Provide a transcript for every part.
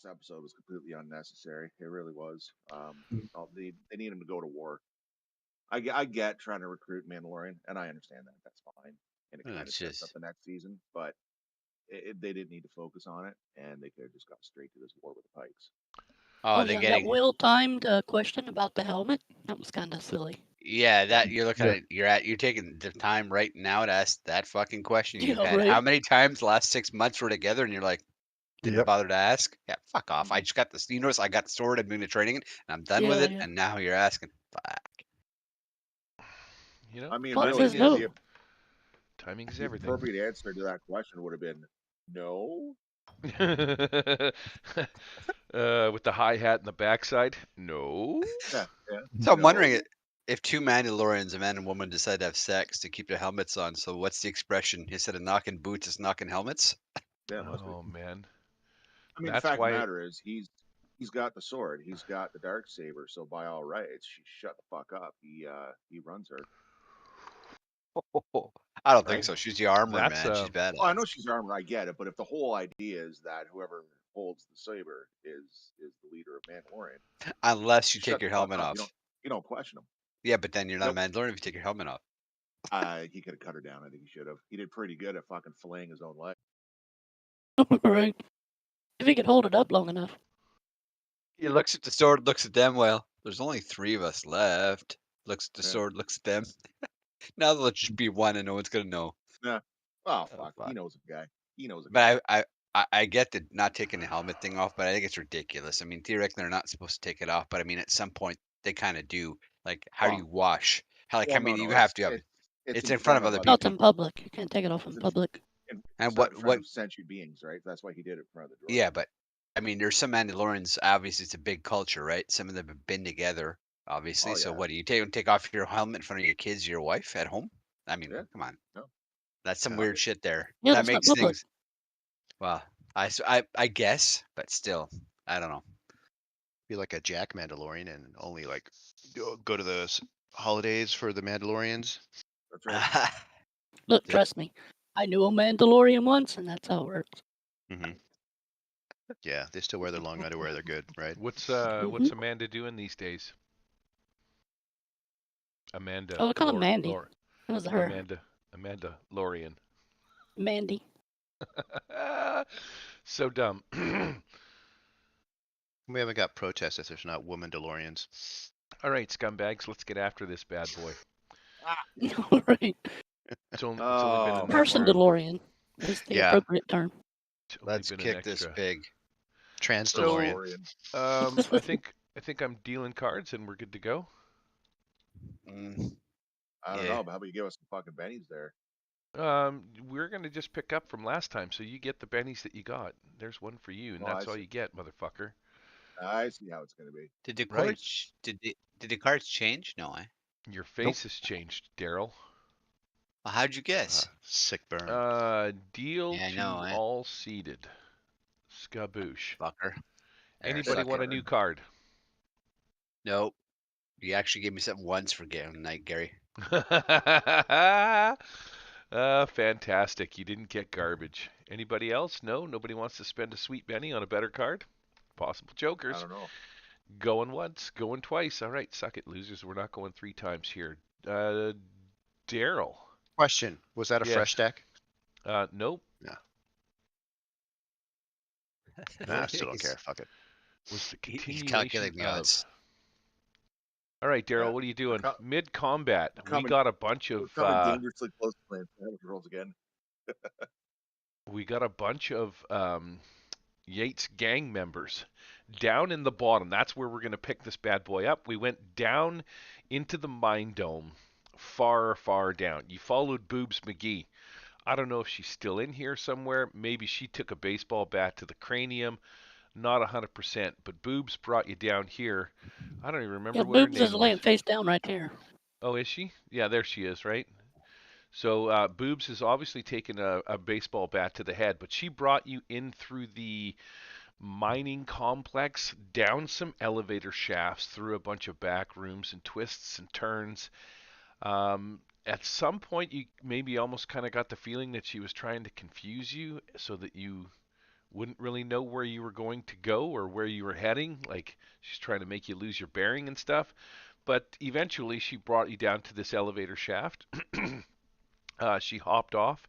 episode was completely unnecessary. It really was. They need him to go to war. I get trying to recruit Mandalorian, and I understand that. That's fine, and it Well, kind of it's sets up just the next season. But they didn't need to focus on it, and they could have just got straight to this war with the Pikes. oh, Oh they're yeah, that getting well-timed question about the helmet. That was kind of silly. yeah. That you're looking Yeah. at you're taking the time right now to ask that fucking question. You've Yeah, had how right. many times the last 6 months we're together, and you're like didn't Yep. bother to ask. Yeah, fuck off. I just got this. You notice I got the sword. I'm doing the training, and I'm done with Yeah, it. yeah. And now you're asking. Fuck. You know, I mean, Plot really, says no. timing is the everything. appropriate answer to that question would have been no. With the hi hat in the backside. No. Yeah, yeah. So I'm wondering No. if two Mandalorians, a man and woman, decide to have sex to keep their helmets on. So what's the expression? Instead of knocking boots, it's knocking helmets. Yeah, it must be. Oh man, I mean, the that's fact of the why. matter is, he's got the sword, he's got the dark saber, so by all rights, she shut the fuck up. He runs her, I don't think right? so. She's the armor, That's man. She's Well, I know badass. she's armored, I get it, but if the whole idea is that whoever holds the saber is the leader of Mandalorian, Unless you take shut your the fuck helmet up. off. You don't question him. Yeah, but then you're not a Nope. Mandalorian if you take your helmet off. He could have cut her down. I think he should have. He did pretty good at fucking filleting his own leg. Right. If he could hold it up long enough. He looks at the sword, looks at them. Well, there's only 3 of us left. Looks at the Yeah. sword, looks at them. Now there'll just be one, and no one's gonna know. Yeah. Oh Oh, fuck. fuck. He knows a guy. He knows a guy. But I get the not taking the helmet thing off, but I think it's ridiculous. I mean, theoretically, they're not supposed to take it off, but I mean, at some point, they kind of do. Like, how do you Well, wash? How, like, I well, mean, no, you no. have to have It's it's in in front front of of other other Not people. in people. public. You can't take it off in It's in, public. in, And it's not what in front what? of sentient beings, right? That's why he did it in front of the droid. Yeah, but I mean, there's some Mandalorians. Obviously, it's a big culture, right? Some of them have been together, obviously. Oh So, yeah. what do you take off your helmet in front of your kids, your wife at home? I mean, Yeah. come on, No. that's some Yeah. weird shit there. Yeah, That that's not makes public. things. Well, I guess, but still, I don't know. Be like a Jack Mandalorian and only like go to the holidays for the Mandalorians. That's right. Look, trust me. I knew a Mandalorian once, and that's how it works. Mm-hmm. Yeah, they still wear their long underwear. They're good, right? What's Mhm. Amanda doing these days? Amanda. Oh, I call her Lor- Mandy. Lor- That was her. Amanda Lorian. Mandy. So dumb. We haven't got protests if there's not woman DeLoreans. All right, scumbags, let's get after this bad boy. All right. It's only been Oh, an Person extra. DeLorean is the Yeah. appropriate term. It's only Let's been an kick this extra. pig. Trans So, DeLorean. I think I'm dealing cards and we're good to go. Mm, I don't yeah. know, but how about you give us some fucking bennies there? We're gonna just pick up from last time, so you get the bennies that you got. There's one for you, and Oh, I that's all see. you get, motherfucker. I see how it's gonna be. Did the Right. cards did the cards change? No, Your face has changed, Daryl. Well, how'd you guess? Sick burn. Deal Yeah, I to know, eh? all seated. Skaboosh. Fucker. Anybody want a Sucker. new card? Nope. You actually gave me something once for game night, Gary. Fantastic. You didn't get garbage. Anybody else? No? Nobody wants to spend a sweet penny on a better card? Possible I jokers. don't know. Going once, going twice. All right, suck it, losers. We're not going 3 times here. Daryl. Question: was that a Yes. fresh deck? Nope. Nah, I still don't care. Fuck it. Was the He's continuation calculating the of. odds. All right, Daryl, Yeah. what are you doing? co- Mid combat, we coming- got a bunch We're of coming dangerously close to playing damage rolls again. Yates gang members down in the bottom. That's where we're going to pick this bad boy up. We went down into the mine dome, far, far down. You followed Boobs McGee. I don't know if she's still in here somewhere. Maybe she took a baseball bat to the cranium. Not 100%, but Boobs brought you down here. I don't even remember Yeah, what her boobs is name laying was. face down right there. Oh, is she? Yeah, there she is, right? So Boobs has obviously taken a baseball bat to the head, but she brought you in through the mining complex, down some elevator shafts, through a bunch of back rooms and twists and turns. At some point, you maybe almost kind of got the feeling that she was trying to confuse you so that you wouldn't really know where you were going to go or where you were heading. Like she's trying to make you lose your bearing and stuff. But eventually, she brought you down to this elevator shaft. She hopped off,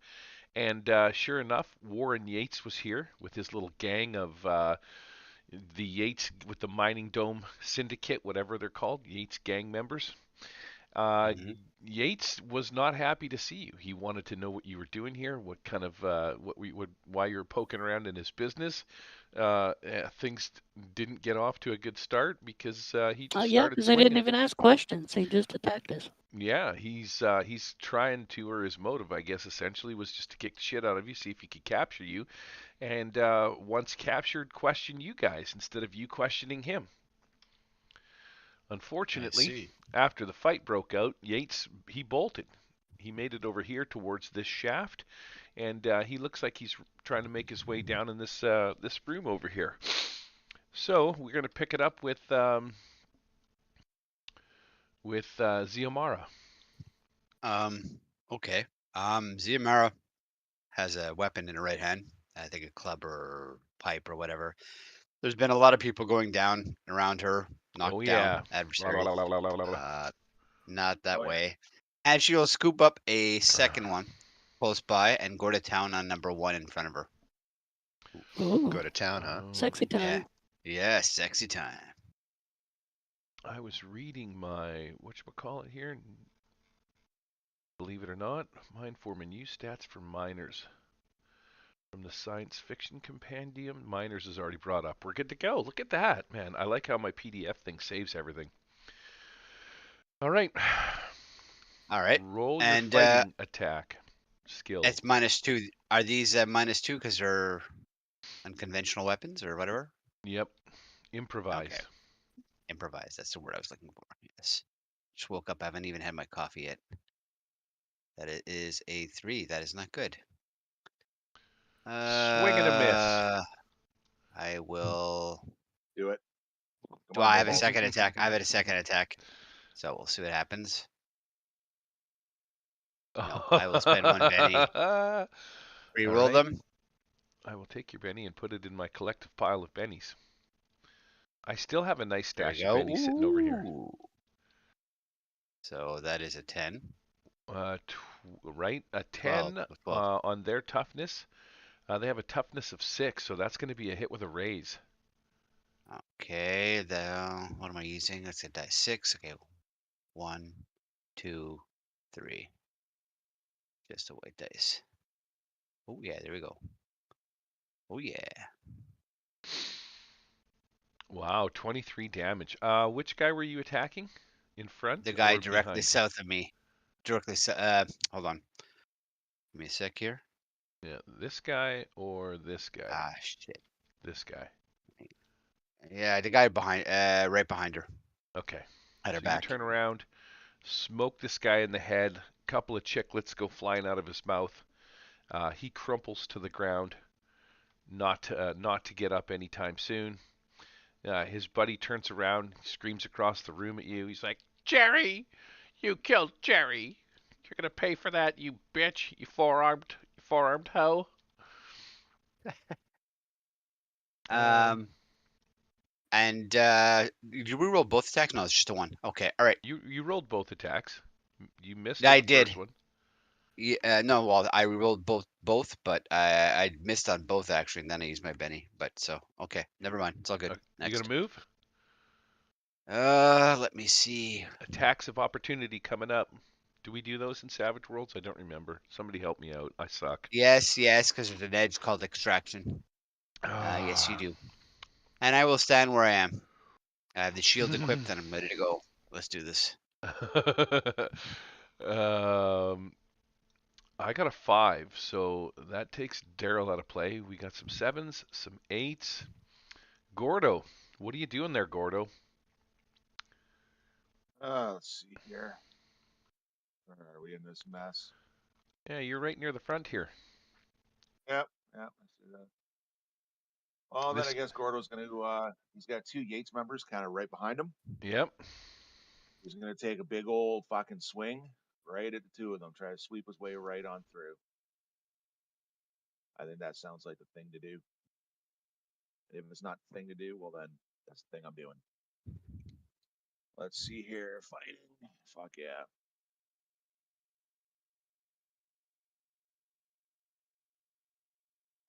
and sure enough, Warren Yates was here with his little gang of the Yates with the Mining Dome Syndicate, whatever they're called, Yates gang members. Uh, Mhm. Yates was not happy to see you. He wanted to know what you were doing here, what kind of why you were poking around in his business. Things didn't get off to a good start because he Oh, just yeah, started because they didn't swinging. even ask questions. They just attacked us. Yeah, he's trying to, or his motive, I guess, essentially was just to kick the shit out of you, see if he could capture you, and once captured, question you guys instead of you questioning him. I Unfortunately, see. after the fight broke out, Yates he bolted. He made it over here towards this shaft, and he looks like he's trying to make his way down in this room over here. So we're going to pick it up with Ziamara. Okay. Ziamara has a weapon in her right hand. I think a club or pipe or whatever. There's been a lot of people going down around her, Oh knocked yeah. down La, la, adversaries. la, la, la, la, la, la. Not that Oh yeah. way. And she'll scoop up a second one close by and go to town on number 1 in front of her. Ooh, Go to town, huh? sexy Yeah. time. Yeah, sexy time. I was reading my whatchamacallit here. Believe it or not, Mineform use stats for miners. From the science fiction compendium, miners is already brought up. We're good to go. Look at that, man. I like how my PDF thing saves everything. All right. All right. Roll your And fighting attack skill. it's -2. Are these -2 because they're unconventional weapons or whatever? Yep. Improvise. Okay. Improvise. That's the word I was looking for. Yes. Just woke up. I haven't even had my coffee yet. That it is a 3. That is not good. Swing and a miss. I will. Do it. Come Do on, I have a baby. second attack? I have a second attack. So we'll see what happens. No, I will spend 1 Benny. All Reroll right. them. I will take your Benny and put it in my collective pile of Bennies. I still have a nice There we stash of go. Bennies sitting over here. Ooh. So that is a 10. Right? A 12. 10 12. on their toughness. They have a toughness of 6, so that's going to be a hit with a raise. Okay, what am I using? Let's say die 6. Okay, 1, 2, 3. Just a white dice. Oh yeah, there we go. Oh yeah. Wow, 23 damage. Which guy were you attacking? In front The guy or directly behind? south of me. Hold on. Give me a sec here. Yeah, this guy or this guy? Ah, shit. This guy. Yeah, the guy behind, right behind her, Okay. at her So you back. turn around, smoke this guy in the head. A couple of chiclets go flying out of his mouth. He crumples to the ground, not to get up anytime soon. His buddy turns around, screams across the room at you. He's like, "Jerry, you killed Jerry. You're gonna pay for that, you bitch. You four-armed hoe." And you reroll both attacks? No, it's just a 1. Okay, all right. You rolled both attacks. You missed Yeah, on I the first did. one. Yeah, no, well, I rerolled both, but I missed on both actually, and then I used my Benny. But so, okay, never mind. It's all good. You gonna Next. move? Let me see. Attacks of opportunity coming up. Do we do those in Savage Worlds? I don't remember. Somebody help me out. I suck. Yes, because there's an edge called extraction. Yes, you do. And I will stand where I am. I have the shield equipped and I'm ready to go. Let's do this. um, I got a 5, so that takes Daryl out of play. We got some 7s, some 8s. Gordo, what are you doing there, Gordo? Let's see here. Where are we in this mess? Yeah, you're right near the front here. Yep. I see that. Well, then This, I guess Gordo's going to, he's got 2 Yates members kind of right behind him. yep. He's going to take a big old fucking swing right at the 2 of them, try to sweep his way right on through. I think that sounds like the thing to do. And if it's not the thing to do, well, then that's the thing I'm doing. Let's see here. Fighting. Fuck yeah.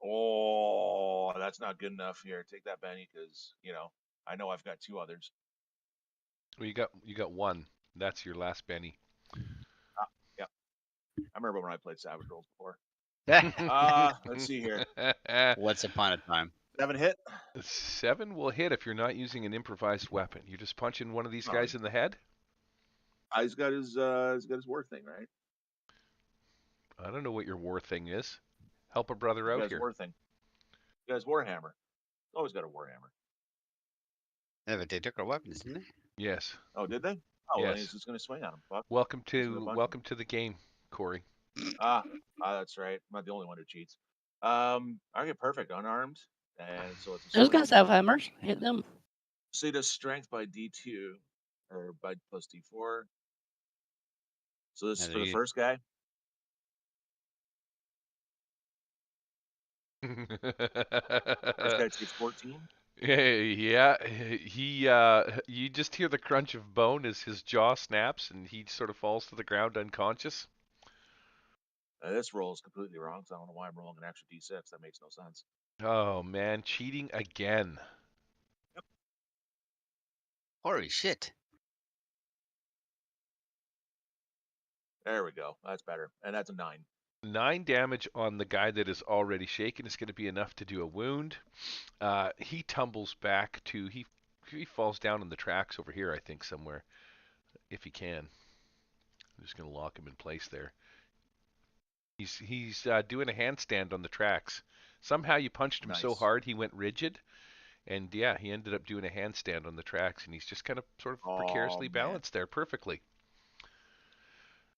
Oh, that's not good enough here. Take that, Benny, because, I know I've got 2 others. Well, you got one. That's your last Benny. Yeah. I remember when I played Savage Rolls before. Once Let's see here. upon a time. 7 hit. 7 will hit if you're not using an improvised weapon. You're just punching one of these Oh, guys in the head. He's got his war thing, right? I don't know what your war thing is. Help a brother He out got his here. war thing. He got his warhammer. Always got a warhammer. Yeah, but they took our weapons, didn't they? Yes. Oh, did they? Oh, well, Yes. he's just gonna swing on him. Fuck. Welcome gonna punch to the game, Corey. That's right. I'm not the only one who cheats. Okay, perfect. Unarmed, and so it's a Those swing. guys have hammers. Hit them. So he does strength by D2 or by plus D4. So this is Yeah, for the you- first guy. First guy takes 14. Yeah, you just hear the crunch of bone as his jaw snaps and he sort of falls to the ground unconscious. This roll is completely wrong, so I don't know why I'm rolling an extra D6. That makes no sense. Oh man, cheating again. Holy shit. There we go. That's better. And that's a 9. 9 damage on the guy that is already shaken is going to be enough to do a wound. He tumbles back to he falls down in the tracks over here, I think somewhere, if he can. I'm just going to lock him in place there. He's doing a handstand on the tracks. Somehow you punched him so Nice. hard he went rigid, and yeah, he ended up doing a handstand on the tracks, and he's just kind of sort of precariously man. balanced there perfectly.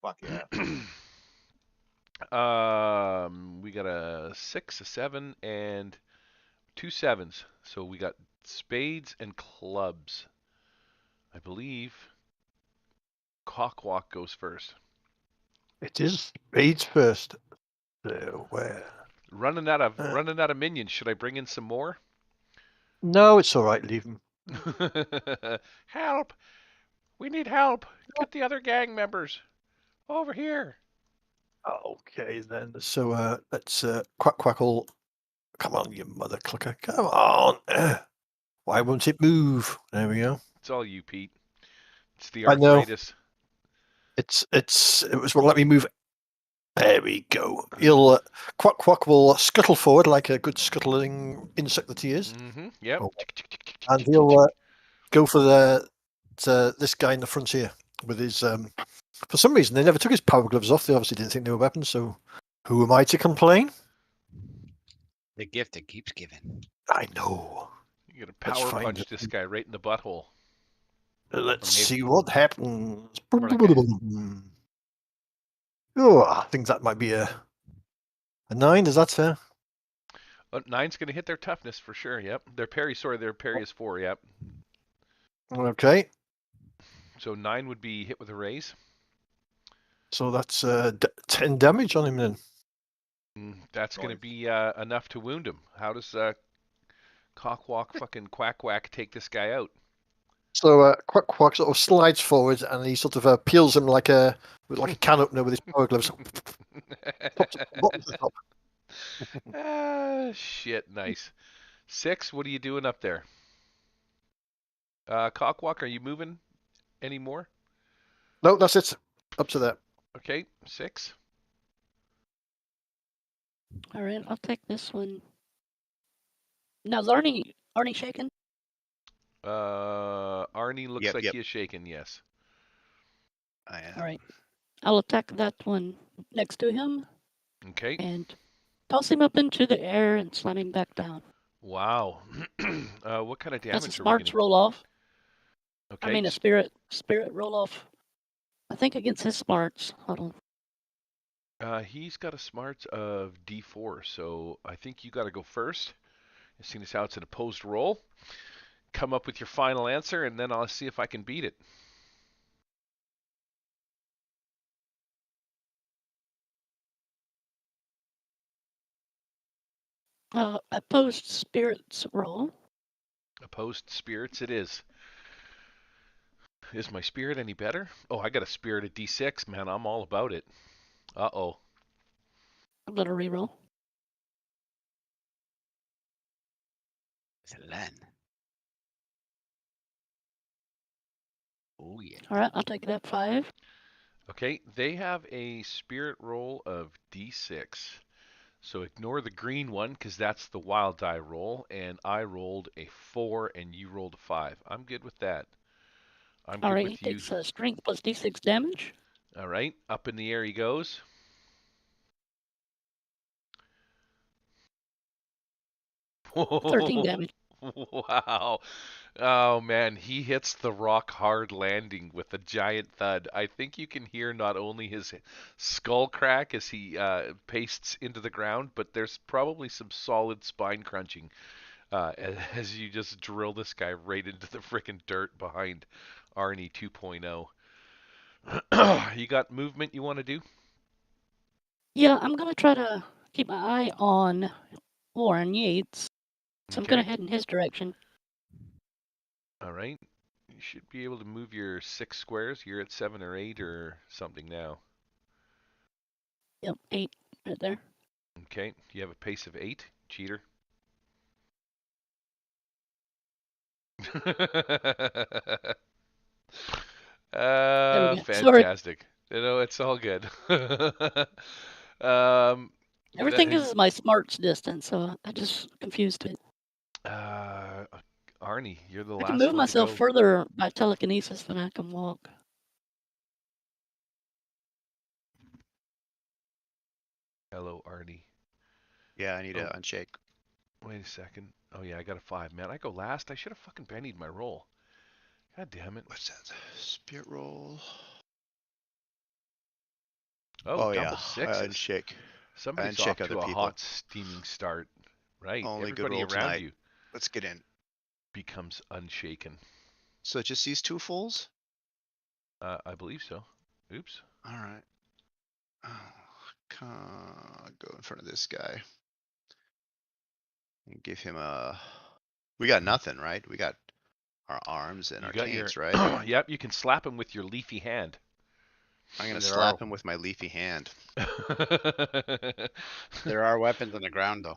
Fuck yeah. We got a 6, a 7, and 2 7s. So we got spades and clubs. I believe Cockwalk goes first. It is spades first. So where? Running out of minions. Should I bring in some more? No, it's all right. Leave him. Help! We need help. Get the other gang members over here. Okay then. So let's quack quackle. Come on, you mother clucker. Come on. Why won't it move? There we go. It's all you, Pete. It's the I know. arthritis. It was well. Let me move. There we go. He'll quack quack will scuttle forward like a good scuttling insect that he is, Mm-hmm. Yep. Oh. and he'll go for this guy in the front here with his. For some reason, they never took his power gloves off. They obviously didn't think they were weapons. So, who am I to complain? The gift that keeps giving. I know. You're gonna Let's power find punch it. this guy right in the butthole. Let's maybe- see what happens. More like Oh, I think that might be a 9. Is that fair? 9's gonna hit their toughness for sure. Yep. Their parry is 4. Yep. Okay. So 9 would be hit with a raise. So that's 10 damage on him then. That's going to be enough to wound him. How does Cockwalk fucking Quack Whack take this guy out? So Quack Quack sort of slides forward and he sort of peels him like a can opener with his power gloves. Bottom to top. Shit, nice. 6, what are you doing up there? Cockwalk, are you moving anymore? No, that's it. Up to that. Okay, 6. All right, I'll take this one. Now, is Arnie shaken? Arnie looks Yep, like yep. he is shaken, yes. I am. All right. I'll attack that one next to him Okay. and toss him up into the air and slam him back down. Wow. What kind of That's a damage are we smarts getting? roll off. Okay. I mean, a spirit roll off. I think against his smarts. Hold on. He's got a smarts of D4, so I think you got to go first. As soon as how it's an opposed roll, come up with your final answer, and then I'll see if I can beat it. Opposed spirits roll. Opposed spirits it is. Is my spirit any better? Oh, I got a spirit of D6, man. I'm all about it. Uh-oh. I'm gonna reroll. It's a Len. Oh, yeah. All right, I'll take that 5. Okay, they have a spirit roll of D6. So ignore the green one because that's the wild die roll, and I rolled a 4 and you rolled a 5. I'm good with that. I'm All good right, he with you. takes strength plus d6 damage. All right, up in the air he goes. Oh, 13 damage. Wow. Oh man, he hits the rock hard landing with a giant thud. I think you can hear not only his skull crack as he pastes into the ground, but there's probably some solid spine crunching as you just drill this guy right into the frickin' dirt behind Arnie 2.0. You got movement you want to do? Yeah, I'm gonna try to keep my eye on Warren Yates. So I'm gonna Okay. head in his direction. All right. You should be able to move your 6 squares. You're at 7 or 8 or something now. Yep, 8 right there. Okay. You have a pace of 8, cheater. There we go. Sorry, Fantastic. You know, it's all good. um, everything is my smarts distance, so I just confused it. uh, Arnie, you're the I can last move one to myself go. further by telekinesis than I can walk. Hello, Arnie. Yeah, I need Oh. to unshake. Wait a second. Oh yeah, I got a 5. Man, I go last. I should have fucking bennied my roll. God damn it. What's that? Spirit roll. Oh, Oh yeah, double I sixes. unshake. I Somebody's unshake off other to a people. hot, steaming start. Right. Only good Everybody roll around tonight. you Let's get in. becomes unshaken. So just these 2 fulls? I believe so. Oops. All right. Go in front of this guy and give him a. We got nothing, right? We got our arms and You our got your. canes, right? Yep, you can slap him with your leafy hand. I'm gonna There slap are him with my leafy hand. there are weapons on the ground though.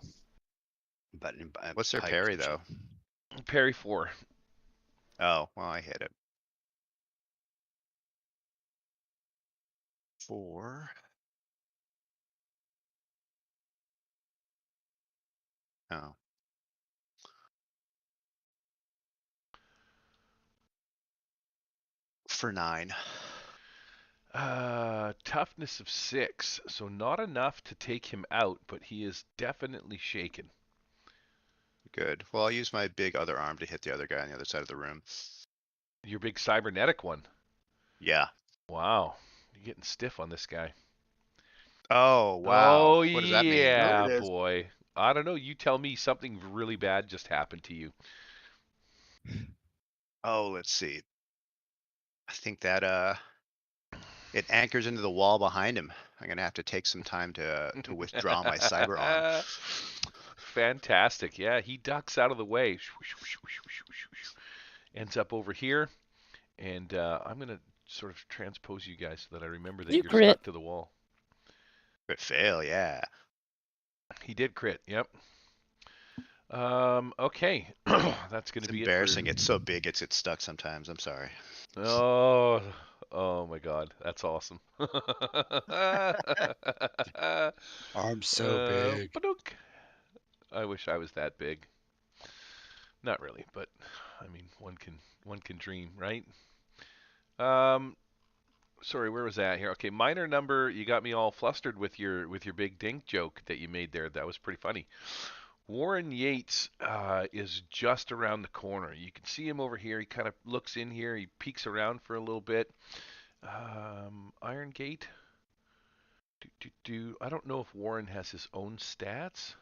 But What's their pikes parry and shit. though? Parry 4. Oh, well, I hit it. 4. Oh. For 9. Toughness of 6, so not enough to take him out, but he is definitely shaken. Good. Well, I'll use my big other arm to hit the other guy on the other side of the room. Your big cybernetic one. Yeah. Wow, you're getting stiff on this guy. Oh, wow. Oh What does that mean? yeah, There it is. boy. I don't know. You tell me something really bad just happened to you. Oh, let's see. I think that it anchors into the wall behind him. I'm gonna have to take some time to withdraw my cyber arm. Fantastic. Yeah, he ducks out of the way. Ends up over here, and I'm gonna sort of transpose you guys so that I remember that You you're crit. stuck to the wall. Crit fail, yeah. He did crit. Yep. Okay. That's gonna It's be embarrassing. it It's so big, it's stuck sometimes. I'm sorry. for. Oh my God, that's awesome. Arms so big. Badunk. I wish I was that big. Not really, but I mean, one can dream, right? Um, sorry, where was that here? Okay, minor number. You got me all flustered with your big dink joke that you made there. That was pretty funny. Warren Yates is just around the corner. You can see him over here. He kind of looks in here. He peeks around for a little bit. Iron Gate. I don't know if Warren has his own stats.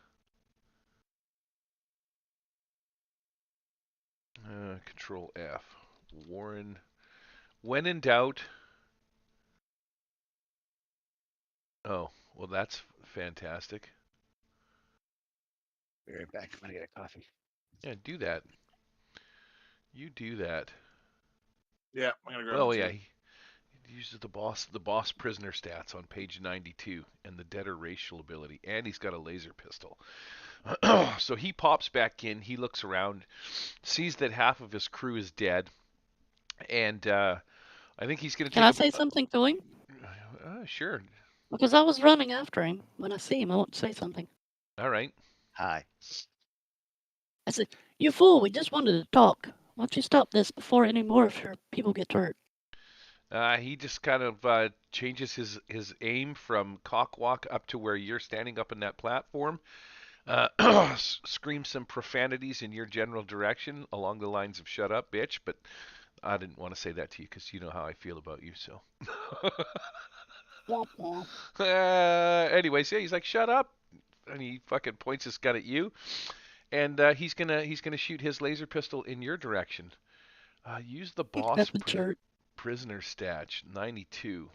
Control F. Warren. When in doubt. Oh, well, that's fantastic. Be right back. I'm gonna get a coffee. Yeah, do that. You do that. Yeah, I'm gonna grab Well, one yeah, too. he uses the boss prisoner stats on page 92 and the debtor racial ability, and he's got a laser pistol. So he pops back in. He looks around, sees that half of his crew is dead, and I think he's going to Can take I say something to him? Sure. Because I was running after him. When I see him, I want to say something. All right. Hi. I said, "You fool! We just wanted to talk. Why don't you stop this before any more of your people get hurt?" He just kind of changes his aim from cockwalk up to where you're standing up in that platform. Screams some profanities in your general direction along the lines of "Shut up, bitch!" But I didn't want to say that to you because you know how I feel about you. So, Womp womp. anyways, yeah, he's like, "Shut up," and he fucking points his gun at you, and he's gonna shoot his laser pistol in your direction. Use the boss That's the church. prisoner stat 92.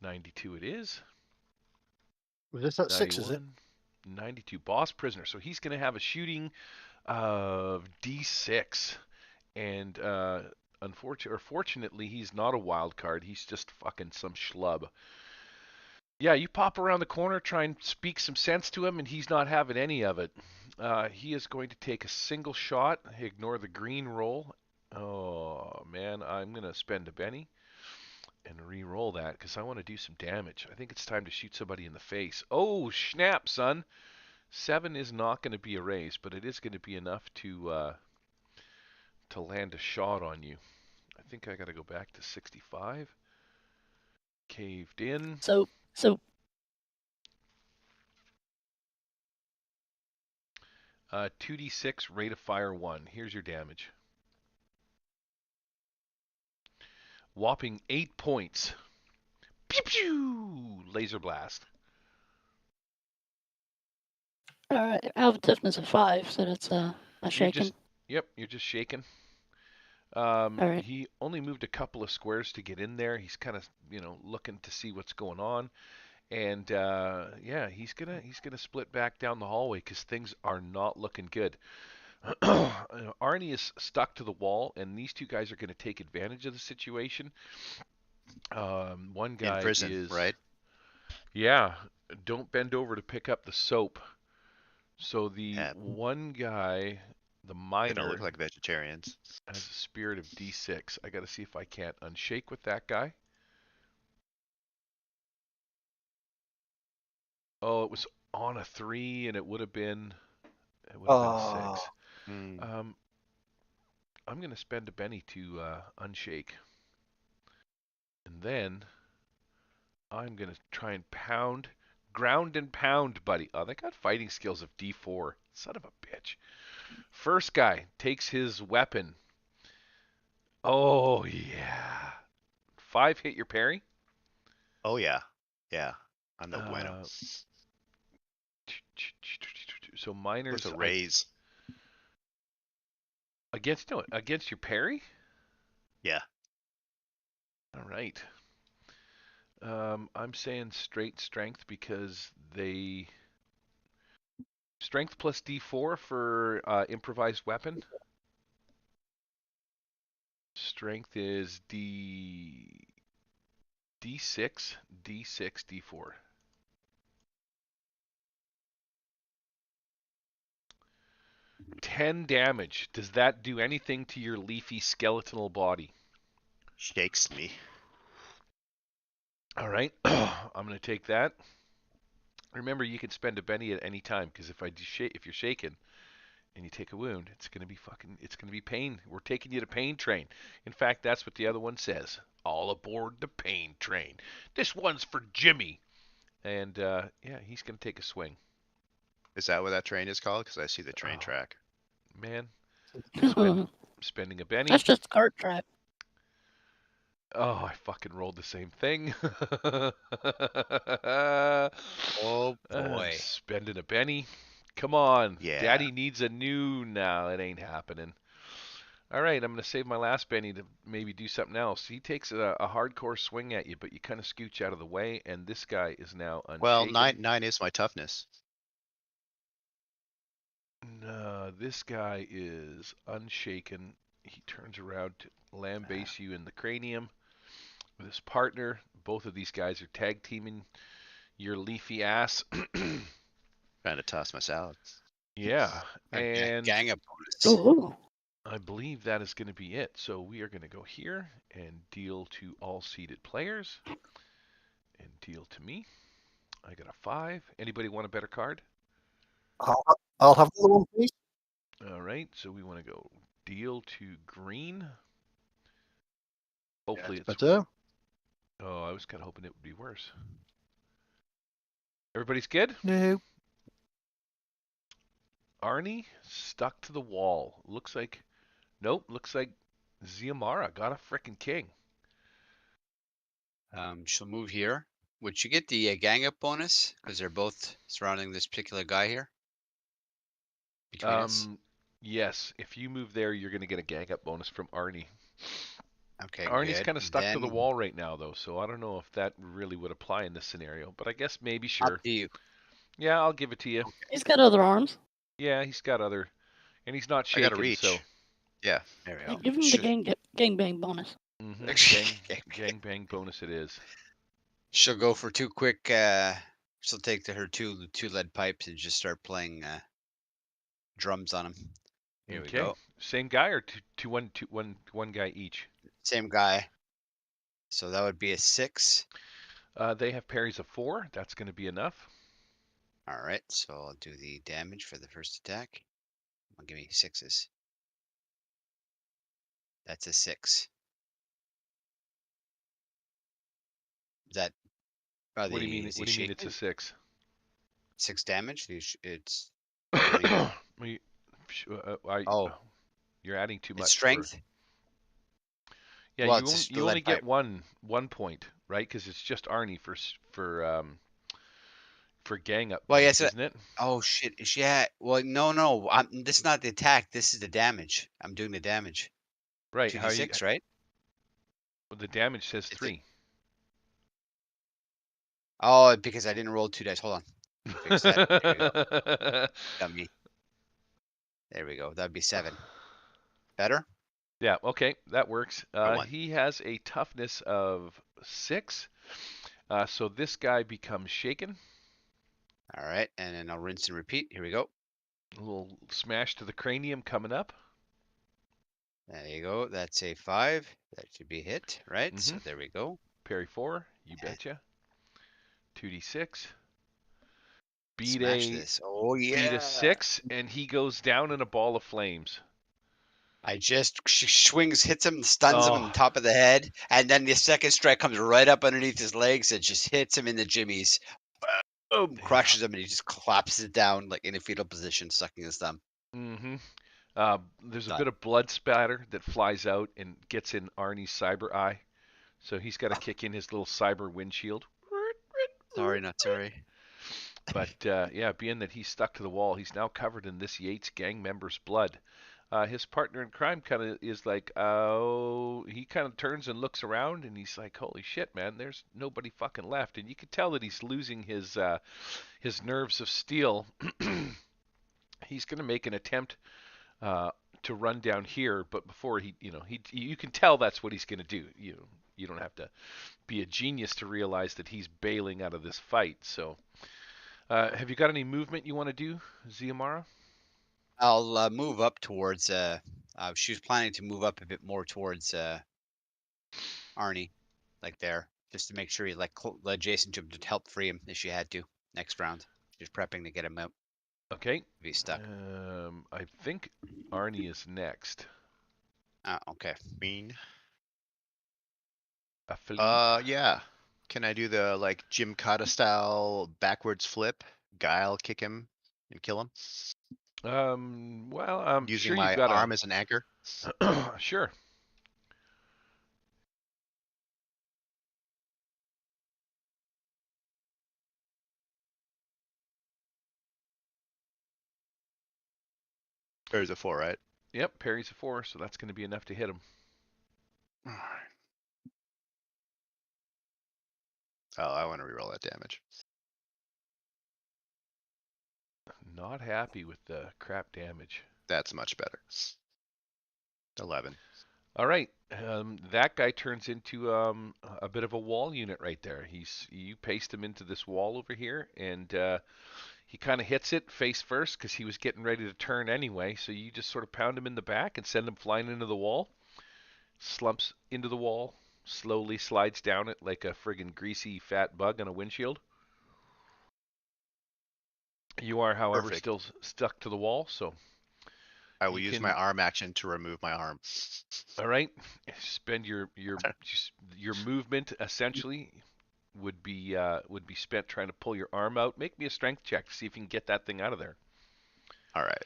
92 it is. Was this at 6, is it? 91, 92 boss prisoner. So he's gonna have a shooting of D6, and fortunately, he's not a wild card. He's just fucking some schlub. Yeah, you pop around the corner, try and speak some sense to him, and he's not having any of it. He is going to take a single shot, ignore the green roll. Oh, man, I'm going to spend a Benny and re-roll that because I want to do some damage. I think it's time to shoot somebody in the face. Oh, snap, son. 7 is not going to be a raise, but it is going to be enough to land a shot on you. I think I got to go back to 65. Caved in. So 2d6, rate of fire 1. Here's your damage. Whopping 8 points. Pew pew! Laser blast. I have a toughness of 5, so that's a shaken. Yep, you're just shaking. All right. He only moved a couple of squares to get in there. He's kind of, looking to see what's going on. And yeah, he's gonna split back down the hallway because things are not looking good. Arnie is stuck to the wall, and these two guys are going to take advantage of the situation. One guy In prison, is right? Yeah, don't bend over to pick up the soap. So the Yeah. one guy, the They don't miner, look like vegetarians. has a spirit of D6. I got to see if I can't unshake with that guy. Oh, it was on a 3, and it would have been a 6. Mm. I'm going to spend a Benny to unshake. And then I'm going to try and ground and pound, buddy. Oh, they got fighting skills of D4. Son of a bitch. First guy takes his weapon. Oh, yeah. 5 hit your parry. Oh yeah, yeah. I'm no bueno. So miners With a raise. against your parry. Yeah. All right. I'm saying straight strength because they strength plus D4 for improvised weapon. Strength is D6, D4. $10 damage. Does that do anything to your leafy skeletal body? Shakes me. All right. I'm going to take that. Remember, you can spend a Benny at any time because if you're shaken and you take a wound, it's going to be pain. We're taking you to pain train. In fact, that's what the other one says. All aboard the pain train. This one's for Jimmy. And yeah, he's going to take a swing. Is that what that train is called? Because I see the train track. Man, That's spending a Benny. just cart track. Oh, I fucking rolled the same thing. Oh boy. Spending a Benny. Come on. Yeah. Daddy needs a new. Now it ain't happening. All right, I'm going to save my last Benny to maybe do something else. He takes a hardcore swing at you, but you kind of scooch out of the way, and this guy is now unshaken. Well, nine is my toughness. This guy is unshaken. He turns around to lambaste you in the cranium with his partner. Both of these guys are tag teaming your leafy ass. Trying to toss my salad. Yeah, Okay, and gang up bonus. Oh, I believe that is going to be it. So we are going to go here and deal to all seated players and deal to me. I got a 5. Anybody want a better card? I'll have the other one, please. All right, so we want to go deal to green. Hopefully it's better. Oh, I was kind of hoping it would be worse. Everybody's good? No. Arnie stuck to the wall. Looks like, nope, looks like Ziamara got a frickin' king. She'll move here. Would she get the gang up bonus? Because they're both surrounding this particular guy here. Between us. Yes, if you move there, you're going to get a gang up bonus from Arnie. Okay, Arnie's good. kind of stuck to the Then wall right now, though, so I don't know if that really would apply in this scenario, but I guess maybe up sure. to you. Yeah, I'll give it to you. he's got other arms. Yeah, he's got other, and he's not I got a shaken, reach. so. Yeah. There we Yeah, go. give him the gangbang bonus. Gang bang bonus it is. She'll go for 2 quick. She'll take her two lead pipes and just start playing drums on him. Here we Okay. go. Same guy or one guy each? Same guy. So that would be a 6. They have parries of 4. That's going to be enough. All right, so I'll do the damage for the first attack. I'll give me 6s. That's a 6. Is that? What do you mean? Is he What do you mean it's shaking? a 6? 6 damage. It's. We- Oh, You're adding too it's much. strength. Yeah, Well, you it's the you only lead get pipe. one point, right? Because it's just Arnie for gang up Well, bonus, yes. isn't it? Oh shit. Yeah. Well, no. This is not the attack. This is the damage. I'm doing the damage. Right. How you? 2d6, right? Well, the damage says It's 3. Oh, because I didn't roll 2 dice. Hold on. Let me fix that. There we go. Dummy. There we go. That'd be 7. Better? Yeah, okay, that works. One. He has a toughness of 6. So this guy becomes shaken. All right, and then I'll rinse and repeat. Here we go. A little smash to the cranium coming up. There you go. That's a 5. That should be hit, right? So Mhm. there we go. Parry 4, you betcha. 2d6. Beat Smash a this. Oh beat yeah. a 6, and he goes down in a ball of flames. I just swings, hits him, stuns him on Oh. top of the head, and then the second strike comes right up underneath his legs and just hits him in the jimmies. Boom! Yeah. Crushes him, and he just collapses down like in a fetal position, sucking his thumb. Mm-hmm. There's a Done. bit of blood spatter that flies out and gets in Arnie's cyber eye. So he's got to kick in his little cyber windshield. Sorry, not sorry. But yeah, being that he's stuck to the wall, he's now covered in this Yates gang member's blood. His partner in crime kind of is like, oh, he kind of turns and looks around, and he's like, holy shit, man, there's nobody fucking left. And you can tell that he's losing his nerves of steel. He's going to make an attempt to run down here, but before you can tell that's what he's going to do. You don't have to be a genius to realize that he's bailing out of this fight. So, have you got any movement you want to do, Ziamara? I'll move up towards. She was planning to move up a bit more towards Arnie, like there, just to make sure he adjacent to him to help free him if she had to next round. Just prepping to get him out Okay. if he's stuck. I think Arnie is next. Okay. Queen. A Philippe. Yeah. Can I do the like Jim Cotta style backwards flip? Guile kick him and kill him Well, I'm using sure my you've got arm as an anchor. Sure. There's a 4, right? Yep, parry's a 4, so that's going to be enough to hit him. Oh, I want to reroll that damage. Not happy with the crap damage. That's much better. 11. All right, that guy turns into a bit of a wall unit right there. You paste him into this wall over here, and he kind of hits it face first because he was getting ready to turn anyway. So you just sort of pound him in the back and send him flying into the wall. Slumps into the wall, slowly slides down it like a friggin' greasy fat bug on a windshield. You are, however, Perfect. still stuck to the wall, so I will you use can. my arm action to remove my arm. All right, spend your movement essentially would be spent trying to pull your arm out. Make me a strength check to see if you can get that thing out of there. All right.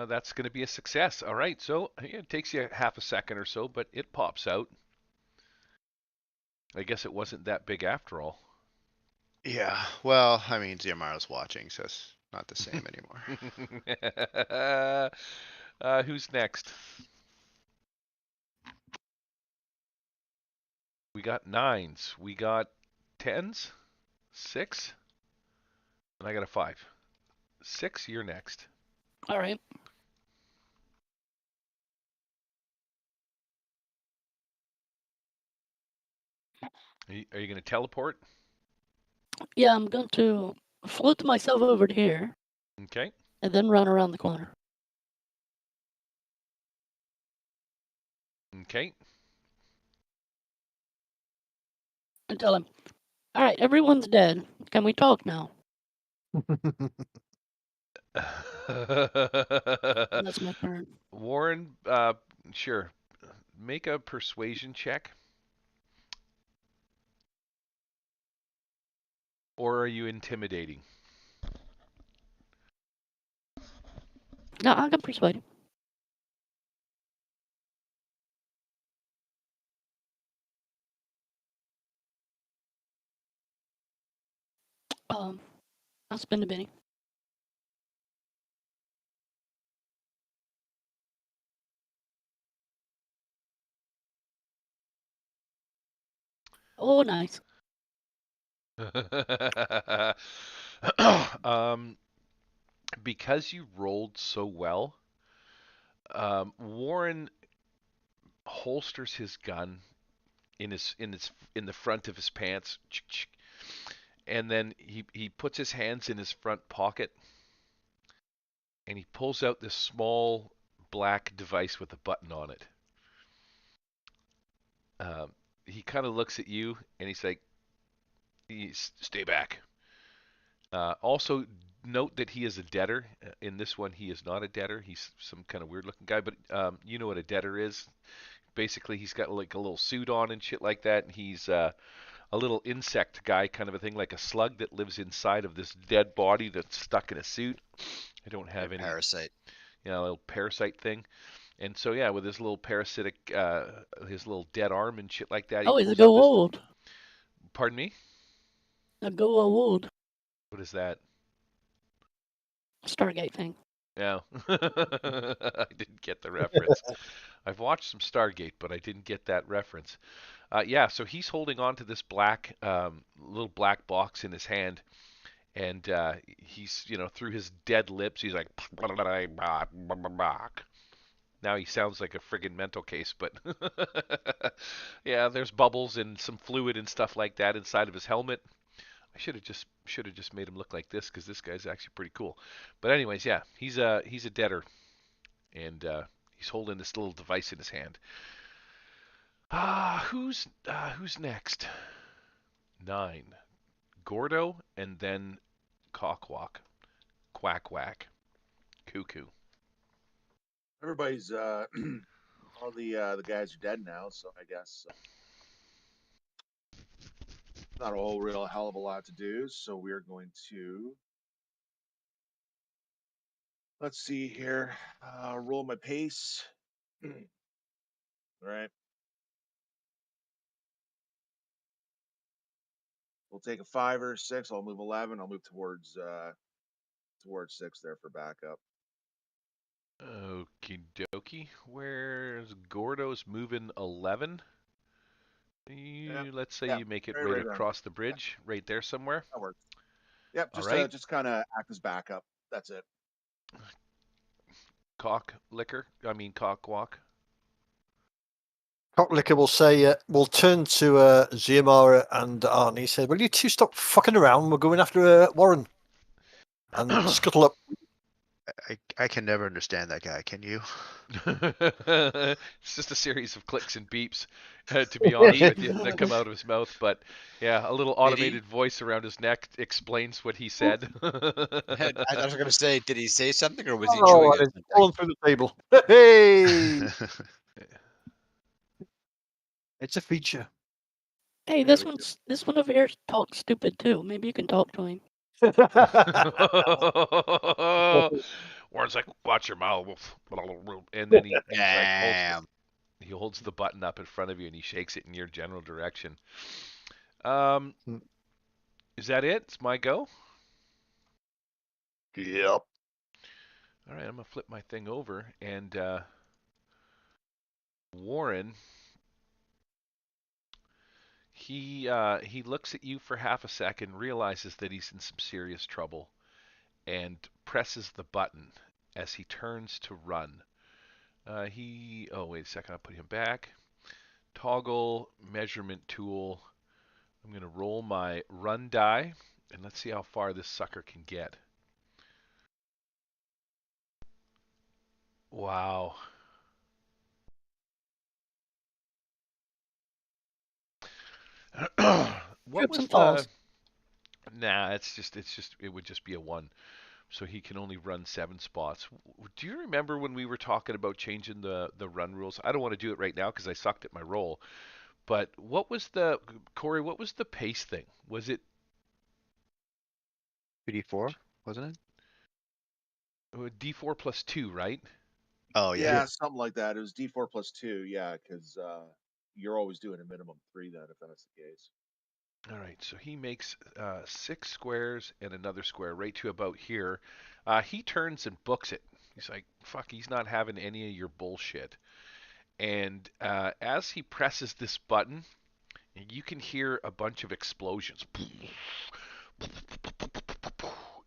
That's going to be a success. All right, so it takes you half a second or so, but it pops out. I guess it wasn't that big after all. Yeah. Well, I mean, Ziamaro's watching, so it's not the same anymore. Who's next? We got 9s. We got 10s. 6. And I got a 5. 6, you're next. All right. Are you going to teleport? Yeah, I'm going to float myself over to here Okay. and then run around the corner Okay. and tell him, all right, everyone's dead. Can we talk now? And that's my turn. Warren, sure. Make a persuasion check. Or are you intimidating? No, I can persuade him. I'll spend a penny. Oh, nice. um, because you rolled so well, Warren holsters his gun in the front of his pants, and then he puts his hands in his front pocket, and he pulls out this small black device with a button on it. He kind of looks at you, and he's like, "Stay back." Also, note that he is a debtor. In this one, he is not a debtor. He's some kind of weird looking guy, but you know what a debtor is. Basically, he's got like a little suit on and shit like that, and he's a little insect guy kind of a thing, like a slug that lives inside of this dead body that's stuck in a suit. I don't have any, Parasite. a little parasite thing. And so, yeah, with his little parasitic, his little dead arm and shit like that, he Oh, he's a pulls out go this. old. Pardon me? A go old. What is that? Stargate thing. Yeah. I didn't get the reference. I've watched some Stargate, but I didn't get that reference. Yeah, so he's holding on to this black, little black box in his hand, and he's, through his dead lips, he's like, now he sounds like a friggin' mental case, but yeah, there's bubbles and some fluid and stuff like that inside of his helmet. I should have just made him look like this because this guy's actually pretty cool. But anyways, yeah, he's a debtor, and he's holding this little device in his hand. Who's next? 9. Gordo, and then Cockwalk. Quack Whack. Cuckoo. Everybody's all the guys are dead now, so I guess not a whole real hell of a lot to do. So we're going to let's see here. Roll my pace. All right. We'll take a 5 or 6. I'll move 11. I'll move towards 6 there for backup. Okie dokie. Where's Gordo's moving 11? Let's say Yeah. you make it Right, right right around there. across the bridge, right there somewhere. That works. Yep. All right. Just kind of act as backup. That's it. Cock liquor. I mean, cock walk. Cocklicker will say, will turn to Ziamara and Arnie, say, "Will you two stop fucking around? We're going after Warren." And scuttle up. I can never understand that guy. Can you? It's just a series of clicks and beeps, to be honest with you, that come out of his mouth. But yeah, a little automated voice around his neck explains what he said. I was going to say, did he say something or was he Oh, chewing and on it's something? falling through the table. Hey, it's a feature. Hey, There we go. this one over here talks stupid too. Maybe you can talk to him. Warren's like, "Watch your mouth," and then he's like, Damn. he holds the button up in front of you and he shakes it in your general direction. Um, is that it? It's my go. Yep. All right, I'm gonna flip my thing over, and Warren, he looks at you for half a second, realizes that he's in some serious trouble, and presses the button as he turns to run. Oh wait a second, I'll put him back. Toggle measurement tool. I'm gonna roll my run die, and let's see how far this sucker can get. Wow. What Trips was and falls. Nah, it would just be a 1. So he can only run 7 spots. Do you remember when we were talking about changing the run rules? I don't want to do it right now because I sucked at my roll. But Corey, what was the pace thing? Was it 2d4, wasn't it? D4 plus 2, right? Oh yeah. Yeah, something like that. It was D4+2. Yeah, because you're always doing a minimum 3 then, if that's the case. All right, so he makes 6 squares and another square right to about here. He turns and books it. He's like, fuck, he's not having any of your bullshit. And as he presses this button, you can hear a bunch of explosions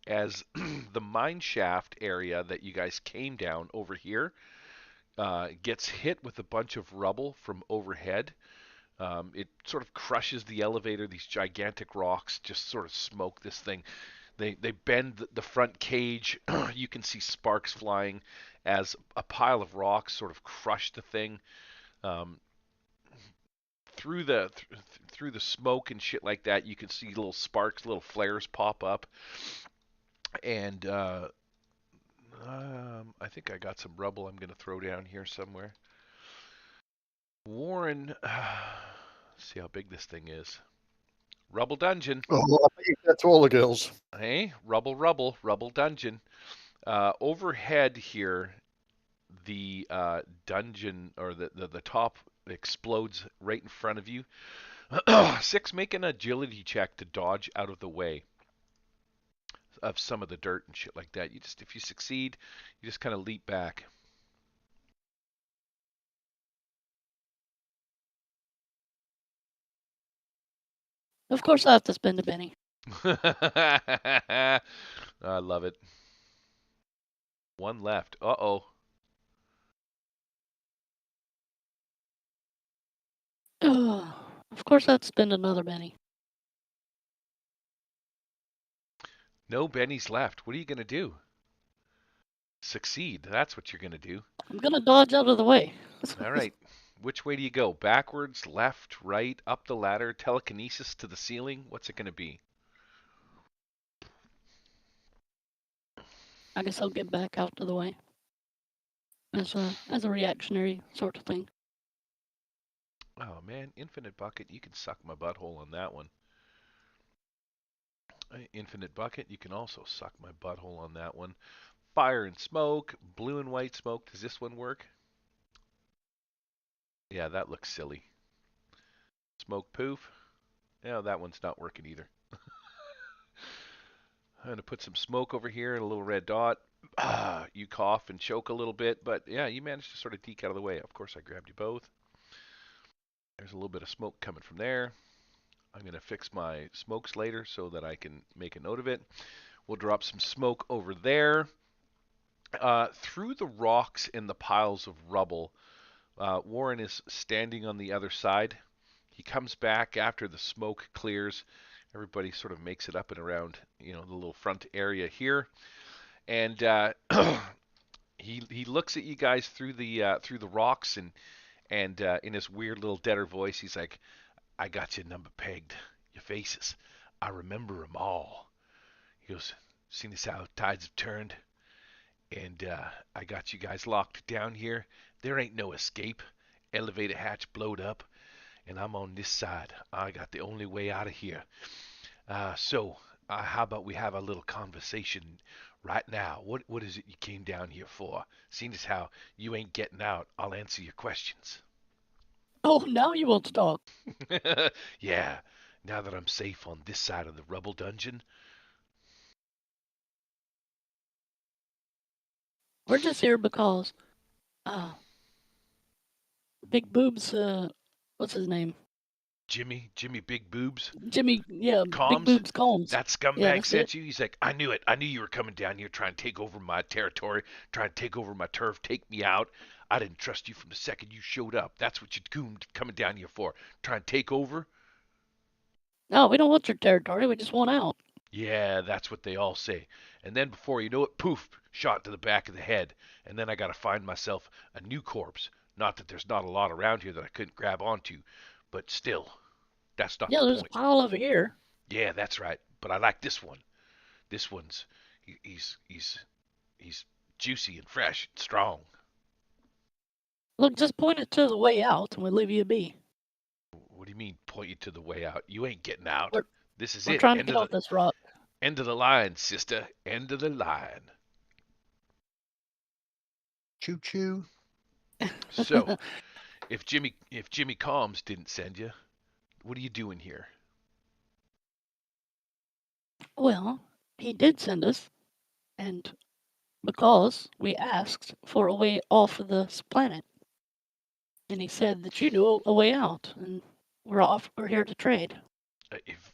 as the mine shaft area that you guys came down over here gets hit with a bunch of rubble from overhead. It sort of crushes the elevator. These gigantic rocks just sort of smoke this thing. They bend the front cage. You can see sparks flying as a pile of rocks sort of crush the thing. Um, through the smoke and shit like that, you can see little sparks, little flares pop up. And I think I got some rubble I'm going to throw down here somewhere. Warren, see how big this thing is. Rubble dungeon. Oh, I bet you get to all the girls. Hey, rubble dungeon. Overhead here, the dungeon or the top explodes right in front of you. 6, make an agility check to dodge out of the way of some of the dirt and shit like that. If you succeed, you just kind of leap back. Of course, I have to spend a penny. I love it. 1 left. Uh-oh. Of course, I have to spend another penny. No bennies left. What are you going to do? Succeed. That's what you're going to do. I'm gonna dodge out of the way. All right. Which way do you go? Backwards, left, right, up the ladder, telekinesis to the ceiling? What's it going to be? I guess I'll get back out of the way. As a reactionary sort of thing. Oh, man. Infinite bucket. You can suck my butthole on that one. Infinite bucket. You can also suck my butthole on that one. Fire and smoke. Blue and white smoke. Does this one work? Yeah, that looks silly. Smoke poof. Yeah, that one's not working either. I'm going to put some smoke over here and a little red dot. You cough and choke a little bit, but yeah, you managed to sort of deke out of the way. Of course, I grabbed you both. There's a little bit of smoke coming from there. I'm going to fix my smokes later so that I can make a note of it. We'll drop some smoke over there. Through the rocks and the piles of rubble, Warren is standing on the other side. He comes back after the smoke clears. Everybody sort of makes it up and around, the little front area here, and he looks at you guys through the rocks, and in his weird little deader voice, he's like, "I got your number pegged, your faces. I remember 'em all." He goes, "Seen as how tides have turned, and I got you guys locked down here. There ain't no escape. Elevator hatch blowed up, and I'm on this side. I got the only way out of here. So, how about we have a little conversation right now? What is it you came down here for? Seeing as how you ain't getting out, I'll answer your questions." Oh, now you want to talk. Yeah, now that I'm safe on this side of the rubble dungeon. We're just here because, Big Boobs, what's his name? Jimmy Big Boobs. Jimmy, yeah, Big Combs? Boobs Combs. That Yeah, scumbag that's sent it. you? He's like, "I knew it. I knew you were coming down here trying to take over my territory, trying to take over my turf, take me out. I didn't trust you from the second you showed up. That's what you gooned coming down here for. Trying to take over?" No, we don't want your territory. We just want out. "Yeah, that's what they all say. And then before you know it, poof, shot to the back of the head. And then I got to find myself a new corpse. Not that there's not a lot around here that I couldn't grab onto, but still, that's not Yeah, the there's a point. pile over here. Yeah, that's right. But I like this one. This one's he's juicy and fresh and strong." Look, just point it to the way out, and we'll leave you be. "What do you mean, point you to the way out? You ain't getting out. We're, This is we're it. trying to get off this rock. End of the line, sister. End of the line." Choo choo. So, if Jimmy Combs didn't send you, what are you doing here? Well, he did send us, and because we asked for a way off of this planet, and he said that you knew a way out, and we're here to trade.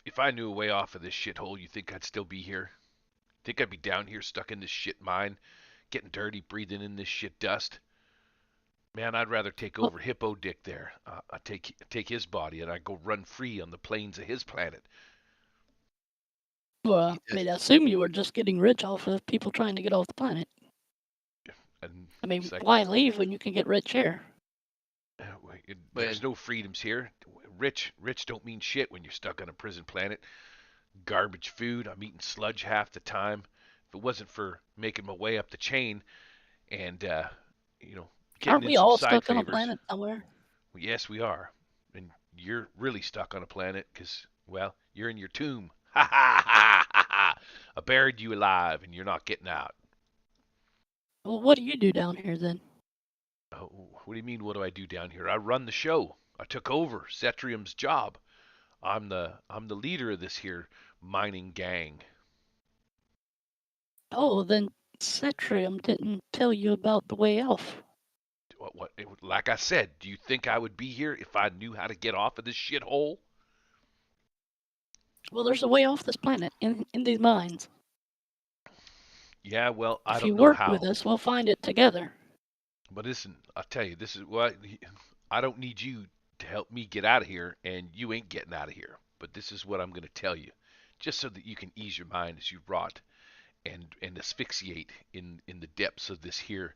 If I knew a way off of this shithole, you think I'd still be here? Think I'd be down here stuck in this shit mine, getting dirty, breathing in this shit dust? Man, I'd rather take Well- over Hippo Dick there. I take his body and I go run free on the plains of his planet. Well, I mean, I assume you were just getting rich off of people trying to get off the planet. And I mean, it's like, why leave when you can get rich here? there's no freedoms here. Rich don't mean shit when you're stuck on a prison planet. Garbage food. I'm eating sludge half the time. If it wasn't for making my way up the chain and getting Aren't in we some all side stuck on a favors. planet somewhere? Well, yes, we are. And you're really stuck on a planet because, well, you're in your tomb. Ha ha ha ha ha! I buried you alive and you're not getting out. Well, what do you do down here then? Oh, what do you mean, what do I do down here? I run the show. I took over Cetrium's job. I'm the leader of this here mining gang. Oh, then Cetrium didn't tell you about the way off. Like I said, do you think I would be here if I knew how to get off of this shithole? Well, there's a way off this planet in these mines. Yeah, well, I If you don't know work how. with us, we'll find it together. But listen, I'll tell you, this is what I don't need you to help me get out of here, and you ain't getting out of here. But this is what I'm going to tell you, just so that you can ease your mind as you rot and asphyxiate in the depths of this here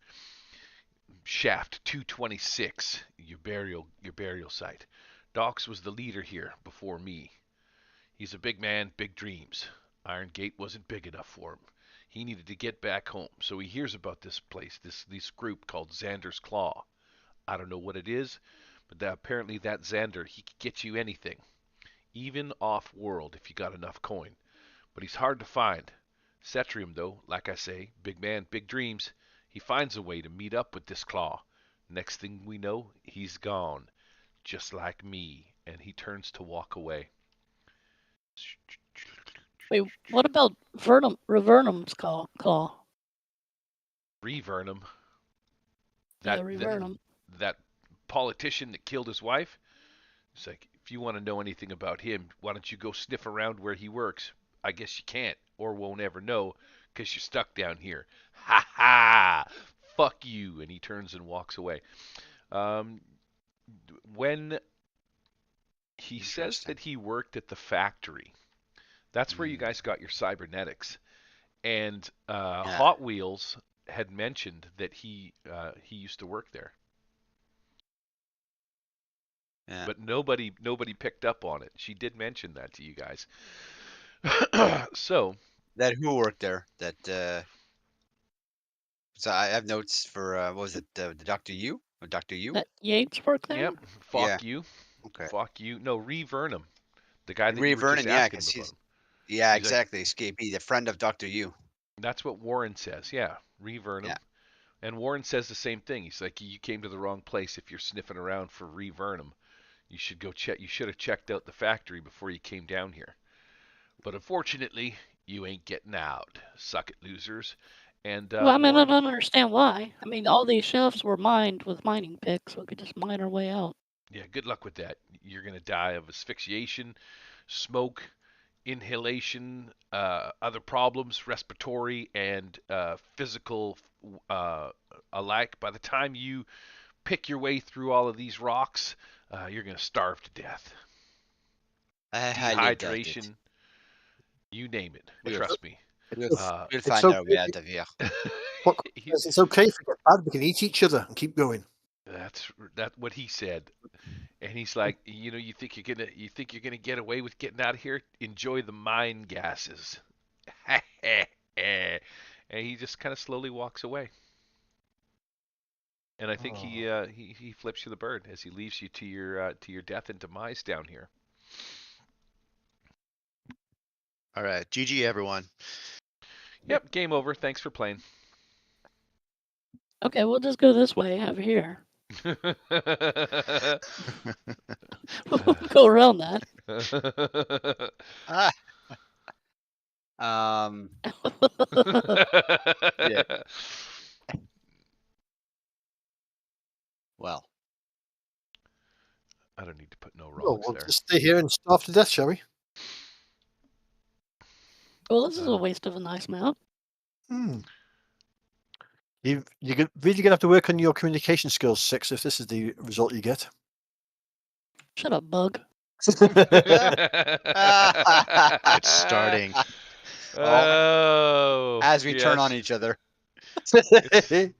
shaft 226, your burial site. Dox was the leader here before me. He's a big man, big dreams. Iron Gate wasn't big enough for him. He needed to get back home, so he hears about this place, this group called Xander's Claw. I don't know what it is, but apparently that Xander, he could get you anything, even off-world if you got enough coin. But he's hard to find. Cetrium, though, like I say, big man, big dreams. He finds a way to meet up with this Claw. Next thing we know, he's gone, just like me, and he turns to walk away. Wait, what about Revernum's claw? Revernum. Yeah, Revernum. That politician that killed his wife? It's like, if you want to know anything about him, why don't you go sniff around where he works? I guess you can't, or won't ever know, because you're stuck down here. Ha ha! Fuck you! And he turns and walks away. Um, when he says Interesting. that he worked at the factory, that's where you guys got your cybernetics. And Yeah. Hot Wheels had mentioned that he used to work there. Yeah. But nobody picked up on it. She did mention that to you guys. So That who worked there? That so I have notes for what was it? The Doctor U? Or Doctor U? That Yates worked there? yep, Yeah. fuck you, Okay. fuck you. No, Ree Vernum, the guy that Ray you were just Vernon, yeah, asking because about. he's yeah, He's like, exactly. Escapee, the friend of Doctor U. that's what Warren says. Yeah, Ree Vernum. Yeah. And Warren says the same thing. He's like, you came to the wrong place if you're sniffing around for Ree Vernum. You should go check. You should have checked out the factory before you came down here. But unfortunately, you ain't getting out. Suck it, losers. And Well, I mean, I Warren, don't understand why. I mean, all these shelves were mined with mining picks, so we could just mine our way out. yeah, good luck with that. You're gonna die of asphyxiation, smoke, inhalation, other problems, respiratory and physical alike. By the time you pick your way through all of these rocks, you're gonna starve to death. I highly doubt it. Dehydration, you name it. We'll, Trust me. we'll, Uh, we'll It's find our way okay. out of here. What he- it's okay if we get bad. We can eat each other and keep going. that's what he said. And he's like, you think you're gonna get away with getting out of here? Enjoy the mine gases. And he just kind of slowly walks away. And I think he flips you the bird as he leaves you to your death and demise down here. All right, GG everyone. Yep, game over. Thanks for playing. Okay, we'll just go this way, over here. We'll go around that. Ah. Yeah. Well, I don't need to put no Well, rocks we'll there. just stay here and starve to death, shall we? Well, this is a waste of a nice map. You're really gonna have to work on your communication skills, Six, if this is the result you get. Shut up, bug. It's starting. Oh, as we turn yes. on each other.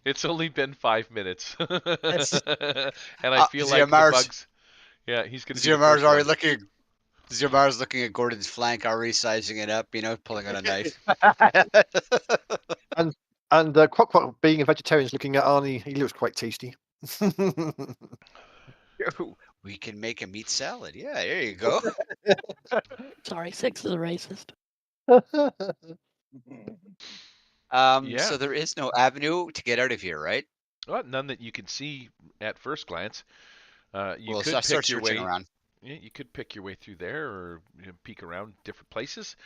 It's only been 5 minutes, and I feel like the Ziamar's- bugs. Yeah, he's gonna be the Ziomar's first already one. looking. Ziomar's looking at Gordon's flank, already sizing it up. Pulling out a knife. and Quack being a vegetarian is looking at Arnie. He looks quite tasty. We can make a meat salad. Yeah, there you go. Sorry, Six is a racist. Yeah. So there is no avenue to get out of here, right? Well, none that you can see at first glance. You Well, could so I start pick your searching way. around. Yeah, you could pick your way through there, or peek around different places.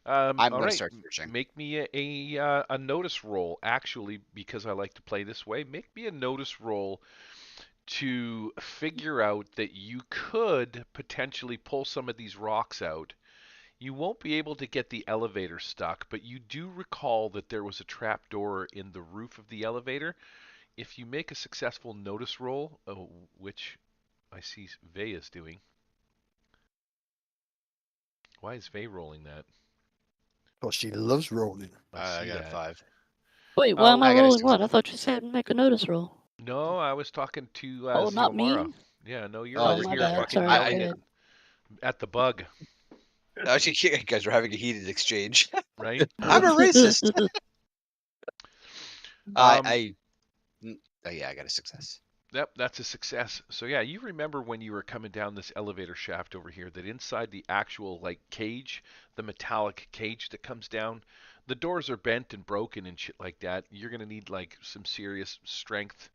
I'm all gonna right, start searching. make me a notice roll. Actually, because I like to play this way, make me a notice roll to figure out that you could potentially pull some of these rocks out. You won't be able to get the elevator stuck, but you do recall that there was a trapdoor in the roof of the elevator. If you make a successful notice roll, which I see Vey is doing. Why is Vey rolling that? Oh, she loves rolling. I got a 5. Wait, why Oh, am I I got a rolling 6. what? I thought you said make a notice roll. No, I was talking to Oh, not Xiomara. me? Yeah, no, you're Oh, over my here bad. fucking Sorry, yelling go ahead. at the bug, Actually, you guys are having a heated exchange. right? I'm a racist. Um, Yeah, I got a success. Yep, that's a success. So yeah, you remember when you were coming down this elevator shaft over here that inside the actual cage, the metallic cage that comes down, the doors are bent and broken and shit like that. You're gonna need some serious strength,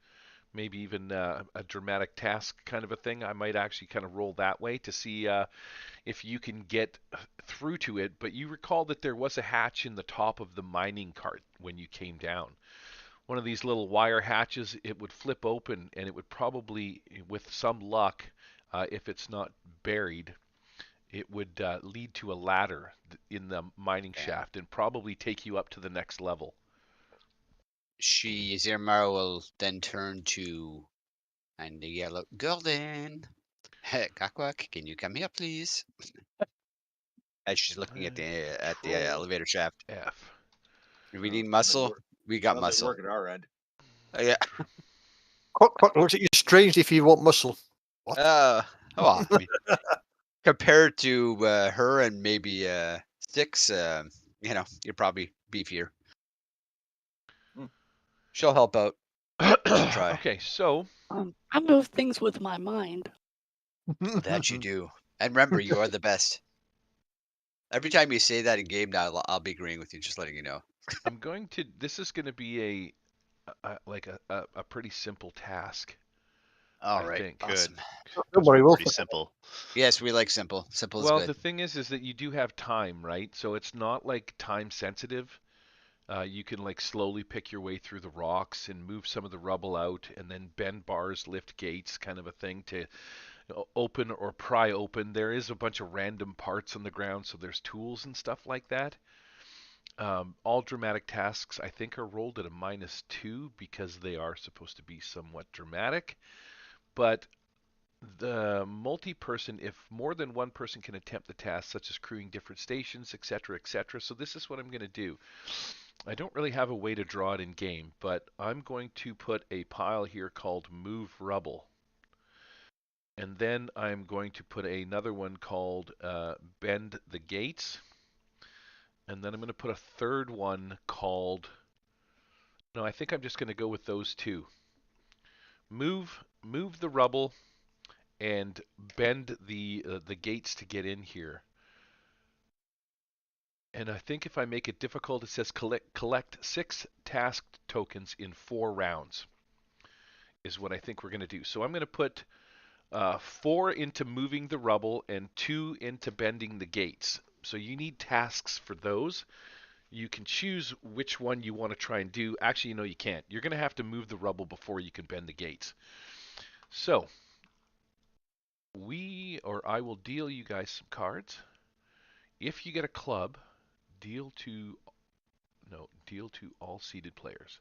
maybe even a dramatic task kind of a thing. I might actually kind of roll that way to see if you can get through to it. But you recall that there was a hatch in the top of the mining cart when you came down. One of these little wire hatches, it would flip open and it would probably, with some luck, if it's not buried, it would lead to a ladder in the mining shaft and probably take you up to the next level. Zirmara will then turn to and the yellow Golden. Kakwak, can you come here, please? As she's looking at the Control elevator shaft. F. We need muscle. We got Sounds muscle. like work at our end. Yeah. Quack looks at you strangely if you want muscle. What? I mean, compared to her and maybe Six, you're probably beefier. Hmm. She'll help out. She'll try. Okay, so I move things with my mind. That you do. And remember, you are the best. Every time you say that in game now, I'll be agreeing with you, just letting you know. I'm going to. This is going to be a pretty simple task. All I right. think. Awesome. Don't worry, we'll Pretty simple. Yes, we like simple. Simple is Well, good. the thing is that you do have time, right? So it's not like time sensitive. You can like slowly pick your way through the rocks and move some of the rubble out, and then bend bars, lift gates, kind of a thing to open or pry open. There is a bunch of random parts on the ground, so there's tools and stuff like that. All dramatic tasks, I think, are rolled at a -2 because they are supposed to be somewhat dramatic. But the multi-person, if more than one person can attempt the task, such as crewing different stations, etc., etc. So this is what I'm going to do. I don't really have a way to draw it in game, but I'm going to put a pile here called Move Rubble. And then I'm going to put another one called Bend the Gates. And then I'm going to put a third one called... No, I think I'm just going to go with those two. Move the rubble and bend the gates to get in here. And I think if I make it difficult, it says collect 6 task tokens in 4 rounds is what I think we're going to do. So I'm going to put 4 into moving the rubble and 2 into bending the gates. So you need tasks for those. You can choose which one you want to try and do. Actually, no, you can't. You're going to have to move the rubble before you can bend the gates. So I will deal you guys some cards. If you get a club, deal to all seated players.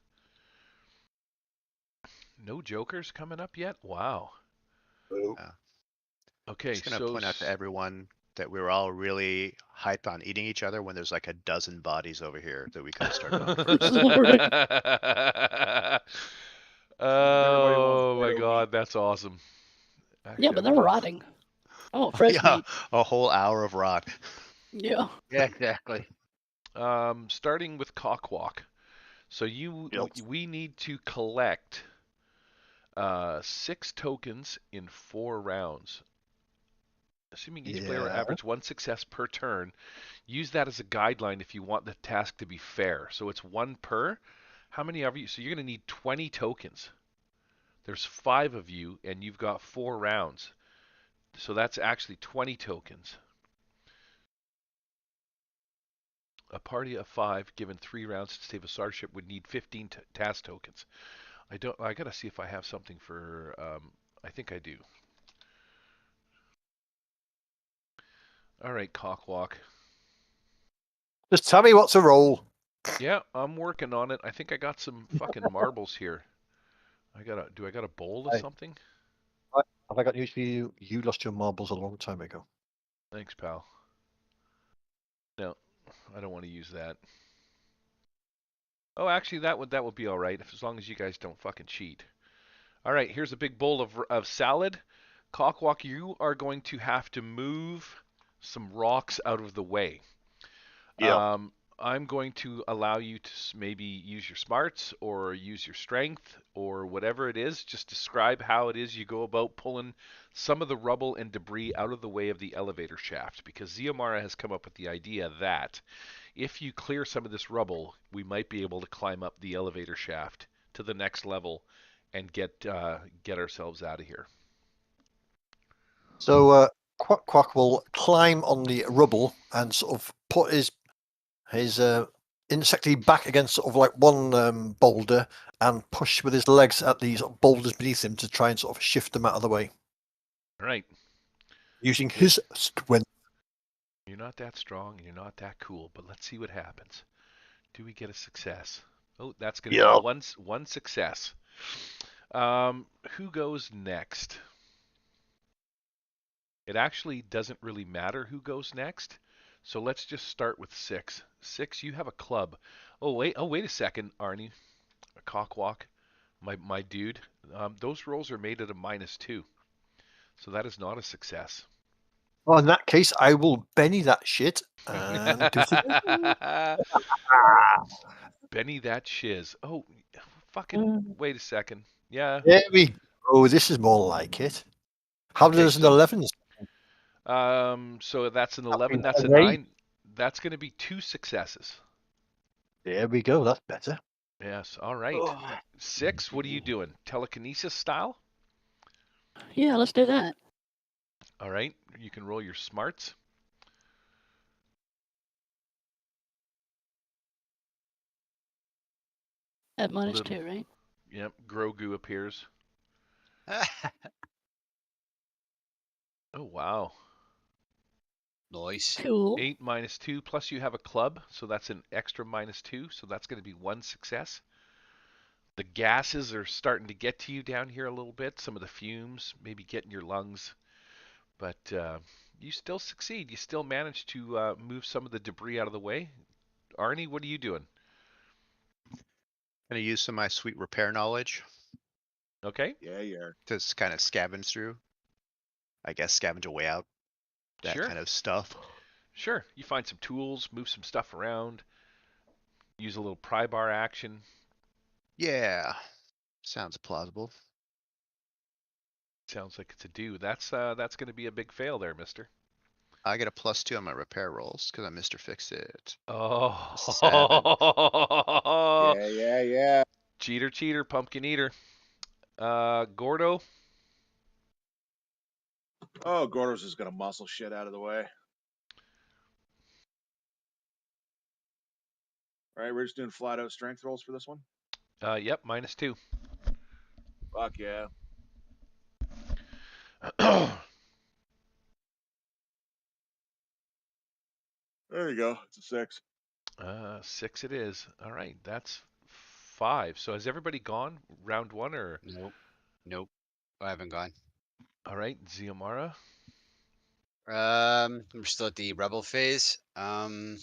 No jokers coming up yet? Wow. Okay, Just gonna point out to everyone that we were all really hyped on eating each other when there's like a dozen bodies over here that we could have started on. Oh my god, that's awesome. Actually, Yeah, but they're rotting. Oh, fresh Yeah, meat. a whole hour of rot. Yeah. Yeah, exactly. Starting with Cockwalk. So we need to collect 6 tokens in 4 rounds. Assuming each player will average 1 success per turn, use that as a guideline if you want the task to be fair. So it's 1 per. How many of you? So you're going to need 20 tokens. There's 5 of you, and you've got 4 rounds. So that's actually 20 tokens. A party of 5 given 3 rounds to save a starship would need 15 task tokens. I gotta see if I have something for. I think I do. All right, Cockwalk. Just tell me what's a roll. Yeah, I'm working on it. I think I got some fucking marbles here. Do I got a bowl or something? Have I got news for you? You lost your marbles a long time ago. Thanks, pal. No, I don't want to use that. Oh, actually, that would be all right as long as you guys don't fucking cheat. All right, here's a big bowl of salad. Cockwalk, you are going to have to move some rocks out of the way. Yeah. I'm going to allow you to maybe use your smarts or use your strength or whatever it is. Just describe how it is you go about pulling some of the rubble and debris out of the way of the elevator shaft. Because Ziomara has come up with the idea that if you clear some of this rubble, we might be able to climb up the elevator shaft to the next level and get ourselves out of here. So Quack will climb on the rubble and sort of put his insectly back against sort of like one boulder and push with his legs at these boulders beneath him to try and sort of shift them out of the way. All right. Using his strength. You're not that strong and you're not that cool, but let's see what happens. Do we get a success? Oh, that's going to Yeah. be one success. Who goes next? It actually doesn't really matter who goes next. So let's just start with 6. 6, you have a club. Oh wait a second, Arnie. A cockwalk. My dude. Those rolls are made at a -2. So that is not a success. Well, in that case, I will Benny that shit and do it again. Benny that shiz. Oh, fucking wait a second. Yeah. There we go. This is more like it. How Okay, does an so 11? so that's an 11, that's a An 8? 9. That's going to be 2 successes. There we go. That's better. Yes, all right. 6, what are you doing? Telekinesis style? Yeah, let's do that. All right, you can roll your smarts. At minus Little- 2, right? Yep, Grogu appears. Oh, wow. Nice. Cool. 8 -2, plus you have a club, so that's an extra -2, so that's going to be 1 success. The gases are starting to get to you down here a little bit. Some of the fumes maybe get in your lungs, but you still succeed. You still manage to move some of the debris out of the way. Arnie, what are you doing? Gonna use some of my sweet repair knowledge Okay. Yeah. to kind of scavenge through. I guess scavenge a way out. That Sure. kind of stuff. Sure. You find some tools, move some stuff around, use a little pry bar action. Yeah. Sounds plausible. Sounds like it's a do. That's going to be a big fail there, mister. I get a +2 on my repair rolls because I'm Mr. Fix It. Oh. 7. Yeah. Cheater, pumpkin eater. Gordo. Oh, Gordo's just gonna muscle shit out of the way. All right, we're just doing flat out strength rolls for this one. Yep, -2. Fuck yeah. There you go. It's a 6. 6 it is. All right, that's 5. So has everybody gone round 1 or? Nope. I haven't gone. All right, Ziamara. We're still at the rebel phase. Trying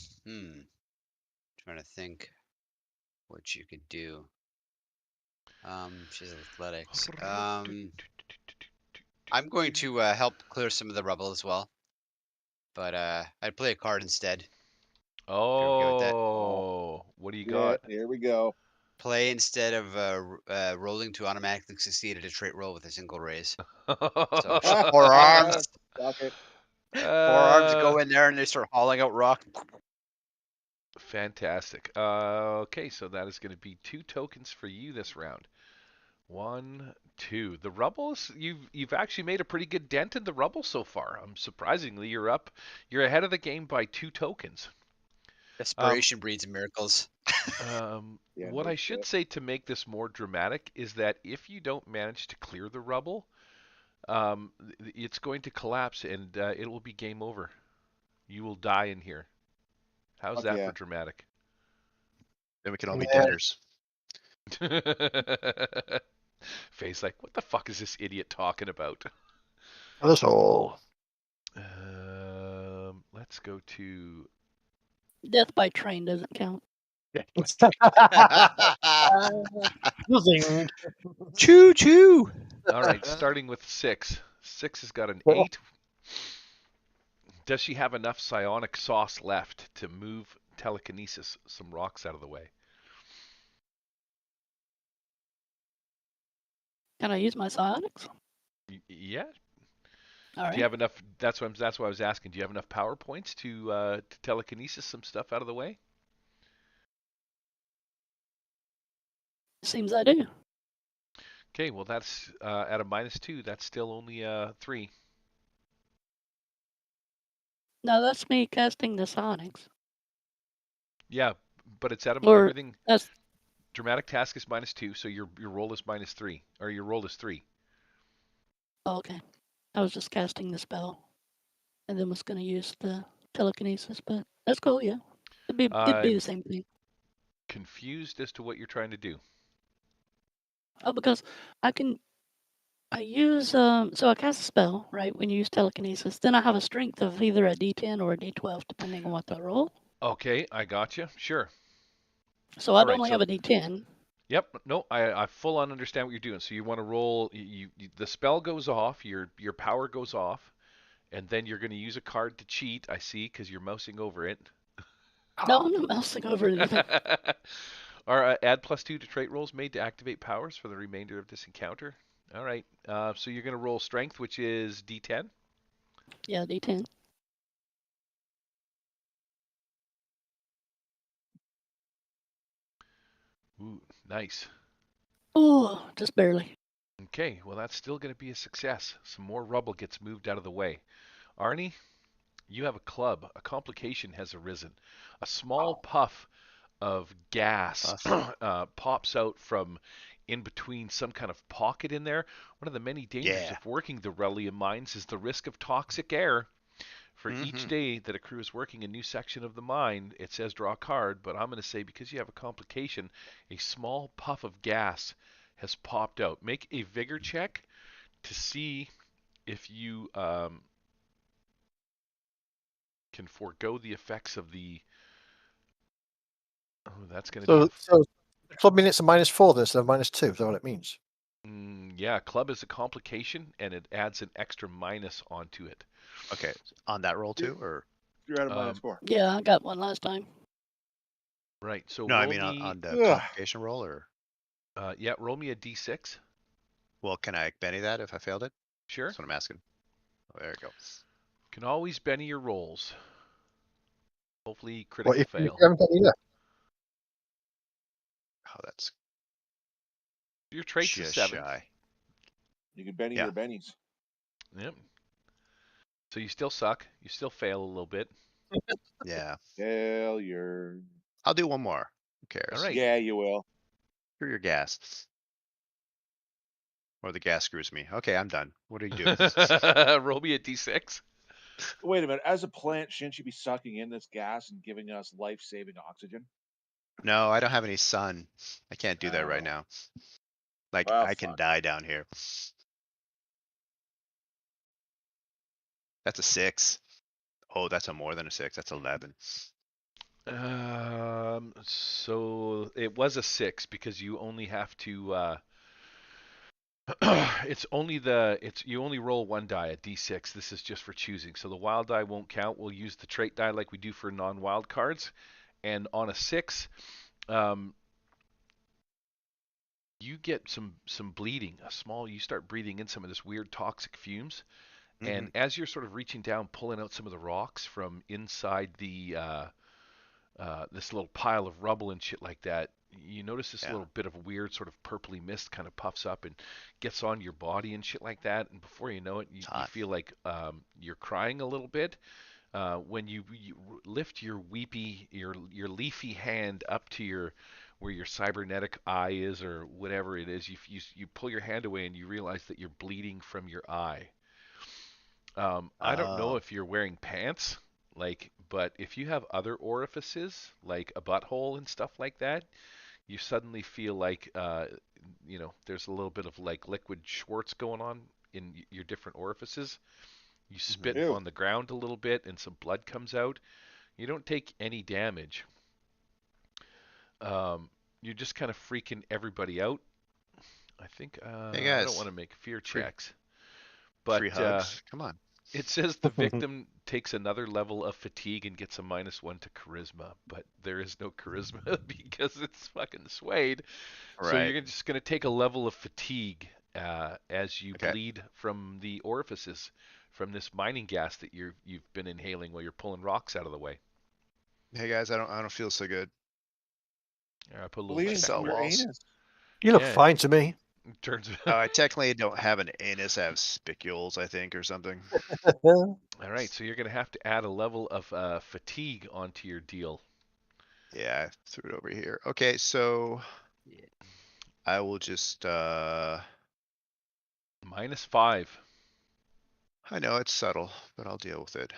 to think what you could do. She's athletics. I'm going to help clear some of the rubble as well. But I'd play a card instead. You're okay with that? Oh, what do you Yeah, got? here we go. Play instead of rolling to automatically succeed at a trait roll with a single raise. So forearms. Fuck it. Forearms go in there and they start hauling out rock. Fantastic. Okay, so that is going to be 2 tokens for you this round. 1, 2. The rubbles, you've actually made a pretty good dent in the rubble so far. Surprisingly, you're ahead of the game by 2 tokens. Desperation breeds miracles. Yeah, What no I should shit. say to make this more dramatic is that if you don't manage to clear the rubble, it's going to collapse and it will be game over. You will die in here. How's Fuck that yeah. for dramatic? Then we can all be Yeah. debtors. Face like, what the fuck is this idiot talking about? That's all. Let's go to. Death by train doesn't count. Nothing. Choo choo. All right, starting with 6. 6 has got an Well- 8. Does she have enough psionic sauce left to move telekinesis some rocks out of the way? Can I use my psionics? Yeah. All Do right. you have enough? That's why I was asking. Do you have enough power points to telekinesis some stuff out of the way? Seems I do. Okay, well that's at a -2. That's still only 3. No, that's me casting the psionics. Yeah, but it's at a, Or everything. that's Dramatic task is -2, so your roll is -3, or your roll is 3. oh, okay. I was just casting the spell, and then was going to use the telekinesis. But that's cool. Yeah, it'd be I'm the same thing. confused as to what you're trying to do. Oh, because I use so I cast a spell right when you use telekinesis. Then I have a strength of either a D10 or a D12 depending on what I roll. Okay, I got you. Sure. So I'd All right. only So have a D10. yep. No, I full on understand what you're doing. So you want to roll. The spell goes off. Your power goes off, and then you're going to use a card to cheat. I see, because you're mousing over it. No, I'm not mousing over anything. Or add +2 to trait rolls made to activate powers for the remainder of this encounter. All right. So you're going to roll strength, which is D10. Yeah, D10. Ooh, nice. Oh, just barely. Okay, well that's still going to be a success. Some more rubble gets moved out of the way. Arnie, you have a club. A complication has arisen. A small puff of gas pops out from in between some kind of pocket in there. One of the many dangers Yeah. of working the Relium mines is the risk of toxic air. For each Mhm. day that a crew is working a new section of the mine, it says draw a card, but I'm going to say because you have a complication, a small puff of gas has popped out. Make a vigor check to see if you can forego the effects of the. Oh, that's going to be a. So the club minutes are -4 then, so -2. Is that what it means? Yeah, club is a complication and it adds an extra minus onto it. Okay, on that roll too, or You're at a Um, -4. Yeah, I got one last time. Right. So no? I roll mean me. on the Ugh. complication roll, or Yeah, roll me a d6. well, can I Benny that if I failed it? Sure. That's what I'm asking. Oh, there you go. Can always Benny your rolls. Hopefully What critical if you fail. haven't got any left? Oh, that's Your trait's a just 7. shy. You can Benny Yeah. your bennies. Yep. So you still suck. You still fail a little bit. Yeah. Failure. I'll do one more. Who cares? All right. Yeah, you will. Screw your gas. Or the gas screws me. Okay, I'm done. What do you do? Roll me a d6. Wait a minute. As a plant, shouldn't you be sucking in this gas and giving us life-saving oxygen? No, I don't have any sun. I can't do that right Oh. now. Like, Well, I can fuck. die down here. That's a 6. Oh, that's a more than a 6. That's 11. So it was a 6 because you only have to. You only roll one die, a d6. This is just for choosing. So the wild die won't count. We'll use the trait die like we do for non-wild cards. And on a 6, you get some bleeding. You start breathing in some of this weird toxic fumes. And as you're sort of reaching down, pulling out some of the rocks from inside the this little pile of rubble and shit like that, you notice this Yeah. little bit of a weird sort of purpley mist kind of puffs up and gets on your body and shit like that. And before you know it, you feel like you're crying a little bit. When you lift your your leafy hand up to where your cybernetic eye is or whatever it is, you pull your hand away and you realize that you're bleeding from your eye. I don't know Oh. if you're wearing pants, but if you have other orifices, like a butthole and stuff like that, you suddenly feel like, there's a little bit of like liquid Schwartz going on in your different orifices. You spit Ew. on the ground a little bit and some blood comes out. You don't take any damage. You're just kind of freaking everybody out. I think Hey I don't guys, want to make fear free checks, free but hugs. Come on. it says the victim takes another level of fatigue and gets a -1 to charisma, but there is no charisma because it's fucking Suede. So Right. you're just going to take a level of fatigue as you Okay. bleed from the orifices from this mining gas that you've been inhaling while you're pulling rocks out of the way. Hey guys, I don't feel so good. I put a little Bleeding check cell from your mark. walls. anus. You look Yeah. fine to me. In terms of Oh, I technically don't have an anus. I have spicules, I think, or something. all right, so you're going to have to add a level of fatigue onto your deal. Yeah, I threw it over here. Okay, so I will just -5. I know it's subtle, but I'll deal with it.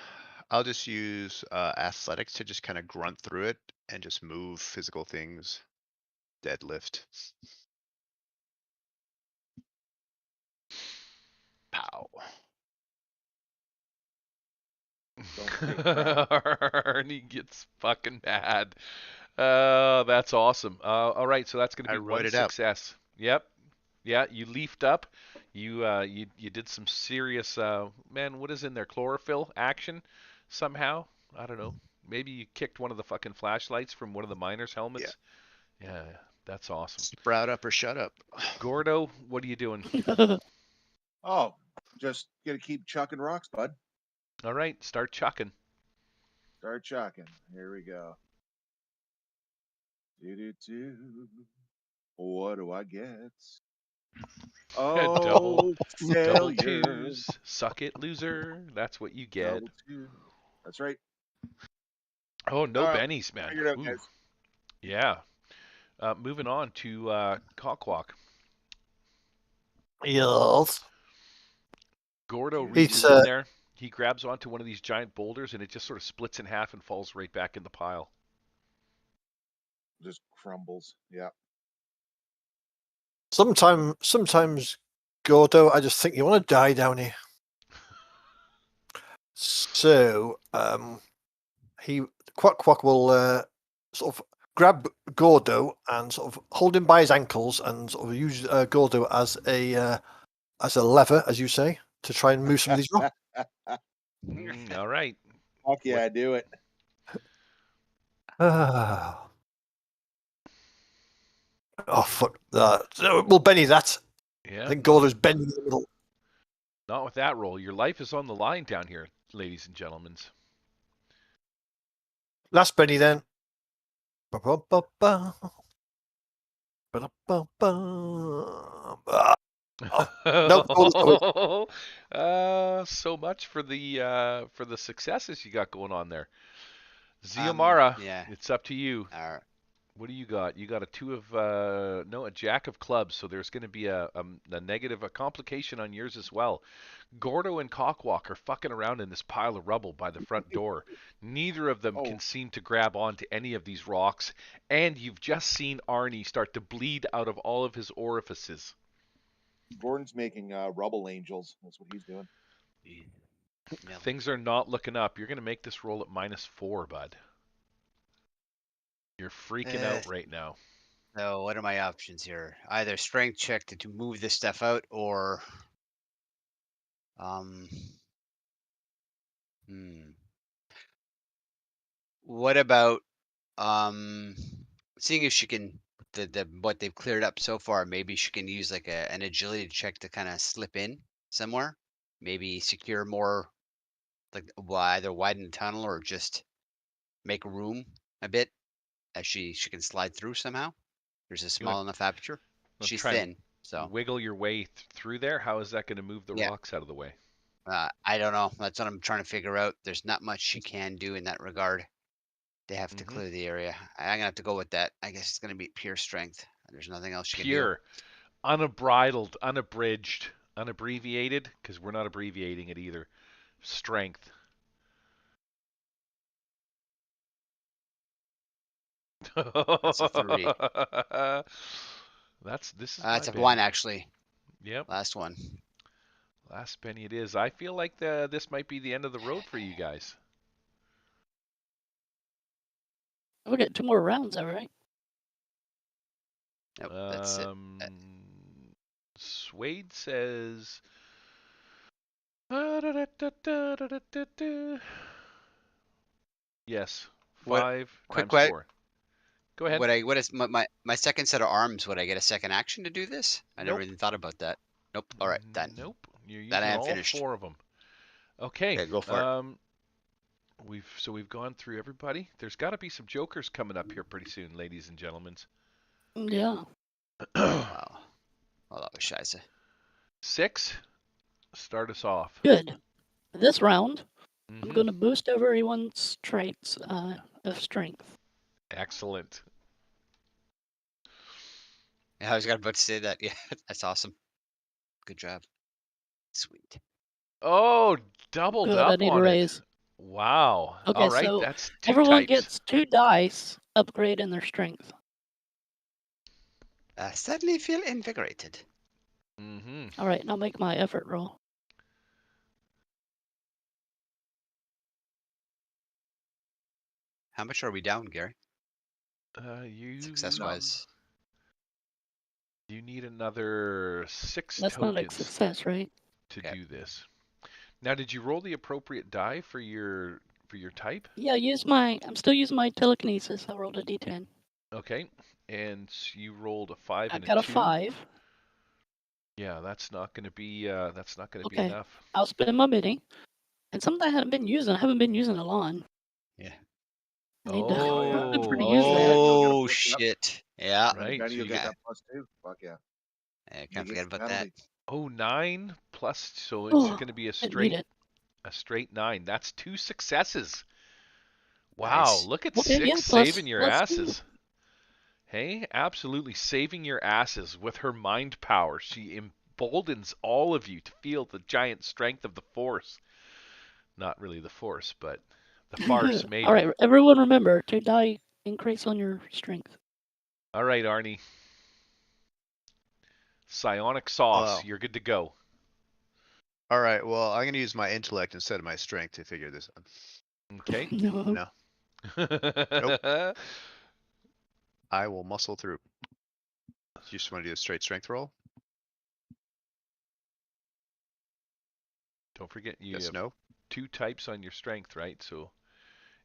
I'll just use athletics to just kind of grunt through it and just move physical things. Deadlift. Pow. Don't take crap. Arnie gets fucking mad. That's awesome. All right, so that's going to I be wrote one it up. success. Yep. Yeah, you leafed up. You did some serious man. What is in there? Chlorophyll action somehow. I don't know. Maybe you kicked one of the fucking flashlights from one of the miners' Yeah. helmets. Yeah, that's awesome. Sprout up or shut up. Gordo, what are you doing? Oh, just gotta keep chucking rocks, bud. All right, start chucking. Start chucking. Here we go. Do. What do I get? Double Oh, failure. twos. Suck it, loser. That's what you get. Double two. That's right. Oh, no All right, bennies, man. figure it out, Ooh, guys. yeah. Moving on to Cockwalk. Yes. Gordo He's, reaches in there. He grabs onto one of these giant boulders, and it just sort of splits in half and falls right back in the pile. Just crumbles. Yeah. Sometimes, Gordo, I just think you want to die down here. So, Quack will sort of grab Gordo and sort of hold him by his ankles and sort of use Gordo as a lever, as you say, to try and move some of these rocks. All right. Fuck yeah, do it. Oh, fuck that. We'll Benny that. Yeah. I think Gordo's bending in the middle. Not with that roll. Your life is on the line down here, ladies and gentlemen. Last Benny then. Ba-ba-ba-ba. Ba-da-ba-ba. So much for the successes you got going on there. Ziomara, Yeah. it's up to you. What do you got? You got a two of no, a jack of clubs. So there's going to be a negative, a complication on yours as well. Gordo and Cockwalk are fucking around in this pile of rubble by the front door. Neither of them can seem to grab onto any of these rocks, and you've just seen Arnie start to bleed out of all of his orifices. Gordon's making rubble angels. That's what he's doing. Yeah. Things are not looking up. You're going to make this roll at -4, bud. You're freaking out right now. So what are my options here? Either strength check to move this stuff out, or what about seeing if she can what they've cleared up so far, maybe she can use like an agility check to kind of slip in somewhere, maybe secure more, like either widen the tunnel or just make room a bit as she can slide through somehow. There's a small enough aperture. She's thin, so wiggle your way through there. How is that going to move the rocks out of the way? I don't know. That's what I'm trying to figure out. There's not much she can do in that regard. They have to clear the area. I'm gonna have to go with that. I guess it's gonna be pure strength. There's nothing else she can do. Pure, unbridled, unabridged, unabbreviated, because we're not abbreviating it either. Strength. That's a 3. This is That's a 1 actually. Yep. Last one. Last penny it is. I feel like this might be the end of the road for you guys. We'll get 2 more rounds, all right? Nope, that's it. Swade says. Yes. 5 times 4. Go ahead. What is my second set of arms? Would I get a second action to do this? I never even thought about that. Nope. All right, done. Nope. You're using That I am all finished. 4 of them. Okay. Go for it. We've gone through everybody. There's got to be some jokers coming up here pretty soon, ladies and gentlemen. Yeah. Wow. Oh, that was scheiße. 6. Start us off. Good. This round, I'm going to boost everyone's traits of strength. Excellent. Yeah, I was about to say that. Yeah, that's awesome. Good job. Sweet. Oh, doubled Good, I up need a on it. raise. Wow. Okay, All right, so that's 2 everyone types. gets 2 dice upgrade in their strength. I suddenly feel invigorated. Mm-hmm. All right, now make my effort roll. How much are we down, Gary? Success wise. You need another 6 That's not a tokens success, right? to Okay. do this. Now, did you roll the appropriate die for your type? Yeah, I'm still using my telekinesis. I rolled a d10. Okay, and you rolled a 5 I and got a a 2. 5. Yeah, that's not going to be Okay. enough. I'll spend my mini. And something I haven't been using a lot. Yeah. I need to Oh, yeah. remember to Oh, use that. you'll get a Oh plus up. shit. Yeah. Right. Then So you'll you get got that +2. Fuck yeah. I can't Negates forget the about that. penalty. 9 plus, so it's Oh, going to be didn't need it. a straight 9. That's 2 successes. Wow, Nice. look at Okay, 6 yeah, saving your plus 2. asses. Hey, absolutely saving your asses with her mind power. She emboldens all of you to feel the giant strength of the Force. Not really the Force, but the farce, maybe. All right, everyone remember 2 die increase on your strength. All right, Arnie. Psionic sauce. Wow. You're good to go. All right. Well, I'm gonna use my intellect instead of my strength to figure this out. Okay. No. No, Nope. I will muscle through. You just want to do a straight strength roll? Don't forget you Yes. have No. 2 types on your strength, right? So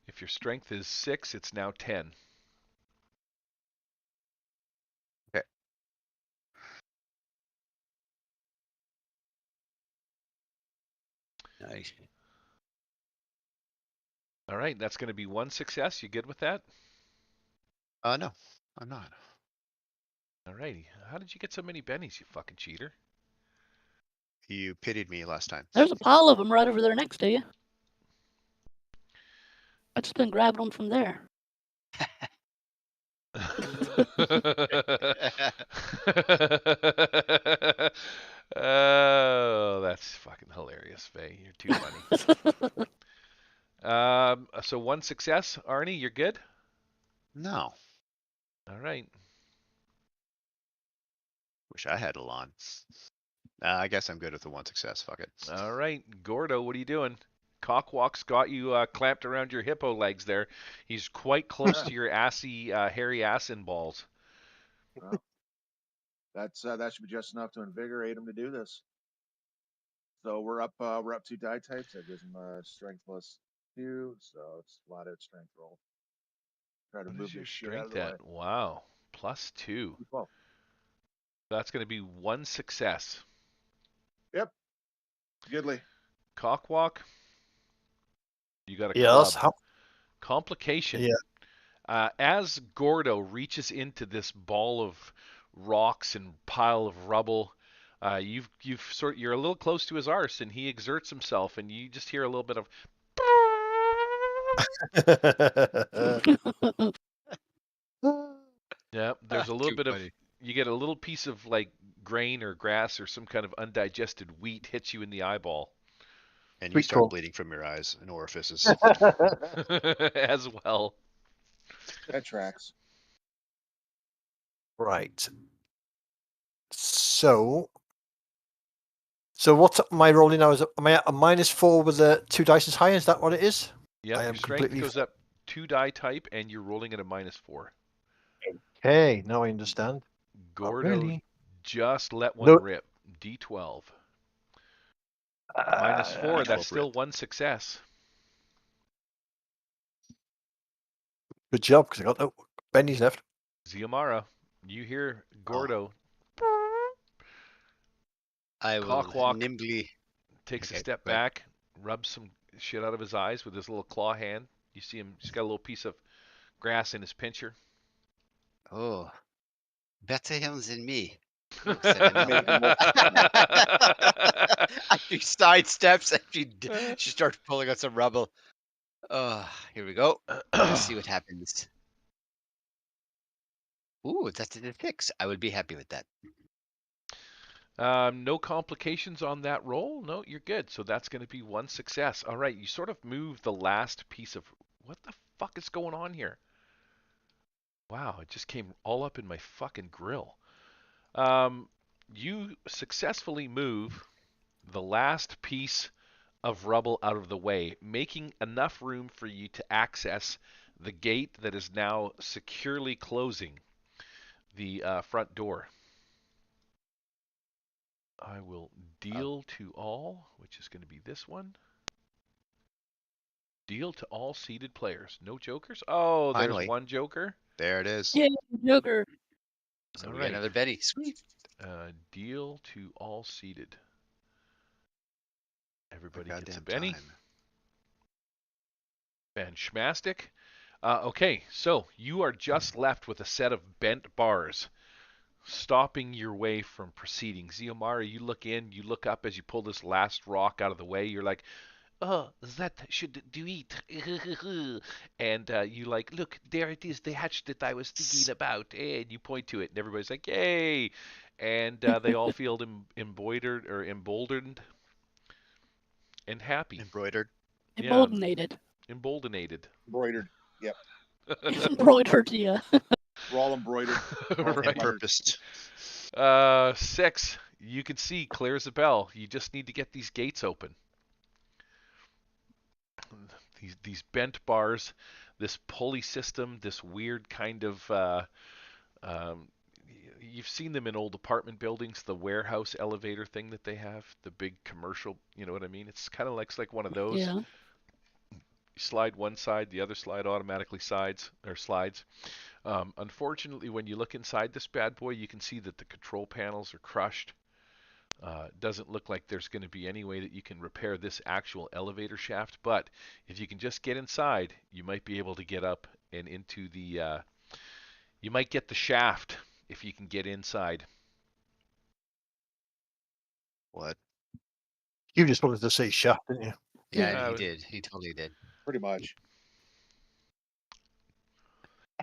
if your strength is 6, it's now 10. Okay. Nice. All right, that's going to be 1 success. You good with that? No, I'm not. All righty. How did you get so many bennies, you fucking cheater? You pitied me last time. There's a pile of them right over there next to you. I just been grabbing them from there. Oh, that's fucking hilarious, Faye. You're too funny. So 1 success, Arnie. You're good. No. All right. Wish I had a lawn. I guess I'm good with the 1 success. Fuck it. All right, Gordo. What are you doing? Cockwalk's got you clamped around your hippo legs there. He's quite close to your assy, hairy ass and balls. Well, that should be just enough to invigorate him to do this. So we're up 2 die types. That gives him strength +2, so it's flat out strength roll. Try to What move is your this shit out of strength the way. at? Wow, +2. Well, That's going to be 1 success. yep. Goodly. Cockwalk, you got a Yes. club. Complication. Yeah. As Gordo reaches into this ball of rocks and pile of rubble, you're a little close to his arse, and he exerts himself, and you just hear a little bit of. Yeah, there's a little Too bit of. funny. You get a little piece of like grain or grass or some kind of undigested wheat hits you in the eyeball And you Sweet start corn. bleeding from your eyes and orifices. as well. That tracks. Right. So what am I rolling now? Am I at a -4 with the 2 dice as high? Is that what it is? Yep, I your am strength completely goes up 2 die type, and you're rolling at a -4. Okay, now I understand. Gordo really. just let one No. rip. D12. -4, that's D12 still rip. 1 success. Good job, because I got no bennies left. Ziamara, you hear Gordo. I will Cockwalk nimbly. takes a Okay, step go ahead. back, rubs some shit out of his eyes with his little claw hand. You see him, he's got a little piece of grass in his pincher. Oh, better him than me. She sidesteps and she starts pulling out some rubble. Here we go. Let's see what happens. Ooh, that's a 6. I would be happy with that. No complications on that roll. No, you're good. So that's going to be one success. All right, you sort of move the last piece of... What the fuck is going on here? Wow, it just came all up in my fucking grill. You successfully move the last piece of rubble out of the way, making enough room for you to access the gate that is now securely closing the front door. I will deal to all, which is going to be this one. Deal to all seated players. No jokers? Oh, Finally. there's one joker. There it is. Yeah, Joker. So All we right. get another Betty. Sweet. Deal to all seated. Everybody gets a Goddamn Benny. time. Fantastic. Okay, so you are just left with a set of bent bars stopping your way from proceeding. Xiomara, you look in, you look up as you pull this last rock out of the way. You're like, oh, that should do it. And you like, look, there it is, the hatch that I was thinking about. And you point to it, and everybody's like, yay. And they all feel embroidered or emboldened and happy. Embroidered. Yeah, Emboldinated. emboldenated. Embroidered. Yep. Embroidered, yeah. We're all embroidered. We're all Right. And embroidered. purposed. 6, you can see clear as a bell. You just need to get these gates open. These bent bars, this pulley system, this weird kind of you've seen them in old apartment buildings, the warehouse elevator thing that they have, the big commercial, you know what I mean? It's kind of like one of those. Yeah. You slide one side, the other slide automatically slides. Unfortunately, when you look inside this bad boy, you can see that the control panels are crushed. Doesn't look like there's going to be any way that you can repair this actual elevator shaft, but if you can just get inside, you might be able to get up and into the... you might get the shaft if you can get inside. What? You just wanted to say shaft, didn't you? Yeah, he Uh, did. He totally did. Pretty much.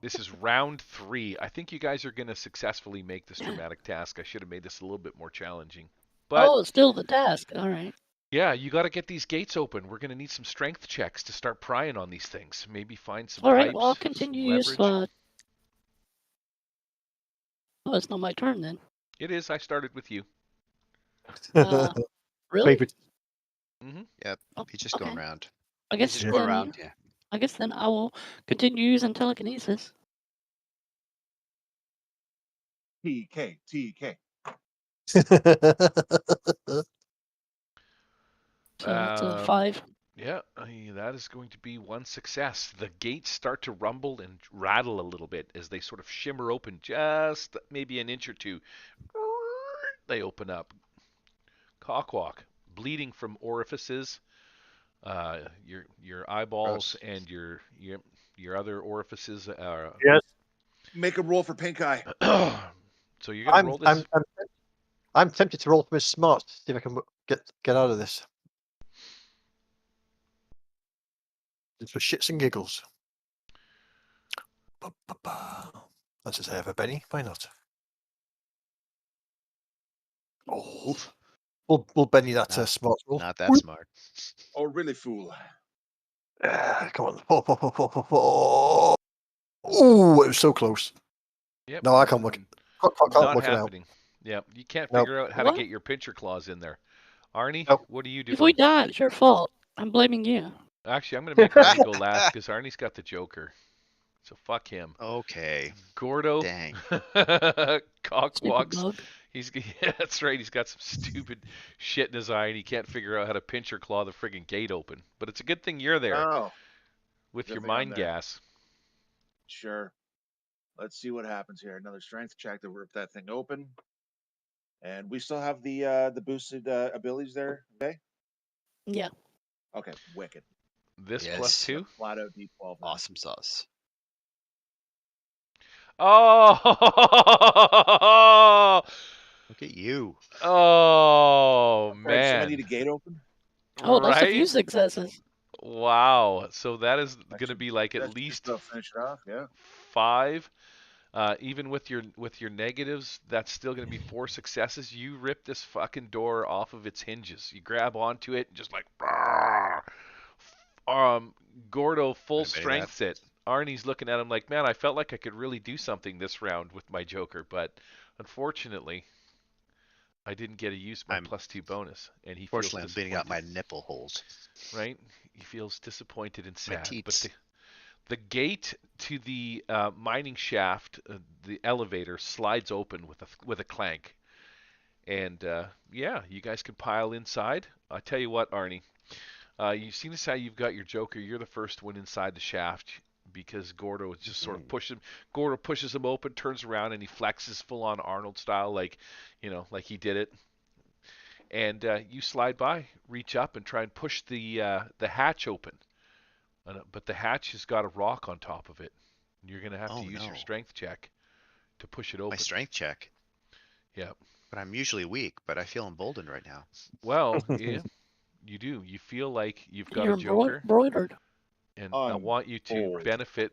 This is round 3. I think you guys are going to successfully make this dramatic task. I should have made this a little bit more challenging. But Oh, it's still the task. All right. yeah, you got to get these gates open. We're going to need some strength checks to start prying on these things. Maybe find some All right. pipes, Well, I'll some continue to use. leverage. Oh, it's not my turn then. It is. I started with you. Really? Favorite. Yep. Oh, He's just going round. I He's guess just then, going around. Yeah. I guess then I will continue using telekinesis. TK. TK. So that's a 5. Yeah, that is going to be one success. The gates start to rumble and rattle a little bit as they sort of shimmer open just maybe an inch or two. They open up. Cockwalk, bleeding from orifices, your eyeballs Gross. and your other orifices are. Yes. Make a roll for pink eye. So you're gonna roll this. I'm tempted to roll for his smart to see if I can get out of this. It's for shits and giggles. That's as I have a Benny. Why not? Oh, we'll Benny that smart roll. Not that smart. Oh, really, fool? Come on. Oh, it was so close. Yep. No, I can't work it. Can't Not work it out. happening. Yep. You can't Nope. figure out how What? to get your pincher claws in there. Arnie, Nope. what are you If we doing? die, it's your fault. I'm blaming you. Actually, I'm gonna make Arnie go last because Arnie's got the Joker. So fuck him. Okay. Gordo. Dang. Stupid Cockwalks. bug. Yeah, that's right. He's got some stupid shit in his eye, and he can't figure out how to pinch or claw the friggin' gate open. But it's a good thing you're there Oh, with good your thing I'm mind there. gas. sure. Let's see what happens here. Another strength check to rip that thing open. And we still have the boosted abilities there. Okay. Yeah. Okay. Wicked. This Yes. plus 2. Flat out D12. then. Awesome sauce. Oh, Look at you. oh All right, so I man! need a gate open. Oh, that's a Right? few successes. Wow. So that is That gonna should- be like that at should least still finish it off. Yeah. 5. Even with your negatives, that's still going to be 4 successes. You rip this fucking door off of its hinges. You grab onto it and just like, Gordo full Anybody that? strengths it. Arnie's looking at him like, man, I felt like I could really do something this round with my Joker, but unfortunately, I didn't get to use my I'm- +2 bonus, and he feels Fortunately, I'm bleeding out my disappointed. nipple holes. Right? He feels disappointed and My sad. But teats. the gate to the mining shaft, the elevator, slides open with a clank. And yeah, you guys can pile inside. I tell you what, Arnie, you've seen this how you've got your Joker. You're the first one inside the shaft because Gordo is just sort of pushing. Gordo pushes him open, turns around, and he flexes full on Arnold style, like like he did it. And you slide by, reach up, and try and push the hatch open. But the hatch has got a rock on top of it. You're going to have to use your no. strength check to push it My open. strength check. Yeah. But I'm usually weak, but I feel emboldened right now. Well, yeah, you do. You feel like you've got You're a Joker, embroidered. and I want you to Bold. benefit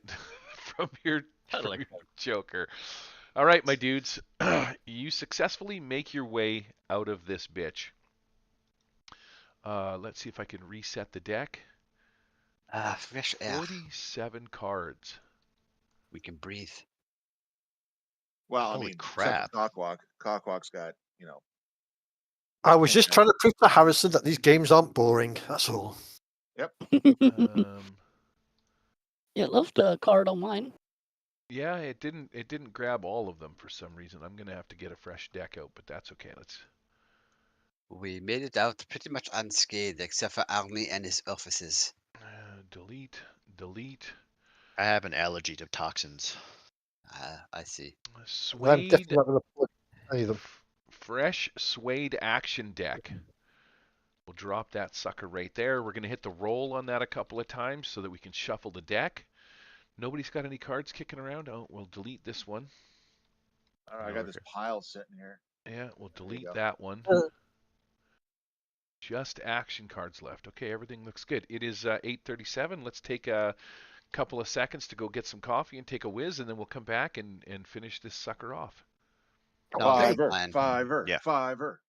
from your Kinda like that. Joker. All right, my dudes. You successfully make your way out of this bitch. Let's see if I can reset the deck. Fresh air. 47 cards. We can breathe. Well, Holy I mean, crap. except for Cockwalk. Cockwalk's got, I was just trying to prove to Harrison that these games aren't boring. That's all. Um, You left a card on mine. yeah, it didn't grab all of them for some reason. I'm gonna have to get a fresh deck out, but that's okay. Let's. We made it out pretty much unscathed, except for Arnie and his offices. Delete. I have an allergy to toxins. I see. I'm Suede. definitely not going to put any of them. Fresh suede action deck. We'll drop that sucker right there. We're gonna hit the roll on that a couple of times so that we can shuffle the deck. Nobody's got any cards kicking around. Oh, we'll delete this one. I don't know, I got this pile sitting here. Yeah, we'll There you delete go. that one. Just action cards left. Okay, everything looks good. It is 8:37. Let's take a couple of seconds to go get some coffee and take a whiz, and then we'll come back and finish this sucker off. No, great Fiver, plan. fiver, Yeah. fiver.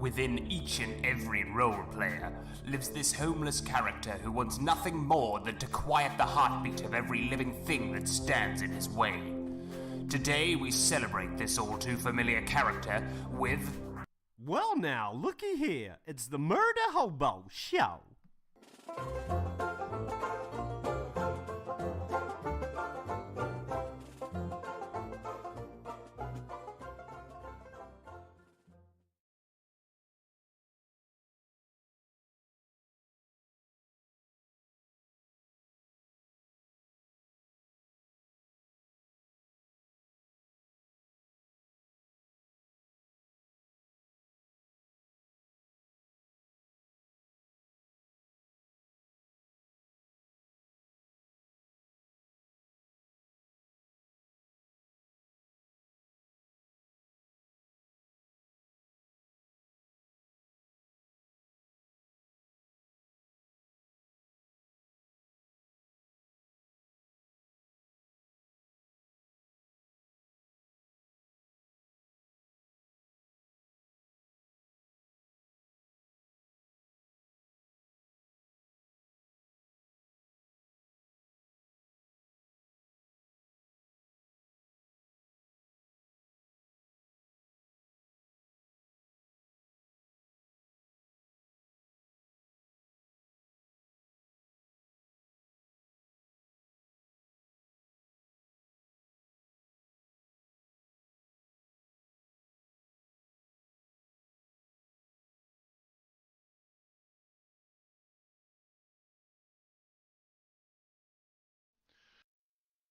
Within each and every role player lives this homeless character who wants nothing more than to quiet the heartbeat of every living thing that stands in his way. Today we celebrate this all too familiar character with... Well now, looky here. It's the Murder Hobo Show.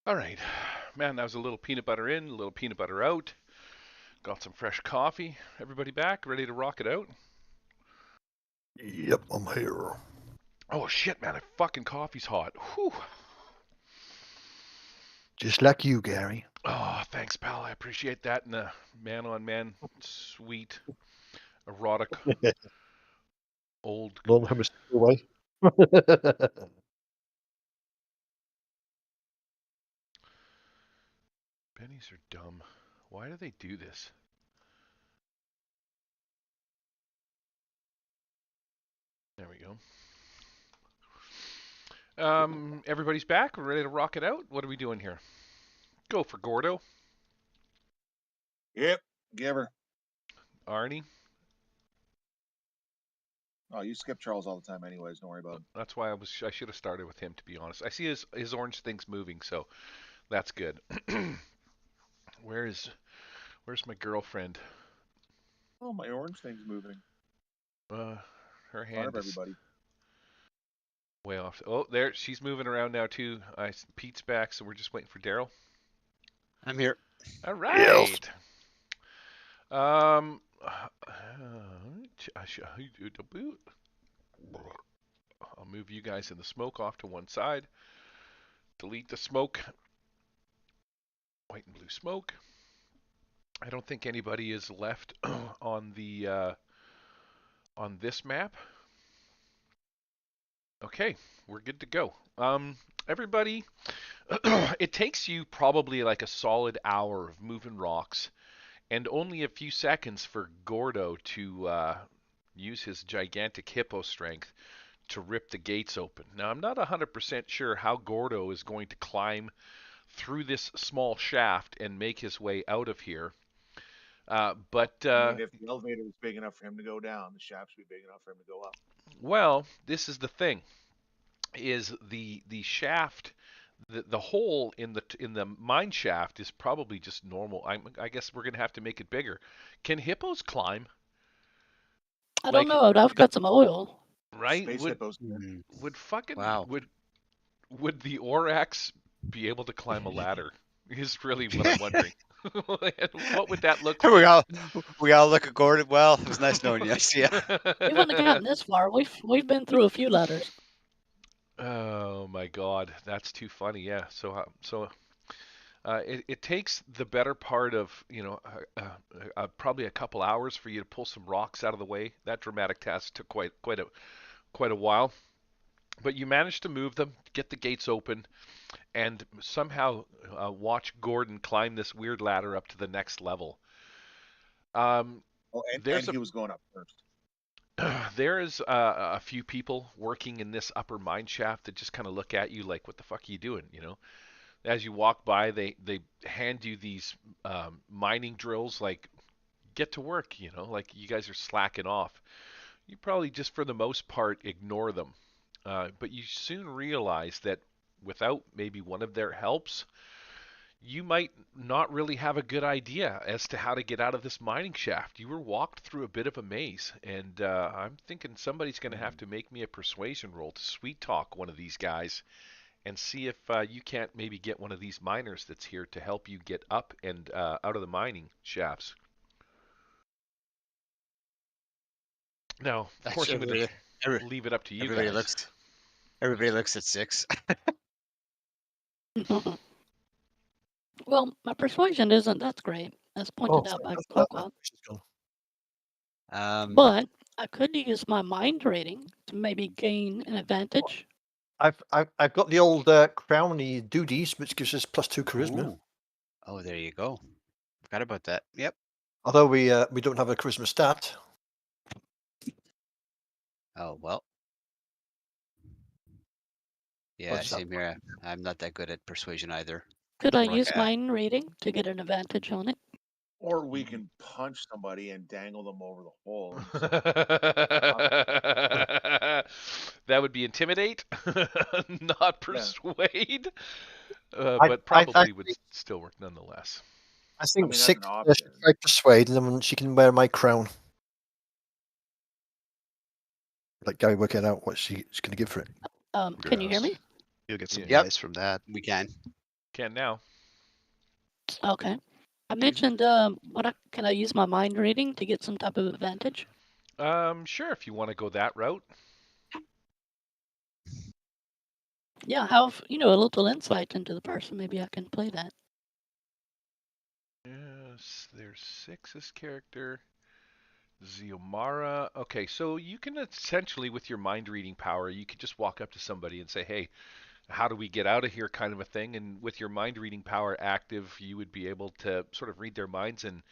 All right, man, that was a little peanut butter in, a little peanut butter out. Got some fresh coffee. Everybody back, ready to rock it out? Yep, I'm here. Oh shit, man, that fucking coffee's hot. Whew. Just like you, Gary. Oh, thanks, pal. I appreciate that. And man-on-man, sweet, erotic, old. Non-hemisphere way. Bennies are dumb. Why do they do this? There we go. Everybody's back. We're ready to rock it out. What are we doing here? Go for Gordo. Yep, giver. Arnie. Oh, you skip Charles all the time anyways, don't worry about it. That's why I should have started with him, to be honest. I see his orange thing's moving, so that's good. Where's my girlfriend? Oh, my orange thing's moving. Her hand is everybody. way off. Oh, there, she's moving around now too. Pete's back, so we're just waiting for Daryl. I'm here. All right. I'll move you guys in the smoke off to one side. Delete the smoke. White and blue smoke. I don't think anybody is left on the on this map. Okay, we're good to go. Everybody, it takes you probably like a solid hour of moving rocks and only a few seconds for Gordo to use his gigantic hippo strength to rip the gates open. Now, I'm not 100% sure how Gordo is going to climb through this small shaft and make his way out of here. But I mean, if the elevator was big enough for him to go down, the shaft should be big enough for him to go up. Well, this is the thing: is the shaft, the hole in the mine shaft is probably just normal. I guess we're gonna have to make it bigger. Can hippos climb? I don't know. I've got some oil. Right? Space hippos. Would fucking Wow. would the Orax be able to climb a ladder? Is really what I'm wondering. What would that look like? We all look at Gordon. Well, it was nice knowing you. See ya. We wouldn't have gotten this far. We've been through a few ladders. Oh my God, that's too funny. Yeah. It takes the better part of probably a couple hours for you to pull some rocks out of the way. That dramatic task took quite a while, but you managed to move them, get the gates open, and somehow watch Gordon climb this weird ladder up to the next level. And he was going up first. there is a few people working in this upper mine shaft that just kind of look at you like, what the fuck are you doing? You know, as you walk by, they hand you these mining drills, like, get to work, you know, like you guys are slacking off. You probably just for the most part ignore them. But you soon realize that without maybe one of their helps, you might not really have a good idea as to how to get out of this mining shaft. You were walked through a bit of a maze, and I'm thinking somebody's going to have to make me a persuasion roll to sweet talk one of these guys and see if you can't maybe get one of these miners that's here to help you get up and out of the mining shafts. Now, of That's course, I'm going everybody. to leave it up to you Everybody guys. looks. Everybody looks at 6. Well, my persuasion isn't that great, as pointed out by Clockwork. But I could use my mind rating to maybe gain an advantage. I've got the old crowny doodies, which gives us +2 charisma. Ooh. Oh, there you go. Forgot about that. Yep. Although we don't have a charisma stat. Oh well. Yeah, What's that? same here. I'm not that good at persuasion either. Could I Like, use mind rating to get an advantage on it? Or we can punch somebody and dangle them over the hole. That would be intimidate, not persuade, I but probably would think, still work nonetheless. I think mean, that's 6 an option. should try persuade, and then she can wear my crown. Like Gary working out what she's going to give for it. Can you hear me? You'll get some Yeah. dice from that. we can. Can now. Okay. I mentioned, can I use my mind reading to get some type of advantage? Sure, if you want to go that route. Yeah, have, a little insight into the person. Maybe I can play that. Yes, there's 6's character. Ziomara. Okay, so you can essentially, with your mind reading power, you could just walk up to somebody and say, hey, how do we get out of here, kind of a thing. And with your mind reading power active, you would be able to sort of read their minds and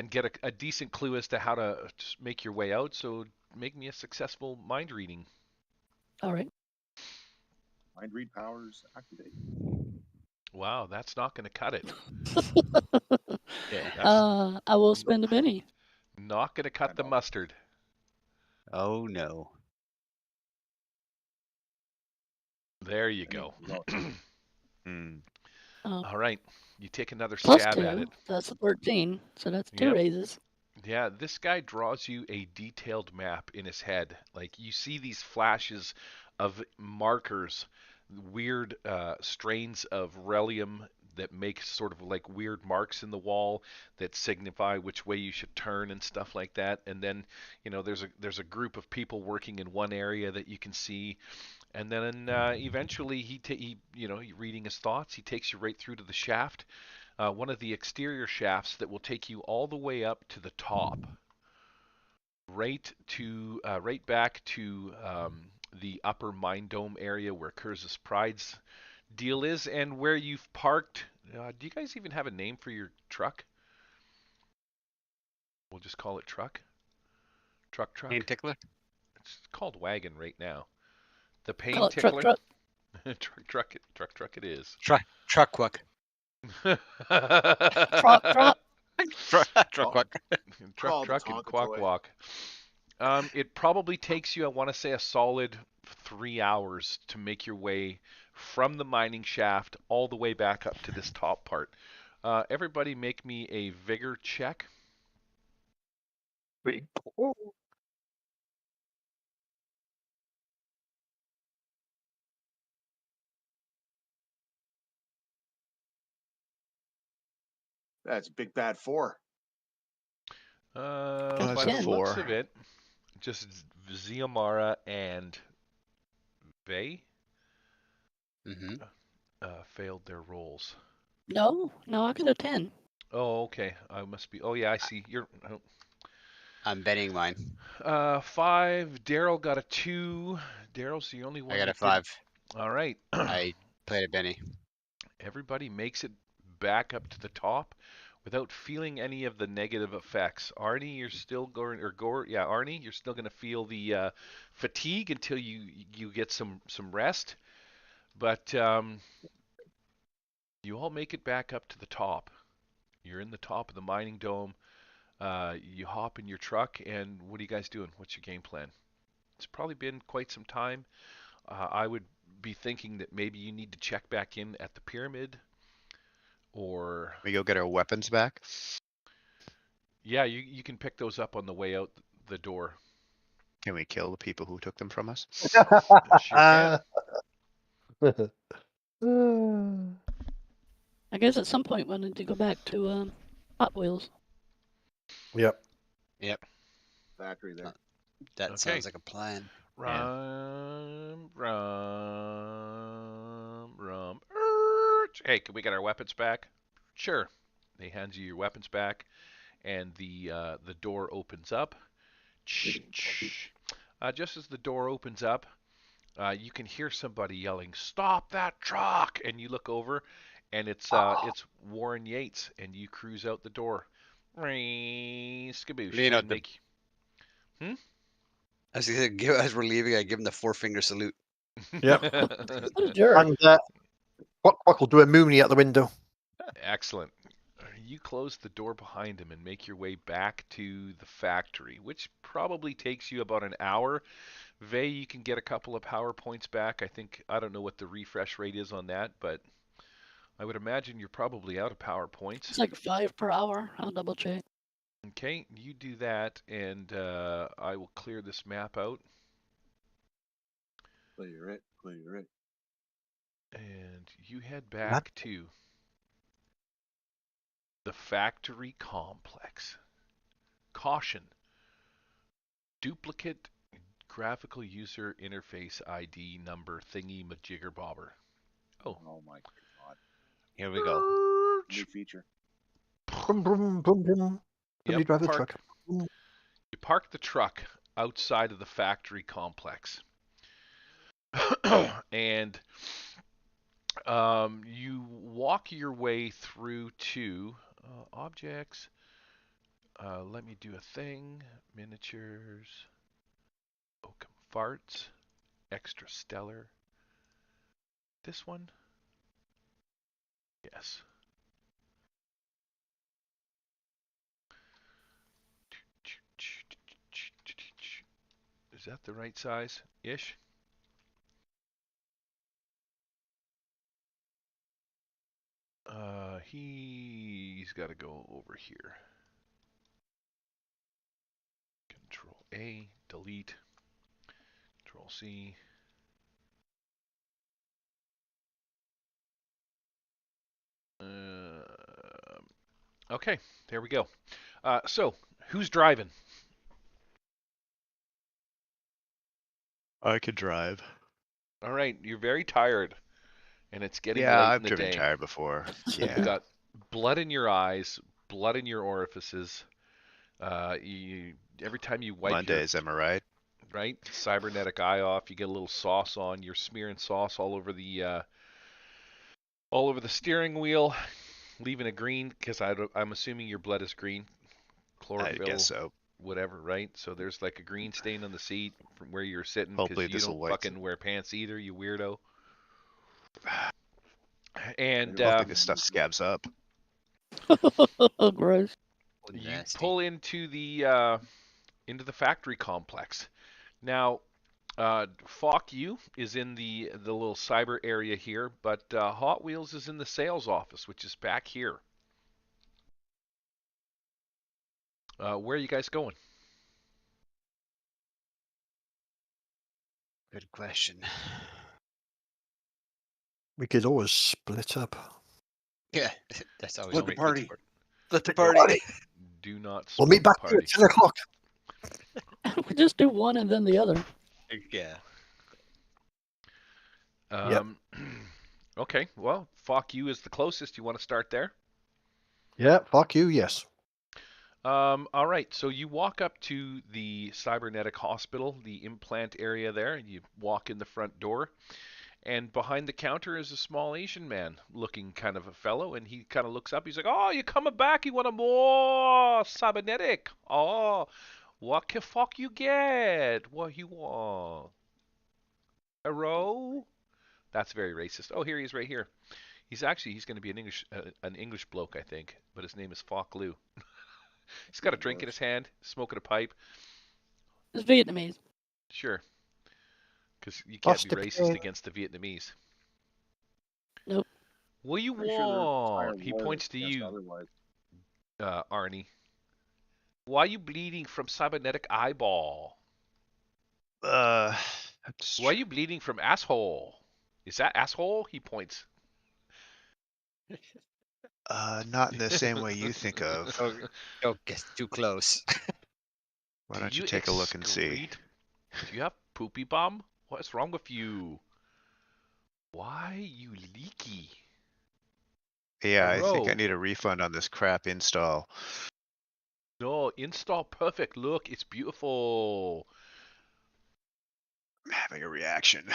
get a decent clue as to how to make your way out. So make me a successful mind reading. All right. Mind read powers activate. Wow, that's not going to cut it. Yeah. I will spend a penny. Not going to cut the mustard. Oh no. There you go. Oh, All right, you take another plus stab 2. at it. That's 13. So that's 2 Yep. raises. Yeah, this guy draws you a detailed map in his head. Like, you see these flashes of markers, weird strains of relium that make sort of like weird marks in the wall that signify which way you should turn and stuff like that. And then, there's a group of people working in one area that you can see. And then eventually he reading his thoughts, he takes you right through to the shaft. One of the exterior shafts that will take you all the way up to the top, right back to the upper mine dome area where Kurzus Pride's deal is, and where you've parked. Do you guys even have a name for your truck? We'll just call it truck. Truck. Pain tickler. It's called wagon right now. The pain Call it tickler. truck. Truck. It is. Truck quack. Truck. Truck quack. Truck and quack walk. It probably takes you, I want to say, a solid 3 hours to make your way from the mining shaft all the way back up to this top part. Everybody make me a vigor check. That's a big bad 4. By That's the 10. looks of it, just Ziamara and Vey failed their rolls. No, I got a 10. Oh, okay. I must be. Oh, yeah, I see. I'm betting mine. 5. Daryl got a 2. Daryl's the only one. I got a 5. All right. I played a Benny. Everybody makes it back up to the top without feeling any of the negative effects. Arnie, you're still going, or Gore, yeah, Arnie, you're still going to feel the fatigue until you get some rest. But you all make it back up to the top. You're in the top of the mining dome. You hop in your truck, and what are you guys doing? What's your game plan? It's probably been quite some time. I would be thinking that maybe you need to check back in at the pyramid, or We go get our weapons back. yeah, you can pick those up on the way out the door. Can we kill the people who took them from us? Sure can. I guess at some point we need to go back to Hot Wheels. Yep. Factory there. That Okay. sounds like a plan. Rum. Hey, can we get our weapons back? Sure. They hand you your weapons back, and the door opens up. Just as the door opens up, you can hear somebody yelling, "Stop that truck!" And you look over, and it's Warren Yates, and you cruise out the door. Skaboosh. You know, And make... As we're leaving, I give him the 4-finger salute. Yep. What a jerk. And Quack will do a mooney out the window. Excellent. You close the door behind him and make your way back to the factory, which probably takes you about an hour. Vey, you can get a couple of power points back. I don't know what the refresh rate is on that, but I would imagine you're probably out of power points. It's like 5 per hour. I'll double check. Okay, you do that, and I will clear this map out. Clear it. And you head back to the factory complex. Caution. Duplicate graphical user interface ID number thingy majigger bobber. Oh my god. Here we go. New feature. Brum, brum, brum, brum. Somebody drive the truck. You park the truck outside of the factory complex. And you walk your way through to objects. Let me do a thing. Miniatures. Oakum farts. Extra stellar. This one? Yes. Is that the right size? Ish? He's got to go over here. Control A, delete. Control C. Okay, there we go. So, who's driving? I could drive. All right, you're very tired, and it's getting Yeah, late I've in the driven day. tired before. You've Yeah. got blood in your eyes, blood in your orifices. Every time you wipe Mondays, am I right? right, cybernetic eye off, you get a little sauce on. You're smearing sauce all over the steering wheel, leaving a green because I'm assuming your blood is green, chlorophyll. I guess so. Whatever, right? So there's like a green stain on the seat from where you're sitting because Hopefully you this'll don't wipe fucking wear pants either, you weirdo. And Hopefully this stuff scabs up. Oh, gross. you Nasty. pull into the factory complex. Now, Fuck You is in the little cyber area here, but Hot Wheels is in the sales office, which is back here. Where are you guys going? Good question. We could always split up. Yeah, that's always Split the great. party. Split the party. Do not We'll split meet back the here party. at 10 o'clock. We just do one and then the other. Yeah. Okay, well, Fuck You is the closest. You want to start there? Yeah, fuck you, yes. All right, so you walk up to the cybernetic hospital, the implant area there. You walk in the front door, And behind the counter is a small Asian man looking kind of a fellow, and he kind of looks up. He's like, "Oh, you coming back? You want a more cybernetic? Oh, what the fuck you get? What you want? A row?" That's very racist. Oh, here he is right here. He's going to be an English bloke, I think, but his name is Fok Lu. He's got a drink in his hand, smoking a pipe. It's Vietnamese. Sure. Because you can't be Plastic racist pen. against the Vietnamese. Nope. What do you Pretty sure there's entire want? He war points to against you, otherwise. Arnie. Why are you bleeding from cybernetic eyeball? That's Why are you bleeding from asshole? Is that asshole? He points. not in the same way you think of. Don't get too close. Why Do don't you take a look and see? excrete? Do you have poopy bum? What's wrong with you? Why you leaky? Yeah, I think I Bro. need a refund on this crap install. No, install perfect. Look, it's beautiful. I'm having a reaction.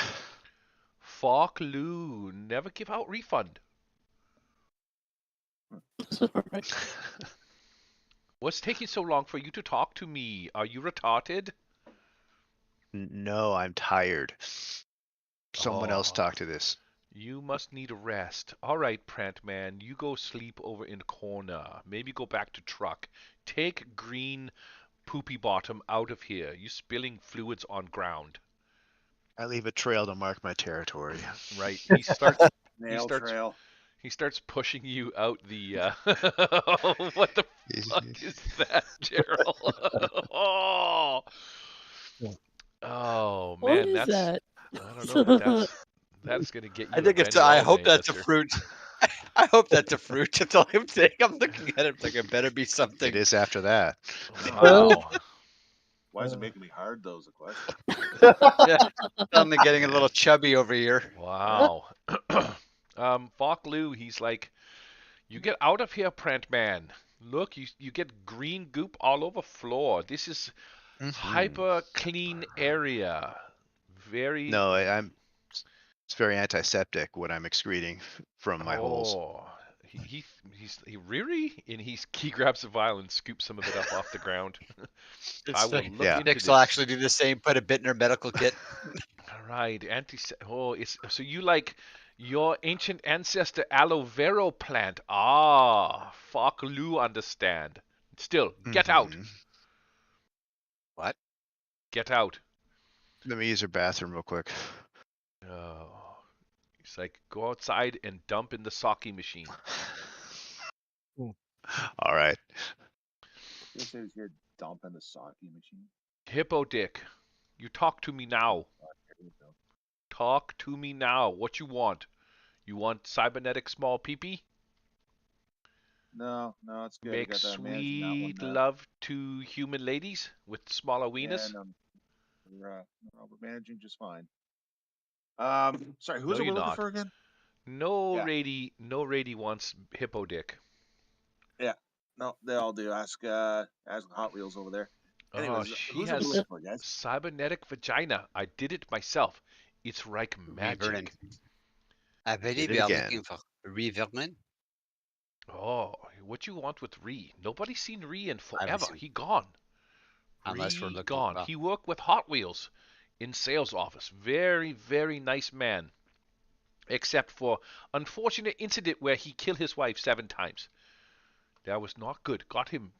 Fuck Lou. Never give out refund. Sorry. What's taking so long for you to talk to me? Are you retarded? No, I'm tired. Someone else Oh. talk to this. You must need a rest. All right, Prant man, you go sleep over in the corner. Maybe go back to truck. Take green poopy bottom out of here. You spilling fluids on ground. I leave a trail to mark my territory. Right. He starts Nail starts- trail. he starts pushing you out the what the fuck is that, Gerald? Oh What man, is that's that? I don't know, but that's gonna get you. I think a it's. I hope Manuel that's a Mister. fruit. I hope that's a fruit. That's all I'm saying. I'm looking at it like it better be something. It is after that. Wow. Why is it making me hard, though, is the question. Yeah, suddenly getting a little chubby over here. Wow. Fok Lu, he's like, you get out of here, Prant man. Look, you get green goop all over floor. This is hyper clean area. Very No, I'm. It's very antiseptic what I'm excreting from my holes. Oh, he really, and he grabs a vial and scoops some of it up off the ground. I will look yeah. into Nix will this. actually do the same. Put a bit in her medical kit. All right, it's so you like your ancient ancestor aloe vera plant. Ah, fuck Lu understand. Still, get out. Mhm. What? Get out. Let me use her bathroom real quick. Oh. He's like, go outside and dump in the sake machine. All right. This is your dump in the sake machine. Hippo dick, you talk to me now. Here we go. Talk to me now. What you want? You want cybernetic small peepee? No, it's good. Make We got that managing that one. sweet love to human ladies with smaller wieners? Yeah, we're managing just fine. Sorry, who was No, it you're we're looking not. for again? No Yeah. Rady wants hippo dick. Yeah, no, they all do. Ask Hot Wheels over there. Anyways, She who's it has we're looking for, guys? cybernetic vagina. I did it myself. It's like Revernon. magic. I believe it you are again. looking for Revernon. Oh, what you want with Ree? Nobody's seen Ree in forever. seen- He gone. Unless we're Ree looking. gone. Well, He worked with Hot Wheels in sales office. Very, very nice man. Except for unfortunate incident where he killed his wife 7 times. That was not good. Got him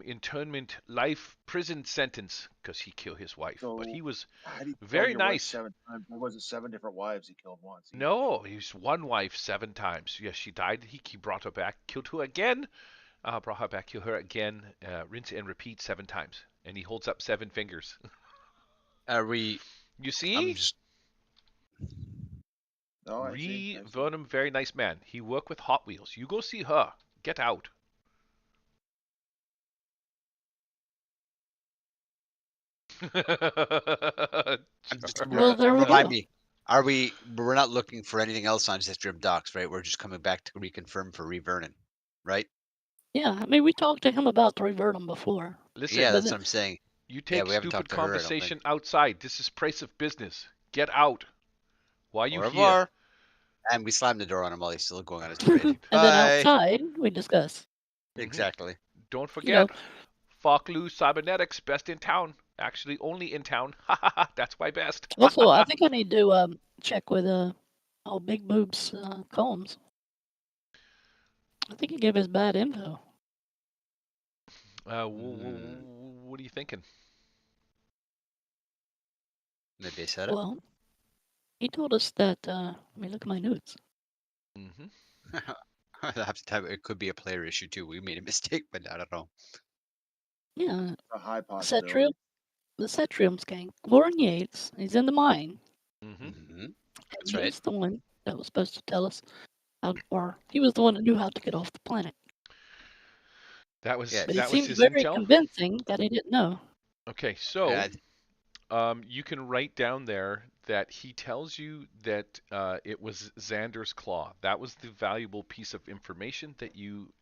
internment life prison sentence because he killed his wife. So, But he was how do you kill very your wife nice. 7 times? Or was it 7 different wives he killed once? No, he's one wife 7 times. Yes, she died. He brought her back, killed her again. Brought her back, killed her again. Rinse and repeat 7 times. And he holds up 7 fingers. are we? You see? I'm just. Oh, I see. Ree Vernon, very nice man. He worked with Hot Wheels. You go see her. Get out. I'm just Well, there we remind go. me. Are we? We're not looking for anything else on Zistrom Docks, right? We're just coming back to reconfirm for Revernon, right? Yeah, I mean, we talked to him about the Revertum before. Listen, Yeah, But that's then- what I'm saying. You Yeah, take we haven't stupid talked to her, I don't think. conversation outside. This is place of business. Get out. Why Au you here? revoir. And we slammed the door on him while he's still going on his parade. And Bye. then outside, we discuss. Exactly. Don't You know, forget, Falklu Cybernetics, best in town. Actually, only in town. Ha ha ha. That's my best. also, I think I need to check with oh, Big Boobs Combs. I think he gave us bad info. What are you thinking? Maybe I said it. Well, he told us that. Let me look at my notes. I have to tell you, it could be a player issue too. We made a mistake, but I don't know. Yeah, A high Cetrium, possibility. the Cetrium's gang. Warren Yates, he's in the mine. Mhm. And That's right. he's the one that was supposed to tell us how, or he was the one that knew how to get off the planet. That was Yeah, But he that was seemed his very intel. convincing that he didn't know. Okay, so Yeah, you can write down there that he tells you that it was Xander's claw. That was the valuable piece of information that you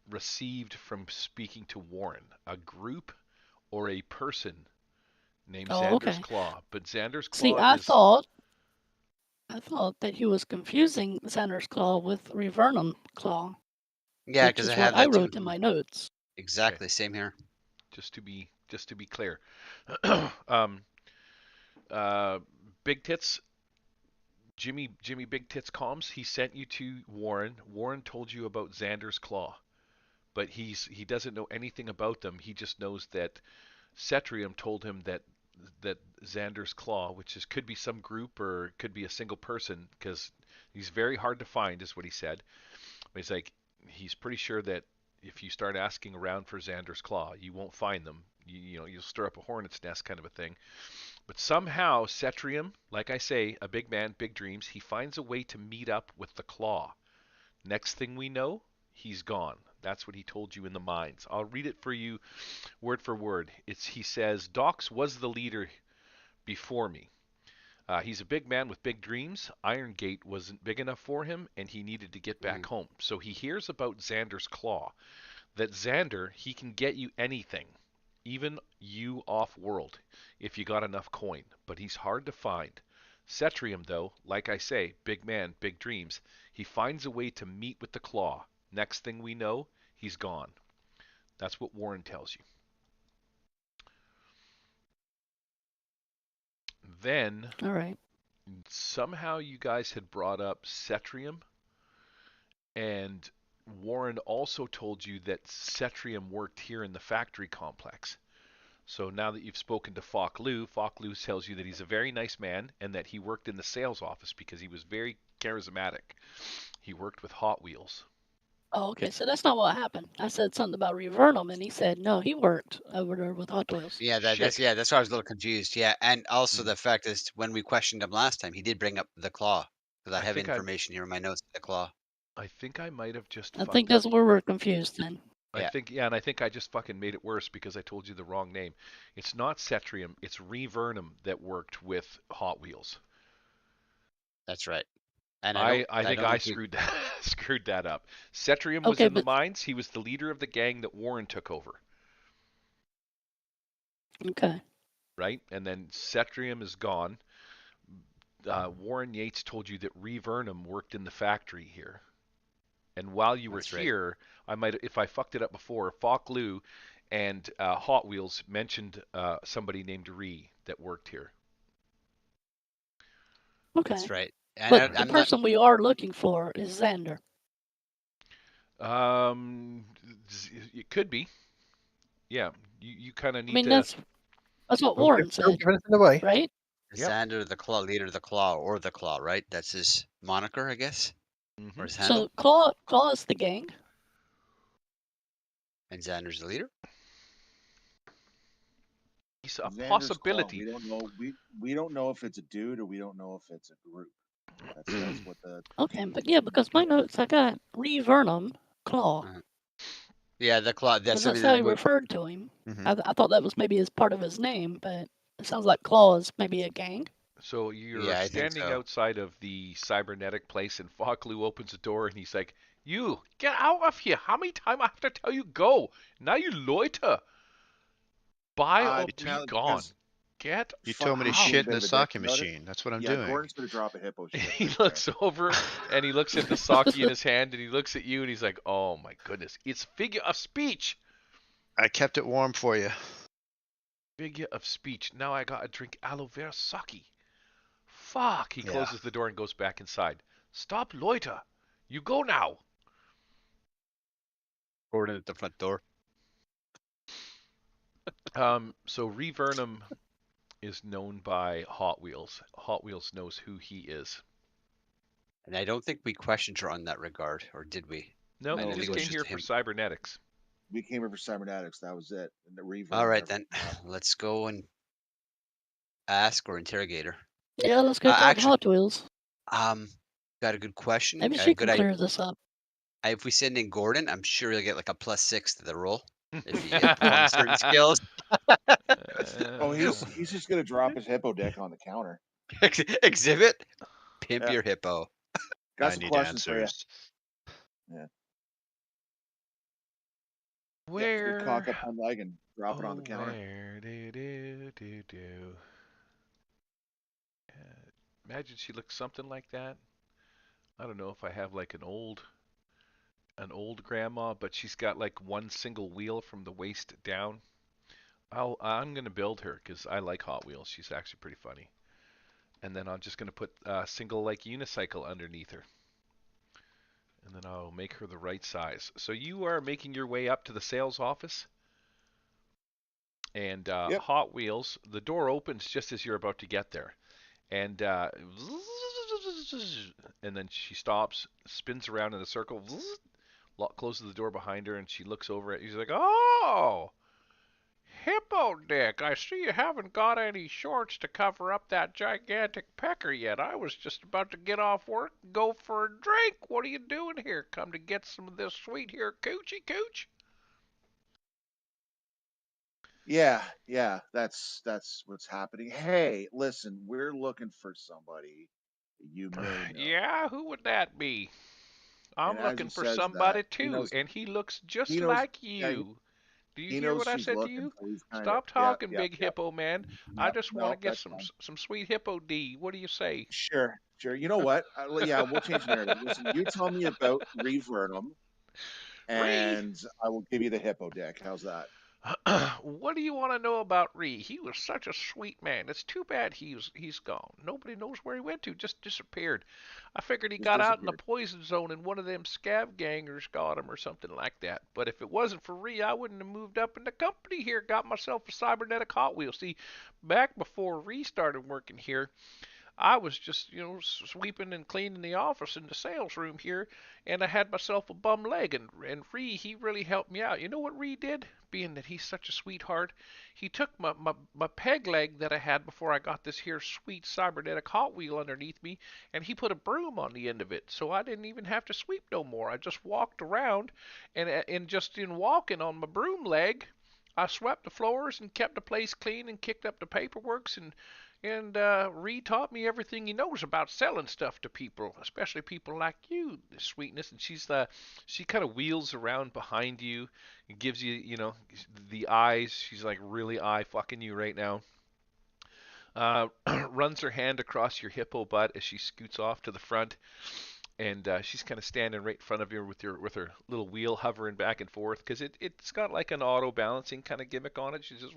received from speaking to Warren. A group or a person named Oh, Xander's okay. claw. But Xander's See, claw I is thought that he was confusing Xander's claw with Revernum claw, yeah, which because I is have what I that too. wrote in my notes. Exactly, same here. just to be clear. Big Tits Jimmy Big Tits Comms, he sent you to Warren. Warren told you about Xander's claw, but he doesn't know anything about them. He just knows that Cetrium told him that Xander's claw, which could be some group or could be a single person, because he's very hard to find, is what he said. But he's like, he's pretty sure that if you start asking around for Xander's claw, you won't find them. You'll stir up a hornet's nest kind of a thing. But somehow Cetrium, like I say, a big man, big dreams, he finds a way to meet up with the claw. Next thing we know, he's gone. That's what he told you in the mines. I'll read it for you word for word. He says, Dox was the leader before me. He's a big man with big dreams. Iron Gate wasn't big enough for him, and he needed to get back home. So he hears about Xander's claw. That Xander, he can get you anything, even you off-world, if you got enough coin. But he's hard to find. Cetrium, though, like I say, big man, big dreams. He finds a way to meet with the claw. Next thing we know, he's gone. That's what Warren tells you. Then, All right. somehow you guys had brought up Cetrium, and Warren also told you that Cetrium worked here in the factory complex. So now that you've spoken to Falklu tells you that he's a very nice man and that he worked in the sales office because he was very charismatic. He worked with Hot Wheels. Oh, okay. So that's not what happened. I said something about Revernum, and he said no, he worked over there with Hot Wheels. Yeah, that's why I was a little confused. Yeah, and also the fact is, when we questioned him last time, he did bring up the claw because I have information here in my notes. The claw. I think I might have just. I think that's where we're confused then. I think, and I think I just fucking made it worse because I told you the wrong name. It's not Cetrium, it's Revernum that worked with Hot Wheels. That's right. And I think I screwed that up. Cetrium was in the mines. He was the leader of the gang that Warren took over. Okay. Right? And then Cetrium is gone. Warren Yates told you that Revernum worked in the factory here. And while you were here, I might, if I fucked it up before, Falklu and Hot Wheels mentioned somebody named Ree that worked here. Okay. That's right. And but the person we are looking for is Xander. It could be. Yeah, you kind of need I mean, to. that's what Warren said, right? Xander, the claw, leader of the claw, or the claw, right? That's his moniker, I guess. Or his handle. So Claw is the gang. And Xander's the leader. He's a possibility. We don't know. We don't know if it's a dude or we don't know if it's a group. That's what the. Okay, but yeah, because my notes I got Revernum Claw. Yeah, the claw. That's how he referred to him. I thought that was maybe as part of his name, but it sounds like Claw is maybe a gang. So you're standing outside of the cybernetic place, and Falklu opens the door, and he's like, "You get out of here! How many times I have to tell you go? Now you loiter." By a Challenge week on. because Get You fuck, told me to he's out. being a shit in bit the of a dick sake about it. machine. That's what I'm Yeah, doing. Gordon's gonna drop a hippo shit. He right looks there. over and he looks at the sake in his hand and he looks at you and he's like, "Oh my goodness, it's figure of speech. I kept it warm for you. Figure of speech. Now I gotta drink aloe vera sake. Fuck." He Yeah. closes the door and goes back inside. Stop loiter. You go now. Gordon at the front door. So Revernum is known by Hot Wheels. Hot Wheels knows who he is. And I don't think we questioned her on that regard, or did we? No, No, he I think just it was came here for him. cybernetics. We came here for cybernetics. That was it. And the reverb. All right, never then. came up. Let's go and ask or interrogate her. Yeah, let's go talk to Actually, Hot Wheels. got a good question. Maybe Got a she can good clear idea. this up. If we send in Gordon, I'm sure he'll get like a +6 to the roll if he performs certain skills. Oh, he's just gonna drop his hippo deck on the counter. Exhibit, pimp Yeah. your hippo. Got I some need questions for you. answers. Yeah, Where? get cock up on leg and drop it on the counter. Where? Do. Imagine she looks something like that. I don't know if I have like an old grandma, but she's got like one single wheel from the waist down. I'm gonna build her because I like Hot Wheels. She's actually pretty funny. And then I'm just gonna put a single like unicycle underneath her. And then I'll make her the right size. So you are making your way up to the sales office. And Yep. Hot Wheels, the door opens just as you're about to get there. And and then she stops, spins around in a circle, closes the door behind her, and she looks over at you. She's like, "Oh, Hippo Dick, I see you haven't got any shorts to cover up that gigantic pecker yet. I was just about to get off work and go for a drink. What are you doing here? Come to get some of this sweet here coochie cooch?" Yeah, that's what's happening. Hey, listen, we're looking for somebody you may know. Yeah, who would that be? I'm And as looking he for says somebody that, he too, knows and he looks just he knows like yeah, you. Do you he hear knows what I she's said to looking, you? so he's kind of Stop talking, yep, big hippo man. I Yep, just want no, to get that's fine. some sweet hippo D. What do you say? Sure. You know what? Yeah, we'll change the narrative. Listen, you tell me about Revernum, Ree, and I will give you the hippo deck. How's that? what do you want to know about Ree? He was such a sweet man. It's too bad he's gone. Nobody knows where he went to. Just disappeared. I figured he Just got out in the disappeared. poison zone and one of them scav gangers got him or something like that. But if it wasn't for Ree, I wouldn't have moved up in the company here. Got myself a cybernetic Hot Wheel. See, back before Ree started working here, I was just, sweeping and cleaning the office in the sales room here, and I had myself a bum leg, and Ree, he really helped me out. You know what Ree did? Being that he's such a sweetheart, he took my peg leg that I had before I got this here sweet cybernetic Hot Wheel underneath me, and he put a broom on the end of it, so I didn't even have to sweep no more. I just walked around, and just in walking on my broom leg, I swept the floors and kept the place clean and kicked up the paperworks and Ree taught me everything he knows about selling stuff to people, especially people like you, sweetness. And she kind of wheels around behind you and gives you, the eyes. She's like really eye fucking you right now. Runs her hand across your hippo butt as she scoots off to the front, and she's kind of standing right in front of you with her little wheel hovering back and forth because it's got like an auto balancing kind of gimmick on it. She's just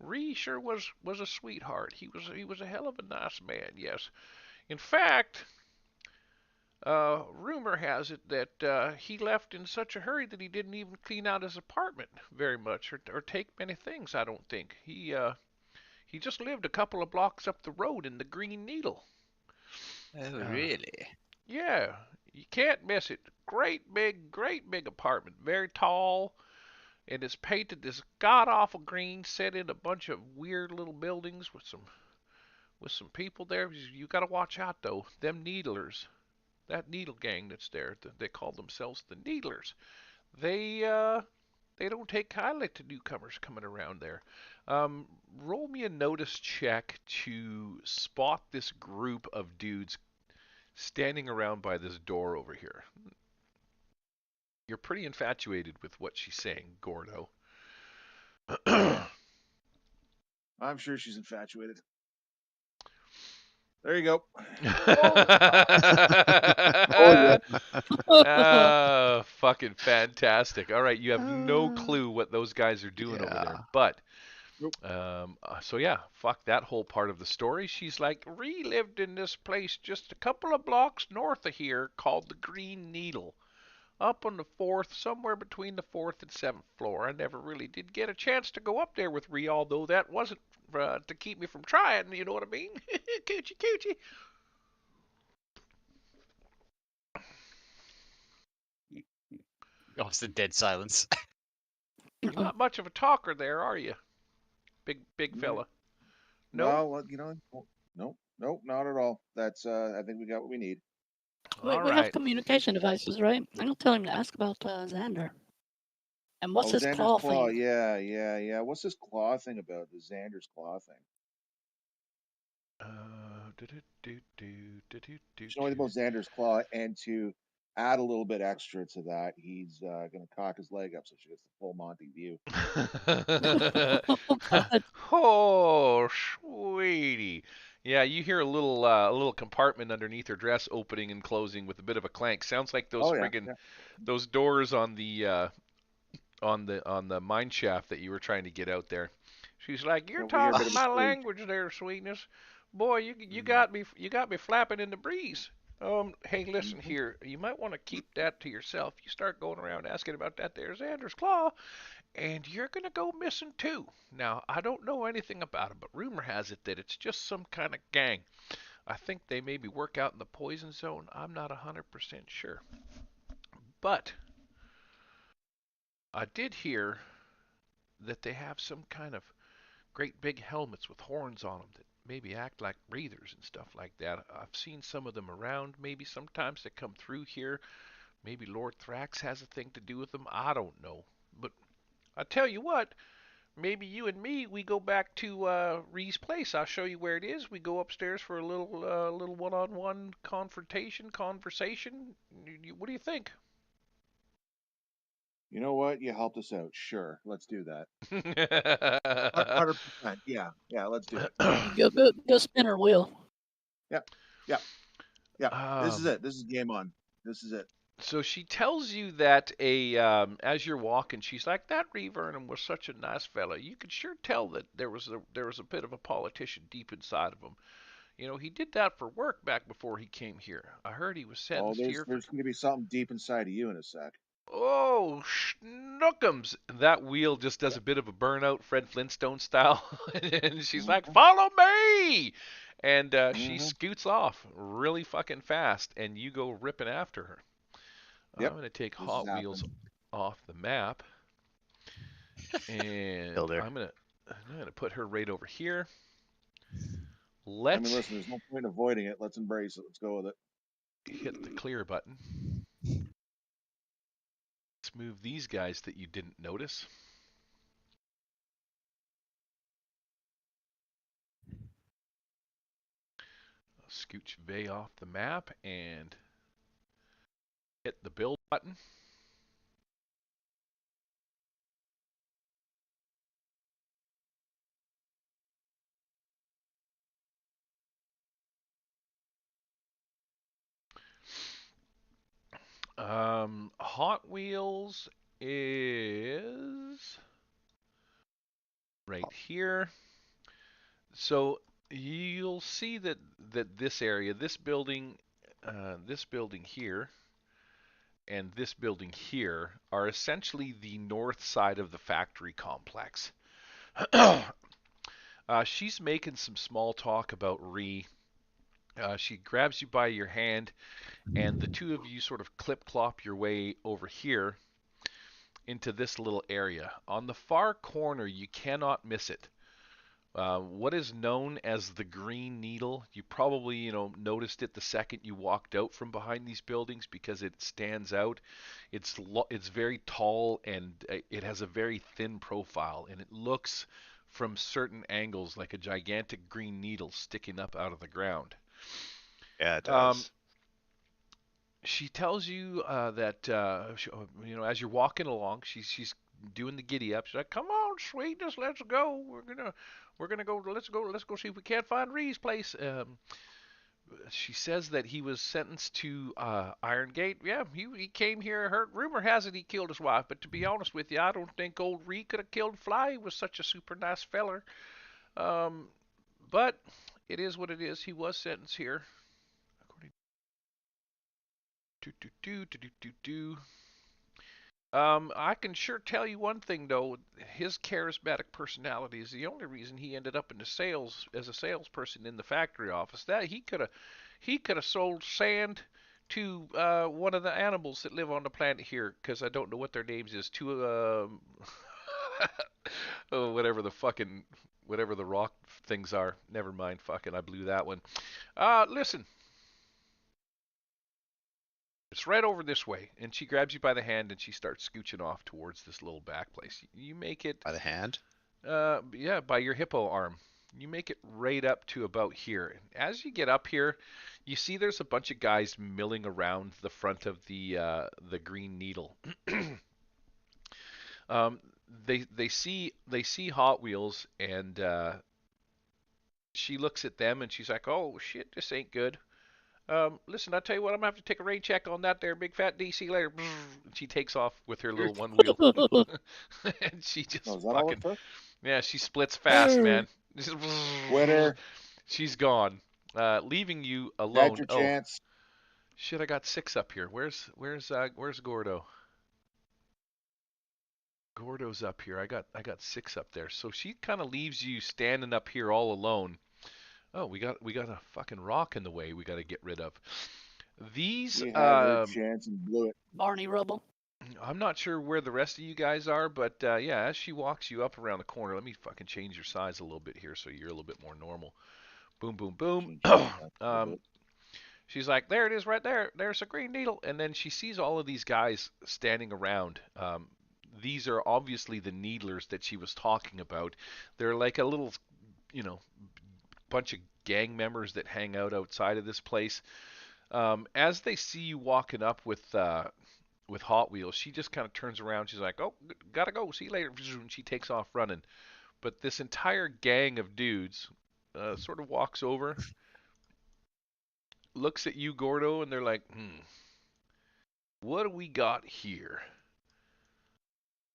Ree sure was a sweetheart. He was a hell of a nice man. Yes, in fact, rumor has it that he left in such a hurry that he didn't even clean out his apartment very much or take many things. I don't think he just lived a couple of blocks up the road in the Green Needle. Oh, really? Yeah, you can't miss it. Great big apartment. Very tall, and it's painted this god awful green, set in a bunch of weird little buildings with some people there. You got to watch out though. Them needlers, that needle gang that's there, they call themselves the needlers. They don't take kindly to newcomers coming around there. Roll me a notice check to spot this group of dudes standing around by this door over here. You're pretty infatuated with what she's saying, Gordo. I'm sure she's infatuated. There you go. Fucking fantastic. All right, you have no clue what those guys are doing over there. Yeah. But, Nope. so yeah, fuck that whole part of the story. She's like, relived in this place just a couple of blocks north of here called the Green Needle. Up on the fourth, somewhere between the fourth and seventh floor. I never really did get a chance to go up there with Ree, although that wasn't to keep me from trying, you know what I mean? Coochie coochie. Oh, it's a dead silence. You're not much of a talker there, are you? Big fella. No? Well, nope, not at all. That's I think we got what we need. We All have right. communication devices, right? I'm gonna tell him to ask about Xander. And what's this Xander's claw claw? thing? Yeah. What's this claw thing about? The Xander's claw thing. Just knowing about Xander's claw, and to add a little bit extra to that, he's going to cock his leg up so she gets the full Monty view. Oh, sweetie. Yeah, you hear a little compartment underneath her dress opening and closing with a bit of a clank. Sounds like those Oh yeah, friggin' yeah. those doors on the mine shaft that you were trying to get out there. She's like, "You're Yeah, we hear a bit talking of a my squeak. language there, sweetness. Boy, you got me flapping in the breeze." Hey, listen here. You might want to keep that to yourself. You start going around asking about that there Xander's claw, and you're gonna go missing too. Now, I don't know anything about it, but rumor has it that it's just some kind of gang. I think they maybe work out in the poison zone. I'm not 100% sure. But I did hear that they have some kind of great big helmets with horns on them that maybe act like breathers and stuff like that. I've seen some of them around. Maybe sometimes they come through here. Maybe Lord Thrax has a thing to do with them. I don't know. But I tell you what, maybe you and me, we go back to Ree's place. I'll show you where it is. We go upstairs for a little one-on-one conversation. What do you think? You know what? You helped us out. Sure, let's do that. Uh, 100%. Yeah, let's do it. Go spin her wheel. Yep. This is it. This is game on. This is it. So she tells you that as you're walking, she's like, that Reeve Vernon was such a nice fella. You could sure tell that there was a bit of a politician deep inside of him. You know, he did that for work back before he came here. I heard he was Oh, sentenced here for. there's going to be something deep inside of you in a sec. Oh, schnookums! That wheel just does a bit of a burnout, Fred Flintstone style, and she's like, "Follow me!" And she scoots off really fucking fast, and you go ripping after her. Yep. I'm gonna take This Hot is Wheels happening. off the map, and Killed her. I'm gonna put her right over here. I Let's mean, listen, there's no point avoiding it. Let's embrace it. Let's go with it. hit the clear button. Let's move these guys that you didn't notice. I'll scooch Vey off the map and hit the build button. Hot Wheels is right here. So you'll see that this area, this building here, and this building here are essentially the north side of the factory complex. She's making some small talk about Ree. She grabs you by your hand, and the two of you sort of clip-clop your way over here into this little area. On the far corner, you cannot miss it. What is known as the Green Needle, you probably noticed it the second you walked out from behind these buildings because it stands out. It's very tall, and it has a very thin profile, and it looks from certain angles like a gigantic green needle sticking up out of the ground. Yeah, it does. She tells you that as you're walking along, she's doing the giddy up. She's like, "Come on, sweetness, let's go. We're gonna go. Let's go see if we can't find Ree's place." She says that he was sentenced to Iron Gate. Yeah, he came here. Heard rumor has it he killed his wife, but to be honest with you, I don't think old Ree could have killed Fly. He was such a super nice feller. But it is what it is. He was sentenced here. According to I can sure tell you one thing though. His charismatic personality is the only reason he ended up in the sales as a salesperson in the factory office. That he could have sold sand to one of the animals that live on the planet here, because I don't know what their names is. To oh, whatever the rock things are. Never mind. Fucking, I blew that one. Listen. It's right over this way, and she grabs you by the hand and she starts scooching off towards this little back place. You make it By the hand? yeah, by your hippo arm. You make it right up to about here. As you get up here, you see there's a bunch of guys milling around the front of the Green Needle. um, they see Hot Wheels, and she looks at them and she's like, "Oh shit, this ain't good." Listen, I tell you what, I'm gonna have to take a rain check on that there, big fat DC later. And she takes off with her little one wheel, and she just Oh, is that all it took? yeah, she splits fast, man. Winner. She's gone, leaving you Had alone. your Oh chance. shit, I got 6 up here. Where's Gordo? Gordo's up here. I got 6 up there. So she kind of leaves you standing up here all alone. Oh, we got a fucking rock in the way we got to get rid of. These She had her chance and blew it. Barney Rubble. I'm not sure where the rest of you guys are, but yeah, as she walks you up around the corner, let me fucking change your size a little bit here so you're a little bit more normal. Boom, boom, boom. She's like, there it is right there. There's a Green Needle. And then she sees all of these guys standing around. These are obviously the needlers that she was talking about. They're like a little, you know, bunch of gang members that hang out outside of this place. As they see you walking up with Hot Wheels, she just kind of turns around. She's like, "Oh, gotta go. See you later." And she takes off running. But this entire gang of dudes sort of walks over, looks at you, Gordo, and they're like, what do we got here?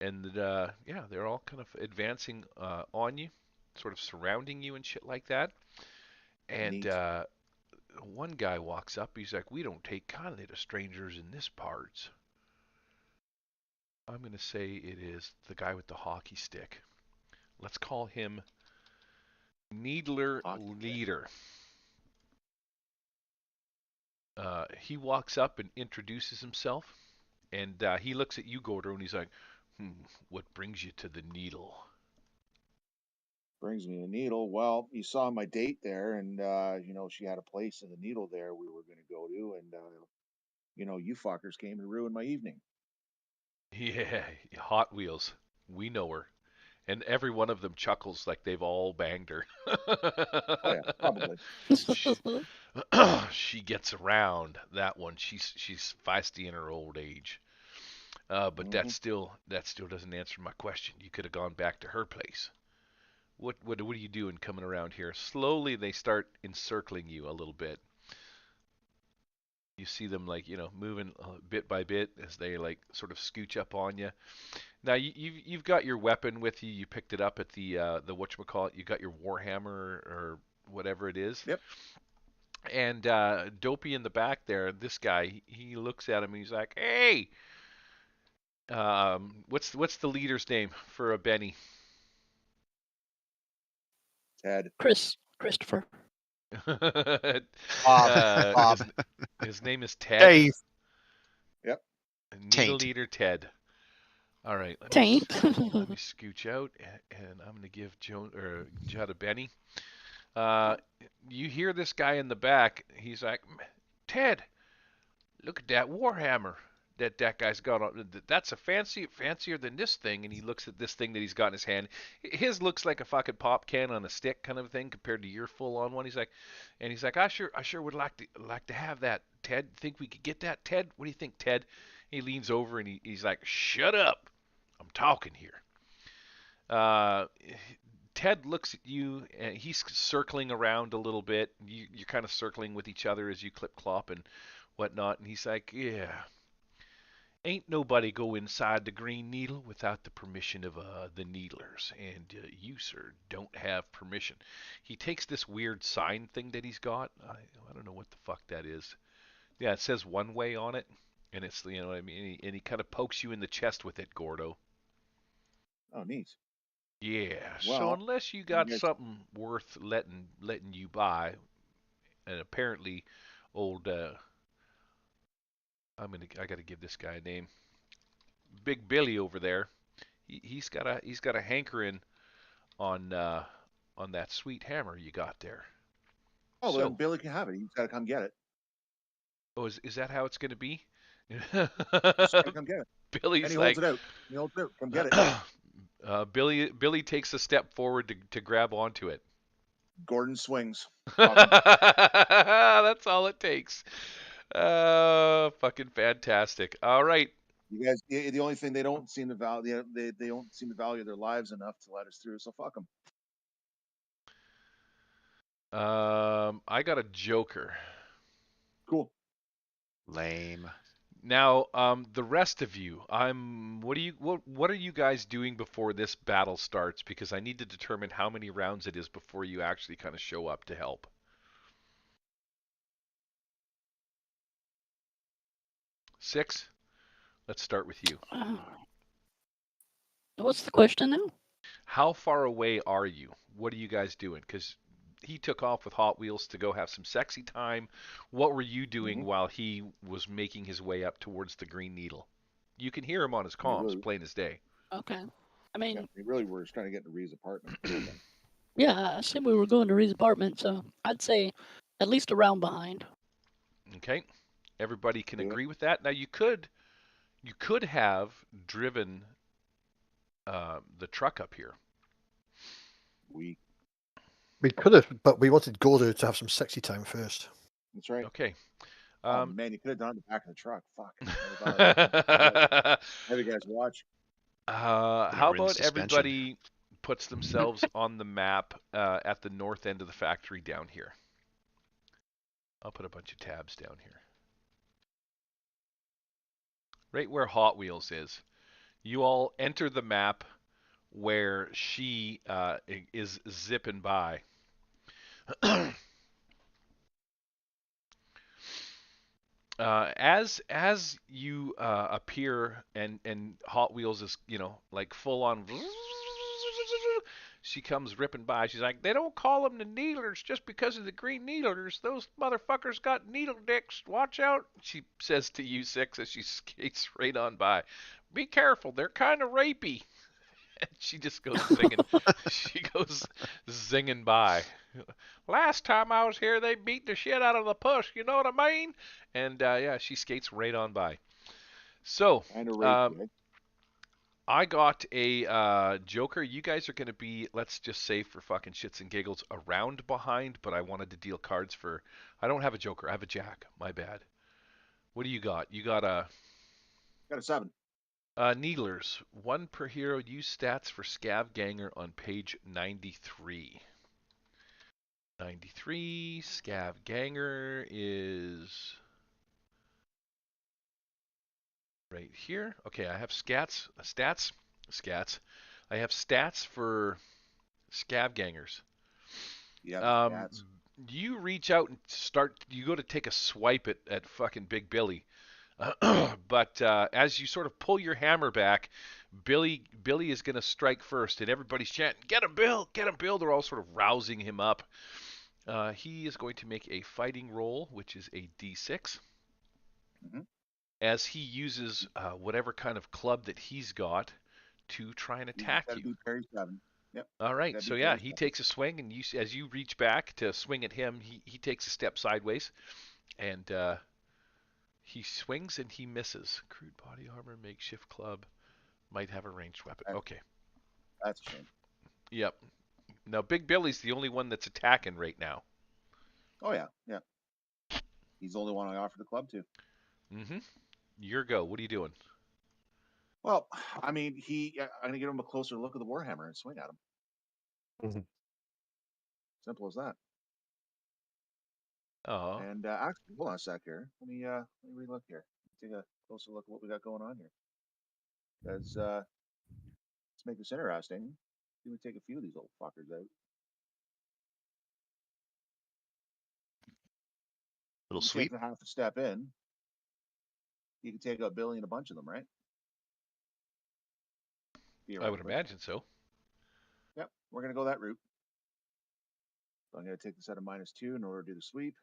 And yeah, they're all kind of advancing on you, sort of surrounding you and shit like that. And one guy walks up. He's like, "We don't take kindly to strangers in this parts." I'm going to say it is the guy with the hockey stick. Let's call him Needler Leader. He walks up and introduces himself, and he looks at you, Gordo, and he's like, what brings you to the Needle? Brings me the Needle. Well, you saw my date there, and you know, she had a place in the Needle there we were going to go to, and you know, you fuckers came to ruin my evening. Yeah, Hot Wheels. We know her. And every one of them chuckles like they've all banged her. Oh yeah, probably. She gets around, that one. She's feisty in her old age. But that still doesn't answer my question. You could have gone back to her place. What are you doing coming around here? Slowly they start encircling you a little bit. You see them, like, you know, moving bit by bit as they like sort of scooch up on you. Now you've got your weapon with you. You picked it up at the whatchamacallit. You got your warhammer or whatever it is. Yep. And Dopey in the back there, this guy, he looks at him and he's like, "Hey, what's the leader's name for a Benny?" Ted. Christopher. Bob. His name is Ted. Dave. Yep. Needle Taint. Leader Ted. All right. Taint. Let me scooch out, and I'm gonna give Judd a Benny. You hear this guy in the back. He's like, "Ted, look at that warhammer that guy's got on. That's a fancier than this thing." And he looks at this thing that he's got in his hand. His looks like a fucking pop can on a stick kind of thing compared to your full on one. He's like, I sure would like to have that, Ted. Think we could get that, Ted? What do you think, Ted? He leans over and he's like, "Shut up. I'm talking here. Uh, Ted looks at you, and he's circling around a little bit. You're kind of circling with each other as you clip clop and whatnot, and he's like, "Yeah, ain't nobody go inside the Green Needle without the permission of the Needlers, and you, sir, don't have permission." He takes this weird sign thing that he's got. I don't know what the fuck that is. Yeah, it says one way on it, and it's, you know what I mean, and he kind of pokes you in the chest with it, Gordo. Oh, neat. Yeah. So Well, unless you you got guys- something worth letting you buy, and apparently, old I gotta give this guy a name. Big Billy over there. He's got a hankering on that sweet hammer you got there. Oh, So, then Billy can have it. He's got to come get it. oh, is that how it's gonna be? Just gotta come get it. And Billy's he like, holds it out. He holds it out. Come get it. Billy takes a step forward to grab onto it. Gordon swings. Fuck 'em. That's all it takes. Fucking fantastic. All right. You guys, the only thing they don't seem to value, they don't seem to value their lives enough to let us through. So fuck them. I got a Joker. Cool. Lame. Now, the rest of you, what are you guys doing before this battle starts? Because I need to determine how many rounds it is before you actually kind of show up to help. Six? Let's start with you. What's the question now? How far away are you? What are you guys doing? Because he took off with Hot Wheels to go have some sexy time. What were you doing while he was making his way up towards the Green Needle? You can hear him on his comms, really- plain as day. Okay. I mean, Yeah, they really were just trying to get into Ree's apartment. yeah, I said we were going to Ree's apartment, so I'd say at least a round behind. Okay, everybody can Yeah. agree with that. Now you could have driven the truck up here. We. We could have, but we wanted Gordo to have some sexy time first. That's right. Okay. Oh man, you could have done it in the back of the truck. Fuck. Have you guys watch? How ruin the about suspension. everybody puts themselves on the map at the north end of the factory down here? I'll put a bunch of tabs down here. Right where Hot Wheels is. You all enter the map where she is zipping by. As you appear and Hot Wheels is, you know, like full on, she comes ripping by. She's like, they don't call them the Needlers just because of the Green Needlers. Those motherfuckers got needle dicks. Watch out, she says to you, Six, as she skates right on by. Be careful, they're kind of rapey. And she just goes zinging. She goes zinging by. Last time I was here, they beat the shit out of the push. You know what I mean? And yeah, she skates right on by. So, Kind of rapey. Eh? I got a Joker. You guys are going to be, let's just say for fucking shits and giggles, around behind, but I wanted to deal cards for... I don't have a Joker. I have a Jack. My bad. What do you got? You got a... Got a 7. Needlers. 1 per hero. Use stats for Scav Ganger on page 93. 93. Scav Ganger is... right here. Okay, I have stats. I have stats for Scav Gangers. Yeah. You reach out and you go to take a swipe at fucking Big Billy. But as you sort of pull your hammer back, Billy is going to strike first, and everybody's chanting, "Get him, Bill! Get him, Bill!" They're all sort of rousing him up. He is going to make a fighting roll, which is a D6. As he uses whatever kind of club that he's got to try and attack you. Be Perry 7. Yep. All right, so yeah, he takes a swing, and as you reach back to swing at him, he takes a step sideways, and he swings and he misses. Crude body armor, makeshift club, might have a ranged weapon. Okay. That's a shame. Yep. Now Big Billy's the only one that's attacking right now. Oh yeah. He's the only one I offer the club to. Mm-hmm. Your go. What are you doing? Well, I mean, I'm gonna give him a closer look at the Warhammer and swing at him. Mhm. Simple as that. Oh, And actually, hold on a sec here. Let me relook here. Take a closer look at what we got going on here. Because let's make this interesting. See, we take a few of these old fuckers out. Little You sweep. take a half a step in. You can take out Billy and a bunch of them, right? I would imagine so. Yep, we're gonna go that route. So I'm gonna take this out of -2 in order to do the sweep.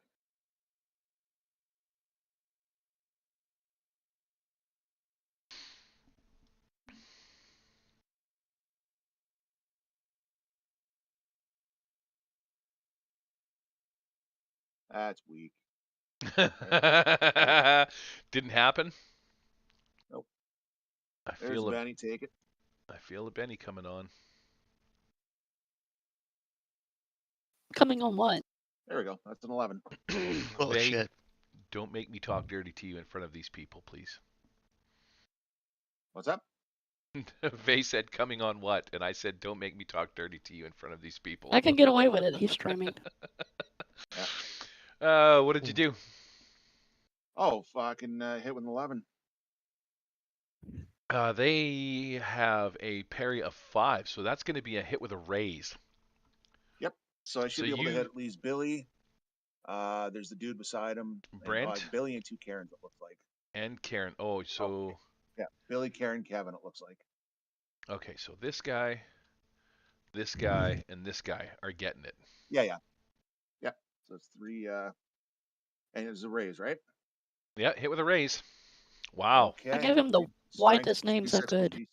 That's weak. Didn't happen. Nope. I There's feel a Benny. Take it. Benny coming on. Coming on what? There we go. That's an 11. Oh Vay, shit. don't make me talk dirty to you in front of these people, please. What's up? Vay said coming on what? And I said don't make me talk dirty to you in front of these people. I can get away with it. He's streaming. What did you do? Oh, fucking hit with an 11. They have a parry of 5, so that's going to be a hit with a raise. Yep. So I should So be able to you- hit at least Billy. There's the dude beside him. Brent? And, Billy and 2 Karens, it looks like. And Karen. Oh, so Yeah, Billy, Karen, Kevin, it looks like. okay, so this guy, and this guy are getting it. Yeah. So it's 3, and it's a raise, right? Yeah, hit with a raise. Wow. Okay. I gave him the Strength whitest names I D6 could. D6.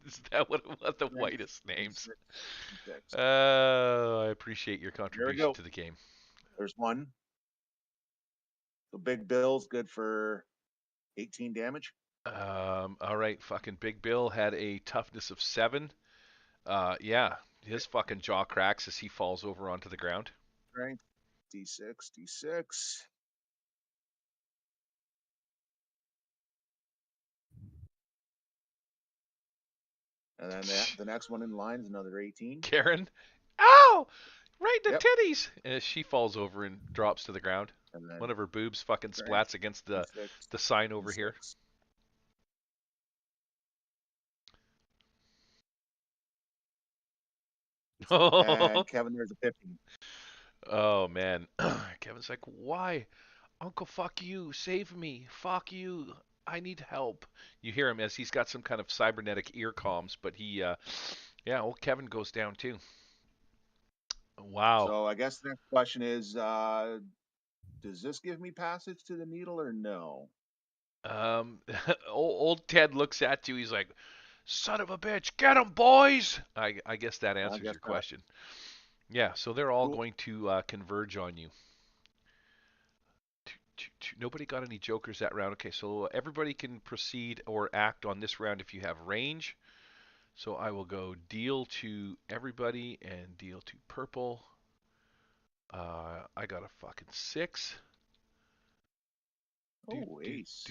Is that what it was? The Strength whitest names. D6. I appreciate your There we contribution go. to the game. There's 1. So Big Bill's good for 18 damage. All right, fucking Big Bill had a toughness of 7. Yeah, his fucking jaw cracks as he falls over onto the ground. Strength D6. And then the next one in line is another 18. Karen, ow! Right in the Yep. titties! As she falls over and drops to the ground. And then One of her boobs fucking Strength splats against the D6, sign over here. D6. And Kevin, there's a 15. Oh man, Kevin's like, why? Uncle, fuck you, save me, fuck you, I need help. You hear him as he's got some kind of cybernetic ear comms, but he, yeah, old Kevin goes down too. Wow. So I guess the next question is, does this give me passage to the needle or no? Old Ted looks at you. He's like, "Son of a bitch, get him, boys!" I guess that answers guess your not. question. Yeah, so they're all Cool. going to converge on you. Nobody got any jokers that round. Okay, so everybody can proceed or act on this round if you have range. So I will go deal to everybody and deal to purple. I got a fucking 6. Oh, ace.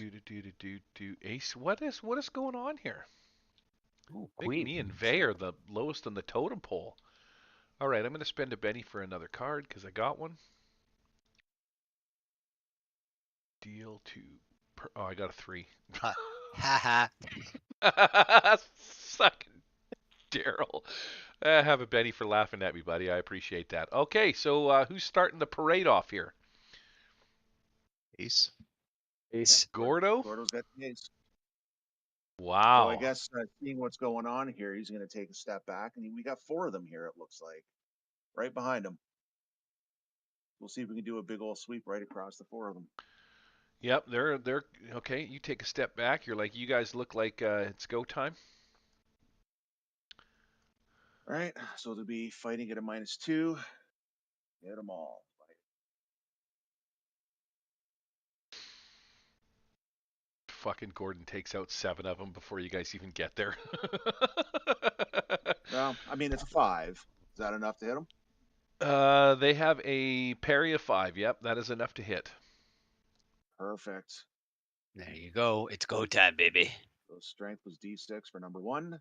Ace. What is going on here? Ooh, I think me and Vay are the lowest on the totem pole. All right, I'm going to spend a Benny for another card because I got one. Deal to... Oh, I got a 3. Haha. Sucking Daryl. Have a Benny for laughing at me, buddy. I appreciate that. Okay, so who's starting the parade off here? Ace. Ace. Gordo? Gordo's got the ace. Wow. So I guess seeing what's going on here, he's going to take a step back, and we got 4 of them here. It looks like right behind him. We'll see if we can do a big old sweep right across the 4 of them. Yep, they're okay. You take a step back. You're like, you guys look like it's go time. All right, so they'll be fighting at a -2. Hit them all. Fucking Gordon takes out 7 of them before you guys even get there. Well, I mean, it's a 5. Is that enough to hit them? They have a parry of 5. Yep, that is enough to hit. Perfect. There you go. It's go time, baby. So strength was D6 for number 1.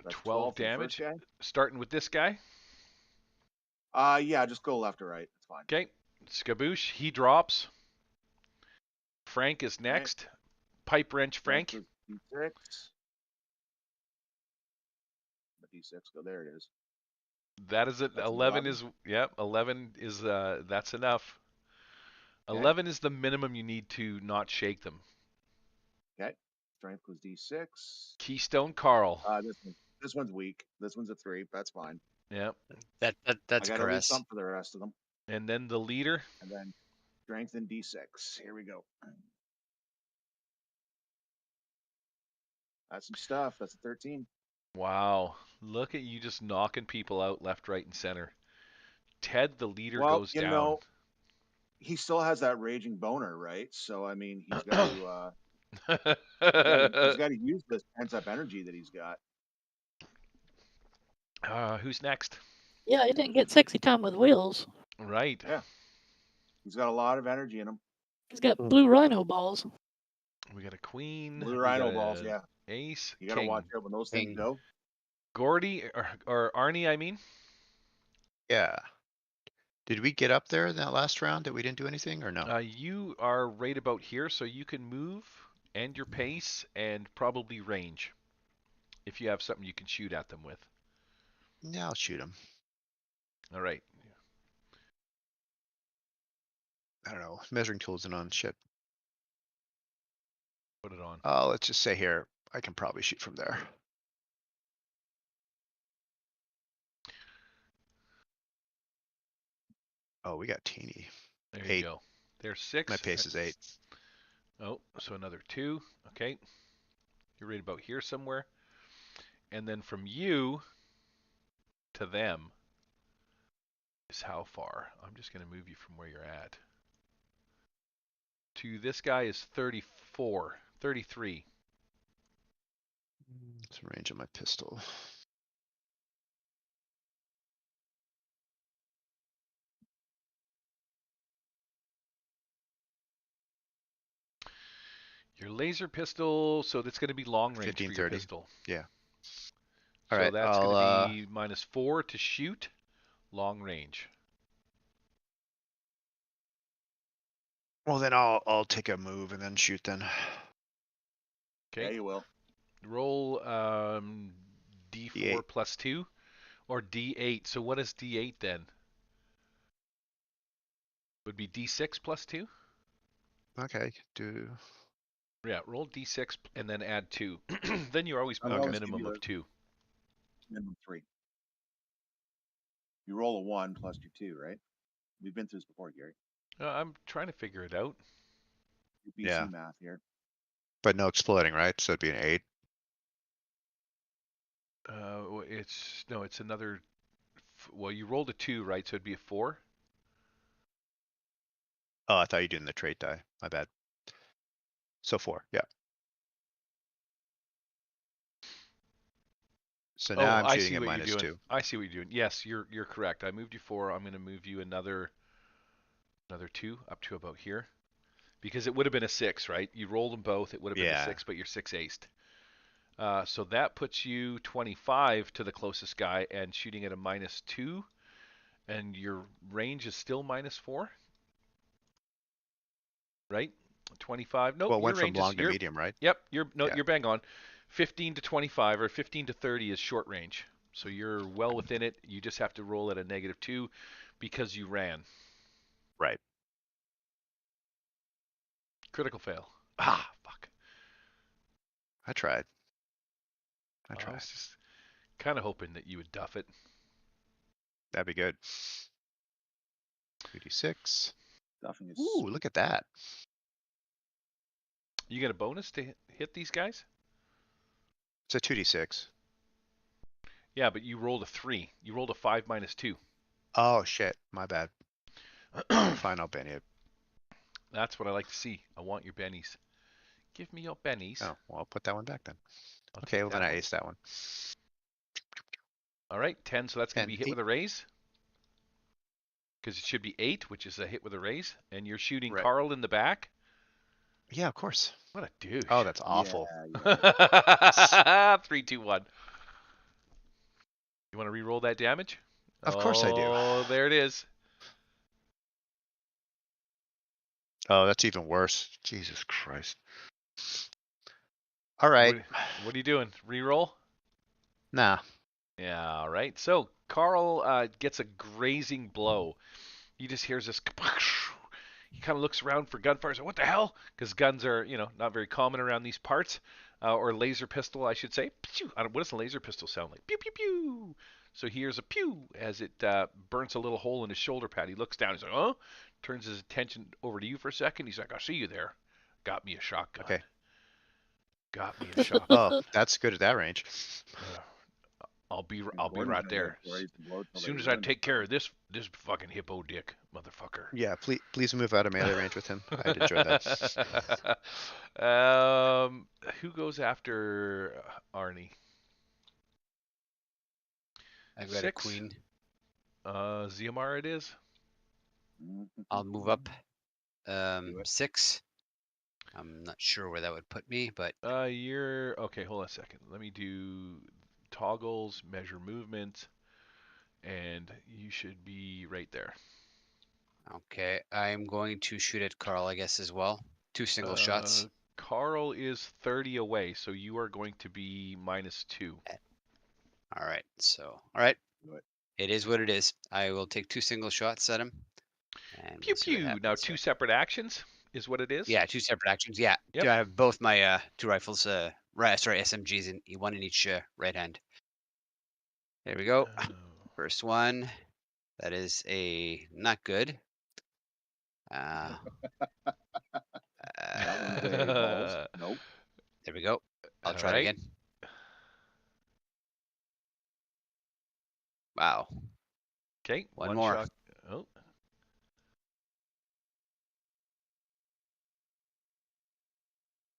That's 12 for the first damage. guy. Starting with this guy. Yeah, just go left or right. It's fine. Okay. Skaboosh, he drops. Frank is next. Pipe wrench Frank. Strength was D6. The D6 go there. It is. That is it. That's 11 is, yep, 11 is, that's enough. Okay. 11 is the minimum you need to not shake them. Okay. Strength was D6. Keystone Carl. This one's weak. This one's a 3. That's fine. Yep. That's I a got to leave caress. something for the rest of them. And then the leader. And then strength and D6. Here we go. That's some stuff. That's a 13. Wow. Look at you just knocking people out left, right, and center. Ted, the leader, Well, goes you down. know, he still has that raging boner, right? So, I mean, he's got to he's got to use this pent-up energy that he's got. Who's next? Yeah, he didn't get sexy time with wheels. Right. Yeah. He's got a lot of energy in him. He's got blue rhino balls. We got a queen. Blue we rhino got balls, a yeah. Ace. You got to king. watch out when those things King. go. Gordy, or Arnie, I mean. Yeah. Did we get up there in that last round that we didn't do anything or no? You are right about here, so you can move and your pace and probably range. If you have something you can shoot at them with. Yeah, I'll shoot him. All right. I don't know. Measuring tool isn't on shit. Put it on. Let's just say here, I can probably shoot from there. Oh, we got teeny. There 8. you go. There's 6. My pace is 8. Oh, so another 2. Okay. You're right about here somewhere. And then from you to them is how far? I'm just going to move you from where you're at. To this guy is 34, 33. It's the range of my pistol. Your laser pistol, so that's going to be long range for your 15-30. pistol. Yeah. So All right, that's going to be -4 to shoot, long range. Well, then I'll take a move and then shoot then. Okay. Yeah, you will. Roll D4 D8. plus 2 or D8. So what is D8 then? Would be D6 plus 2? Okay, do. Yeah, roll D6 and then add 2. Then you always put I'll a always give minimum you of 2. Minimum 3. You roll a 1 plus your 2, right? We've been through this before, Gary. I'm trying to figure it out. PPC Yeah. math here. But no exploding, right? So it'd be an 8. It's another. Well, you rolled a 2, right? So it'd be a 4. Oh, I thought you were doing the trait die. My bad. So 4, yeah. So now I'm I shooting see at what you're doing. -2. I see what you're doing. Yes, you're correct. I moved you 4. I'm going to move you another 2 up to about here, because it would have been a 6, right? You rolled them both. It would have been a 6, but you're 6 aced. So that puts you 25 to the closest guy and shooting at a -2, and your range is still -4, right? 25. Nope. Well, it your went from range long is, to medium, right? Yep. Yeah. You're bang on. 15 to 25 or 15 to 30 is short range. So you're well within it. You just have to roll at a -2 because you ran. Right. Critical fail. Ah, fuck. I tried. I was just kind of hoping that you would duff it. That'd be good. 2d6. Stuffing is Ooh, look at that. You get a bonus to hit these guys? It's a 2d6. Yeah, but you rolled a 3. You rolled a 5 -2. Oh, shit. My bad. Fine, I'll Benny it. That's what I like to see. I want your bennies. Give me your bennies. Oh, well, I'll put that one back then. I'll Okay, take well, then that I one. aced that one. All right, 10. So that's going to And be hit 8. with a raise. Because it should be 8, which is a hit with a raise, and you're shooting Right. Carl in the back. Yeah, of course. What a douche! Oh, that's awful. Yeah. 3, 2, 1. You want to re-roll that damage? Of course I do. Oh, there it is. Oh, that's even worse. Jesus Christ. All right. What are you doing? Re-roll? Nah. Yeah, all right. So Carl gets a grazing blow. He just hears this. He kind of looks around for gunfire. So what the hell? Because guns are, not very common around these parts, or laser pistol, I should say. What does a laser pistol sound like? Pew pew pew. So he hears a pew as it burns a little hole in his shoulder pad. He looks down. He's like, "Huh?" Turns his attention over to you for a second. He's like, "I see you there. Got me a shotgun. Okay. Got me a shotgun. Oh, that's good at that range. I'll be right there. As soon as I take care of this fucking hippo dick, motherfucker." Yeah, please move out of melee range with him. I'd enjoy that. Who goes after Arnie? I've got a 6. queen. Ziamar it is. I'll move up 6. I'm not sure where that would put me, but You're okay. Hold on a second. Let me do toggles, measure movement, and you should be right there. okay. I'm going to shoot at Carl, I guess, as well. 2 single shots. Carl is 30 away, so you are going to be -2. All right. So, all right. Do it. It is what it is. I will take 2 single shots at him. And Pew we'll see what pew. Now happens 2 here. separate actions is what it is. Yeah, 2 separate actions. Yeah. Yep. I have both my 2 rifles, SMGs, in one in each right hand. There we go. First one. That is a not good. That one's a balls. Nope. There we go. I'll All try right. it again. Wow. Okay. One more. Shot. Oh.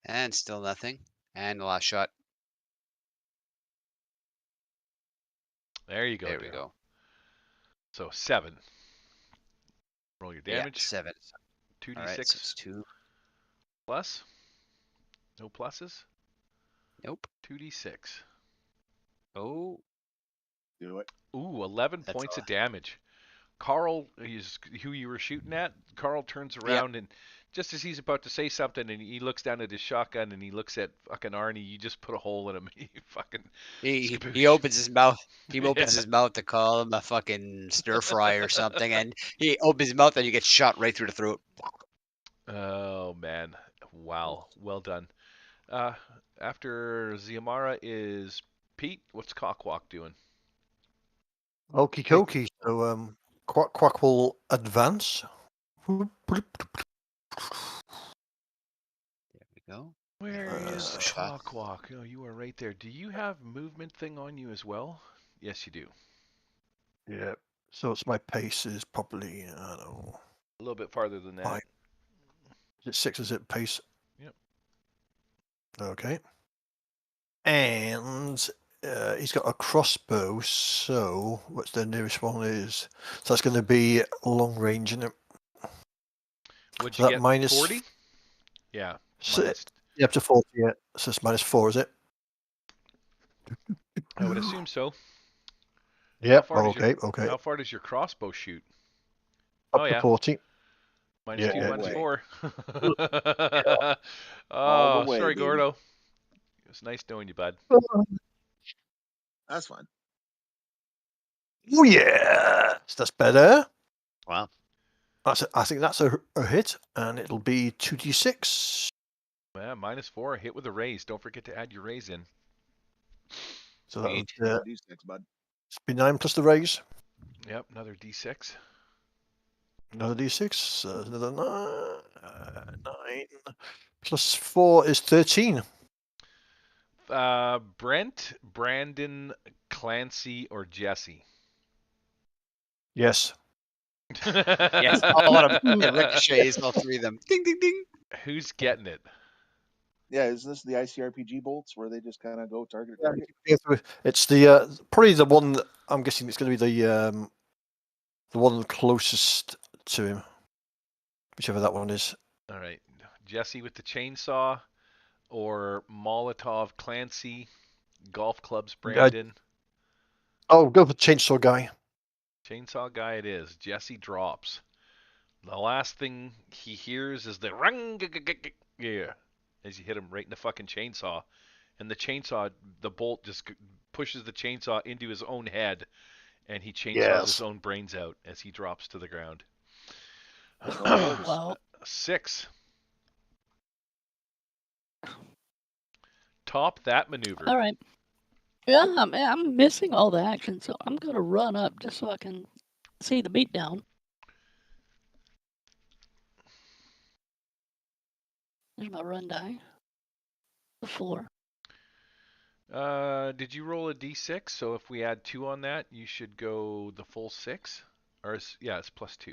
And still nothing. And the last shot. There you go. There we Daryl. go. So 7. Roll your Yeah, damage. 7. 2d6 All right, so it's 2. plus. No pluses. Nope. 2d6. Oh, Do it. Ooh, 11 That's points a- of damage. Carl is who you were shooting at. Carl turns around and just as he's about to say something, and he looks down at his shotgun and he looks at fucking Arnie. You just put a hole in him. He fucking he opens his mouth. He opens Yeah. his mouth to call him a fucking stir fry or something, and he opens his mouth and you get shot right through the throat. Oh man! Wow, well done. After Ziamara is Pete. What's Cockwalk doing? Okie dokie. So Quack will advance. There we go. Where Just is a shot. Cockwalk? Oh, you are right there. Do you have movement thing on you as well? Yes, you do. Yeah. So it's my pace is probably I don't know. A little bit farther than that. 5. Is it 6? Is it pace? Yep. Okay. And he's got a crossbow. So what's the nearest one is? So that's going to be long range, isn't it? What'd So you that get? minus 40? Yeah. So, minus- yeah, up to 40. Yeah. So it's -4, is it? I would assume so. Yeah. far does Okay. Okay. How far does your crossbow shoot? Up Oh, to yeah. 40. -2, Yeah. -4. All Oh, the way, sorry, baby. Gordo. It was nice knowing you, bud. That's fine. Oh yeah, so that's better. Wow. I think that's a hit, and it'll be 2d6. Yeah, -4. Hit with a raise. Don't forget to add your raise in. So that would D6, bud. be 9 plus the raise. Yep, another d6. Another d6. So another 9 plus 4 is 13. Brent, Brandon, Clancy, or Jesse? Yes. Yes, all of them. It ricochets, all 3 of them. Ding, ding, ding. Who's getting it? Yeah, is this the ICRPG bolts where they just kind of go target? It's the probably the one that I'm guessing it's going to be the The one closest to him, whichever that one is. All right, Jesse with the chainsaw, or Molotov Clancy, golf clubs Brandon. Oh, go for chainsaw guy. Chainsaw guy it is. Jesse drops. The last thing he hears is the rung, yeah, as you hit him right in the fucking chainsaw, and the chainsaw, the bolt just pushes the chainsaw into his own head, and he chainsaws his own brains out as he drops to the ground. Wow. 6. Top that maneuver. All right. Yeah, I'm missing all the action, so I'm gonna run up just so I can see the beatdown. There's my run die. The 4. Did you roll a d6? So if we add 2 on that, you should go the full 6. Or yeah, it's plus 2.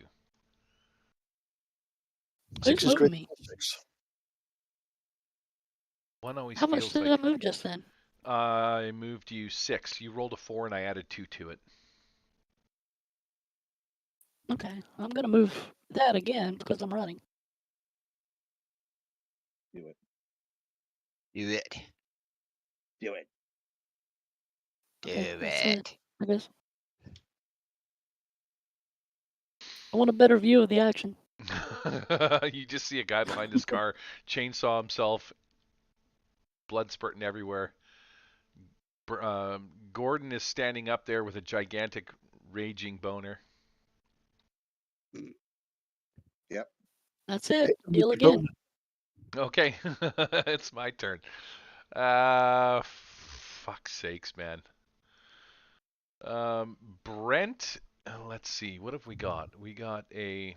Who's moving me? 1 always How much feels did like. I move just then? I moved you 6. You rolled a 4 and I added 2 to it. Okay, I'm gonna move that again because I'm running. Do it. Do it. Do it. Do Okay, that's it. I guess. I want a better view of the action. You just see a guy behind his car chainsaw himself, blood spurting everywhere. Gordon is standing up there with a gigantic raging boner. Yep. That's it. Deal again. Okay, it's my turn. Fuck's sakes, man. Brent, let's see, what have we got? We got a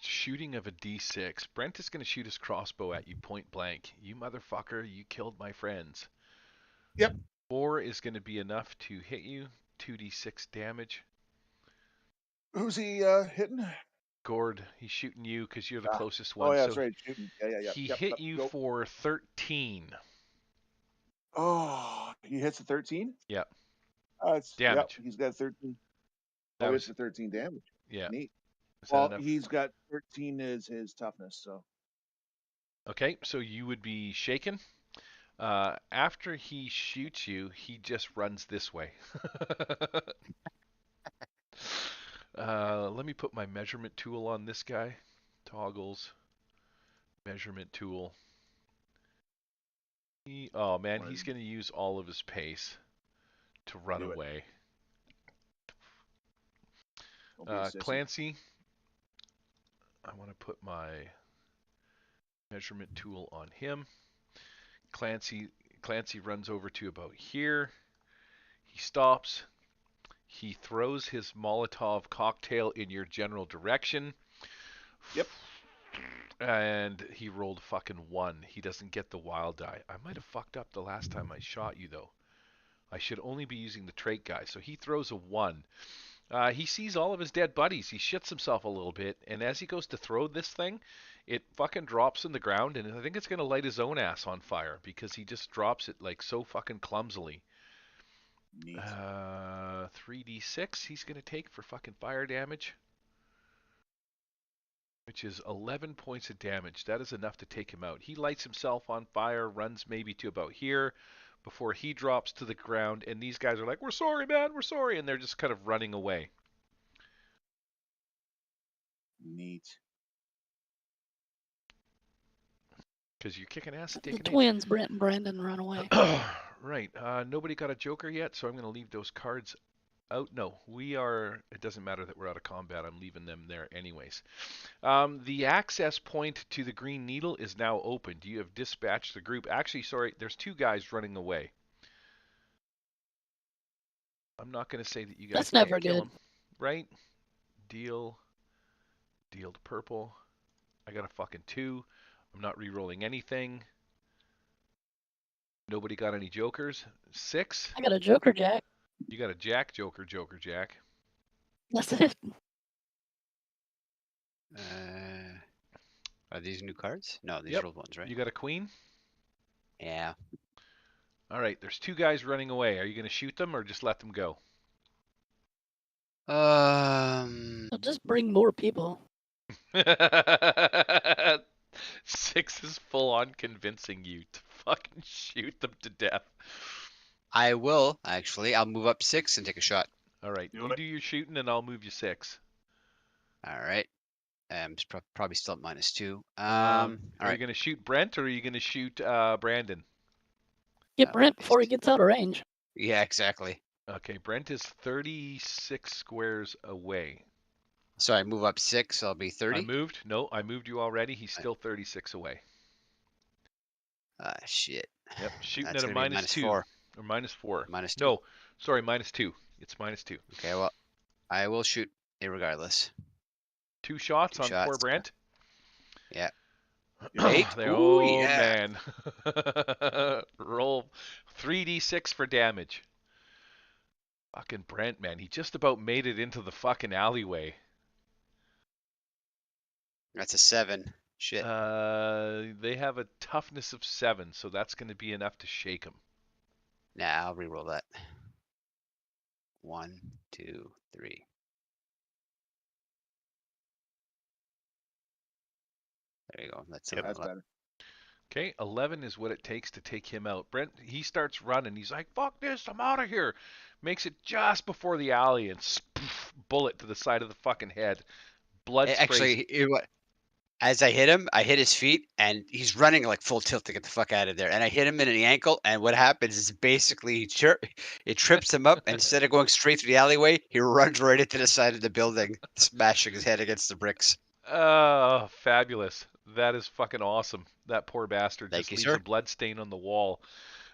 shooting of a D6. Brent is going to shoot his crossbow at you point blank. You motherfucker, you killed my friends. Yep. 4 is going to be enough to hit you. 2d6 damage. Who's he hitting? Gord, he's shooting you because you're the closest Oh, one. yeah, so that's right. Shooting. Yeah. he Yep, hit you go. for 13. Oh, he hits a 13? Yep. Damage. Damage. Yep, he's got 13. That Oh, was it's a 13 damage. yeah. Neat. Is that Well, enough? he's got 13 as his toughness, so. Okay, so you would be shaken. After he shoots you, he just runs this way. Let me put my measurement tool on this guy. Toggles. Measurement tool. Oh man, he's going to use all of his pace to run away. Clancy, I want to put my measurement tool on him. Clancy runs over to about here. He stops. He throws his Molotov cocktail in your general direction. Yep. And he rolled a fucking 1. He doesn't get the wild die. I might have fucked up the last time I shot you, though. I should only be using the trait guy. So he throws a 1. He sees all of his dead buddies. He shits himself a little bit. And as he goes to throw this thing, it fucking drops in the ground. And I think it's going to light his own ass on fire because he just drops it like so fucking clumsily. Neat. 3d6 he's going to take for fucking fire damage, which is 11 points of damage. That is enough to take him out. He lights himself on fire, runs maybe to about here before he drops to the ground, and these guys are like, "We're sorry, man, we're sorry," and they're just kind of running away. Neat. Because you're kicking ass at The taking twins, Brent and Brandon, run away. Right. Nobody got a joker yet, so I'm going to leave those cards out. No, we are. It doesn't matter that we're out of combat. I'm leaving them there anyways. The access point to the Green Needle is now open. You have dispatched the group. Actually, sorry, there's 2 guys running away. I'm not going to say that you guys That's can't never kill good. them. Right? Deal to purple. I got a fucking 2. I'm not re-rolling anything. Nobody got any jokers. 6. I got a Joker Jack. You got a Jack, Joker, Jack. That's it. Are these new cards? No, these Yep. are old ones, right? You got a Queen? Yeah. All right, there's two guys running away. Are you going to shoot them or just let them go? So just bring more people. 6 is full on convincing you to fucking shoot them to death. I will, actually. I'll move up 6 and take a shot. All right, you do your shooting and I'll move you 6. All right. It's probably still at -2. All Are you right. going to shoot Brent or are you going to shoot Brandon? Get Brent before he gets out of range. Yeah, exactly. Okay, Brent is 36 squares away. So I move up 6, I'll be 30. I moved? No, I moved you already. He's still 36 away. Ah, shit. Yep, shooting That's at a gonna be -2 -4. or -4. -2. No, sorry, -2. It's -2. Okay, well, I will shoot irregardless. 2 shots Two on poor shots. Brent. Yeah. 8. 8. Oh Ooh, yeah. man. Roll 3d6 for damage. Fucking Brent, man. He just about made it into the fucking alleyway. That's a 7. Shit. They have a toughness of 7, so that's going to be enough to shake him. Nah, I'll reroll that. 1, 2, 3. There you go. That's That's better. Okay, 11 is what it takes to take him out. Brent, he starts running. He's like, fuck this, I'm out of here. Makes it just before the alley and bullet to the side of the fucking head. Blood sprays. Actually, you know what? As I hit him, I hit his feet, and he's running like full tilt to get the fuck out of there. And I hit him in the ankle, and what happens is basically it trips him up. And instead of going straight through the alleyway, he runs right into the side of the building, smashing his head against the bricks. Oh, fabulous. That is fucking awesome. That poor bastard Thank just you, leaves sir. a blood stain on the wall.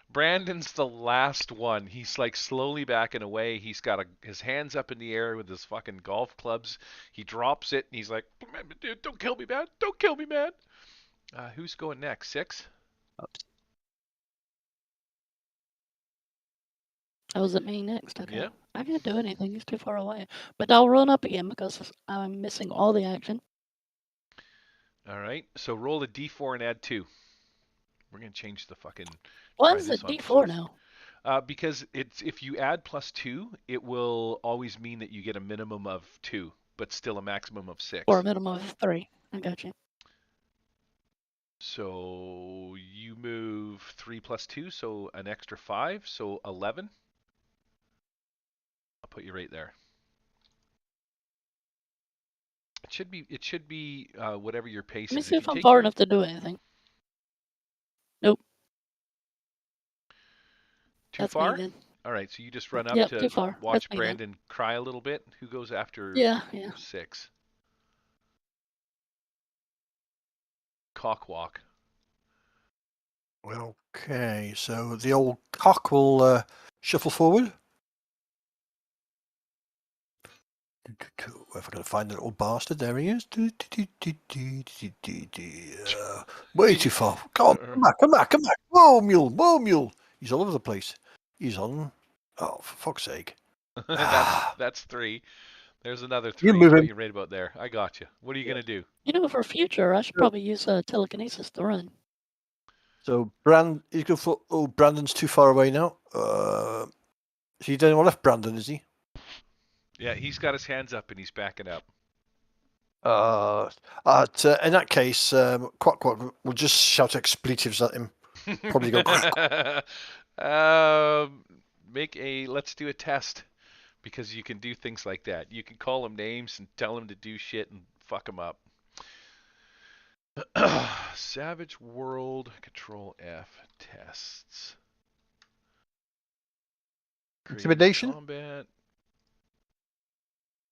Brandon's the last one. He's like slowly backing away. He's got his hands up in the air with his fucking golf clubs. He drops it and he's like, dude, don't kill me, man. Don't kill me, man. Who's going next? 6? Oops. Oh, was it me next? Okay. Yeah. I can't do anything. He's too far away. But I'll run up again because I'm missing all the action. All right. So roll a d4 and add 2. We're going to change the fucking... Why try is this it on D4 plus. now? Because if you add +2, it will always mean that you get a minimum of 2, but still a maximum of 6. Or a minimum of 3. I got you. So you move 3 plus 2, so an extra 5, so 11. I'll put you right there. It should be whatever your pace Let me is. see If if you I'm take far your- enough to do anything. Nope. Too That's far? me then. All right, so you just run up Yep, to too far. watch That's me then. Brandon cry a little bit. Who goes after Yeah. 6? Cockwalk. Okay, so the old cock will shuffle forward. If I can find that old bastard, there he is. Way too far. Come back. Whoa, mule. He's all over the place. He's on. Oh, for fuck's sake. that's 3. There's another 3. You move Put him. you right about there. I got you. What are you gonna do? You know, for future, I should probably use telekinesis to run. So he's going for. Oh, Brandon's too far away now. He didn't want left Brandon, is he? Yeah, he's got his hands up and he's backing up. In that case, Quack will just shout expletives at him. Probably go. Let's do a test, because you can do things like that. You can call him names and tell him to do shit and fuck him up. Savage World, Control F, tests. Create Intimidation? Combat.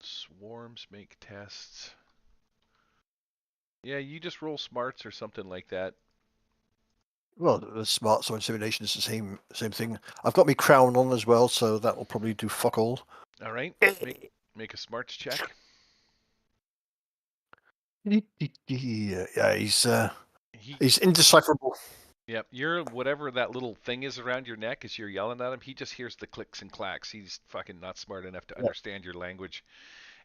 Swarms make tests. Yeah, you just roll smarts or something like that. Well, the smarts or intimidation is the same thing. I've got my crown on as well, so that will probably do fuck all. All right, make a smarts check. Yeah, he's indecipherable. Yep, you're whatever that little thing is around your neck as you're yelling at him. He just hears the clicks and clacks. He's fucking not smart enough to understand your language,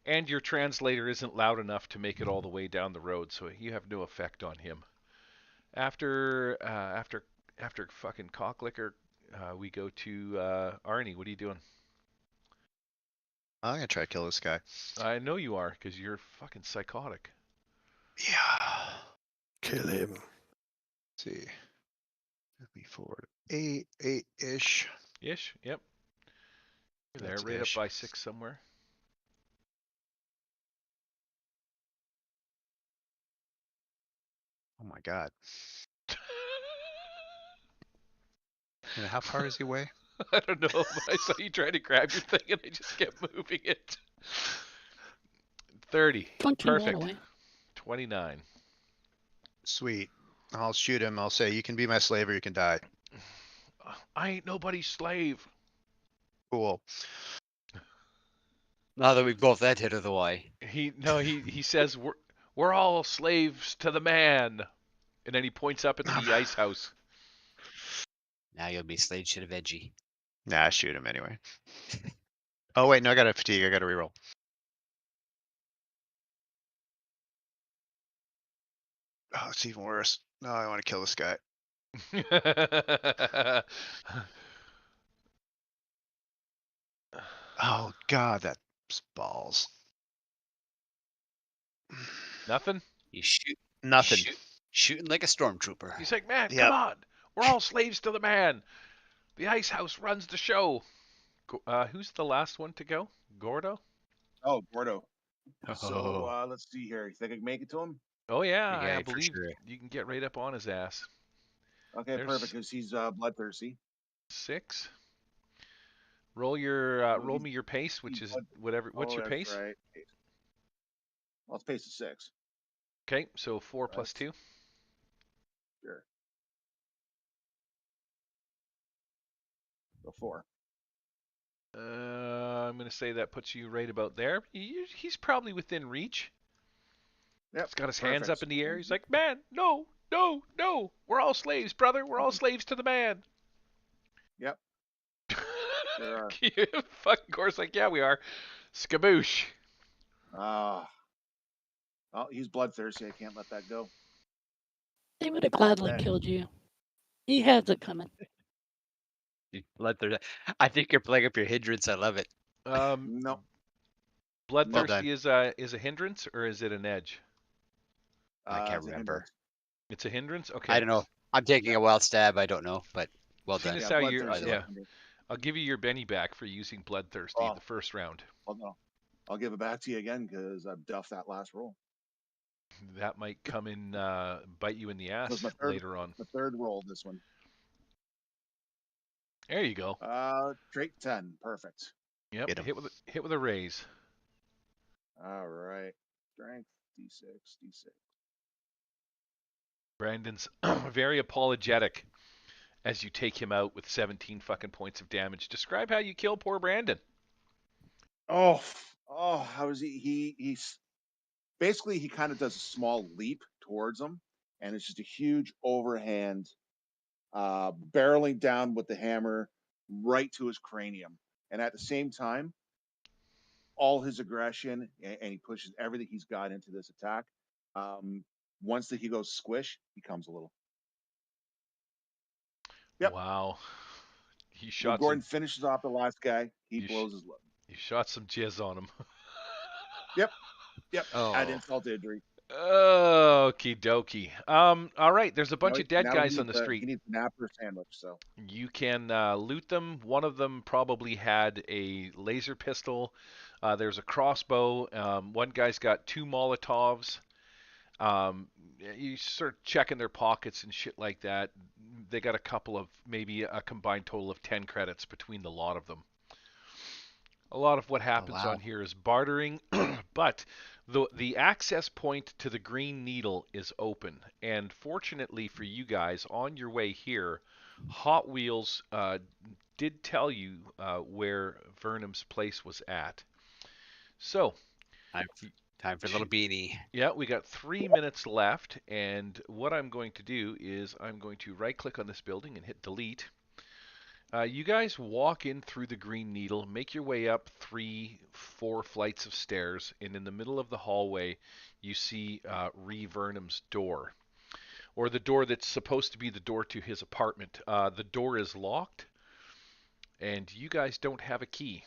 and your translator isn't loud enough to make it all the way down the road, so you have no effect on him. After fucking Cocklicker we go to Arnie. What are you doing? I'm gonna try to kill this guy. I know you are, because you're fucking psychotic. Yeah. Kill him. Let's see. Move me forward. 8-ish. Ish. Yep. You're there, That's right up ish. by 6 somewhere. Oh my god. And how far is he away? I don't know, but I saw you trying to grab your thing and I just kept moving it. 30. 29 Perfect. away. 29. Sweet. I'll shoot him. I'll say, you can be my slave or you can die. I ain't nobody's slave. Cool. Now that we've both that hit of the way. He says we're all slaves to the man. And then he points up into the ice house. Now you'll be slave shit of veggie. Nah, shoot him anyway. Oh wait, no, I got a fatigue. I got to reroll. Oh, it's even worse. No, I want to kill this guy. Oh god, that's balls. Nothing? You shoot. Nothing. Shooting like a stormtrooper. He's like, man, Yep. come on. We're all slaves to the man. The ice house runs the show. Who's the last one to go? Gordo? Oh, Gordo. Oh. So let's see here. You think I can make it to him? Oh, yeah, Yeah, I for believe sure. you can get right up on his ass. Okay, There's- perfect. Because he's bloodthirsty. 6. Roll he's- me your pace, which he's is blood- whatever. What's your that's pace? Right. Well, it's pace of 6. Okay, so 4 plus 2. Sure. So 4. I'm going to say that puts you right about there. He's probably within reach. Yep. He's got his hands perfect. up in the air. He's like, man, no, no, no. We're all slaves, brother. We're all slaves to the man. Yep. Sure are. Fucking course, like, yeah, we are. Skaboosh. Oh, he's bloodthirsty. I can't let that go. He would have gladly Okay. killed you. He has it coming. I think you're playing up your hindrance. I love it. No. Bloodthirsty is a hindrance or is it an edge? I can't It's a remember. hindrance. It's a hindrance. Okay. I don't know. I'm taking a wild stab. I don't know, but well Seeing done. as Yeah, how you're, bloodthirsty. yeah, I'll give you your Benny back for using bloodthirsty Oh. the first round. Oh, no. I'll give it back to you again because I've duffed that last roll. That might come in bite you in the That was ass my later on. The third roll, this one. There you go. Trait 10. Perfect. Yep. Hit him. Hit with a raise. All right. Strength, D6, D6. Brandon's very apologetic as you take him out with 17 fucking points of damage. Describe how you kill poor Brandon. Oh, how is he? He's basically, he kind of does a small leap towards him, and it's just a huge overhand, barreling down with the hammer right to his cranium. And at the same time, all his aggression and he pushes everything he's got into this attack. Once that he goes squish, he comes a little. Yep. Wow. He When shot Gordon some, finishes off the last guy, he You blows his load. you shot some jizz on him. Yep. Oh. Add insult to injury. Okie dokie. All right. There's a bunch of dead Now guys he on the needs street. He needs a nap or a sandwich. So You can loot them. One of them probably had a laser pistol. There's a crossbow. One guy's got 2 Molotovs. You start checking their pockets and shit like that. They got a couple of, maybe a combined total of 10 credits between the lot of them. A lot of what happens wow. on here is bartering, but the access point to the Green Needle is open. And fortunately for you guys, on your way here, Hot Wheels did tell you where Vernum's place was at. So, Time for a little beanie. yeah, we got 3 minutes left, and what I'm going to do is I'm going to right-click on this building and hit delete. You guys walk in through the Green Needle, make your way up 3-4 flights of stairs, and in the middle of the hallway, you see Ree Vernum's door, or the door that's supposed to be the door to his apartment. The door is locked, And you guys don't have a key.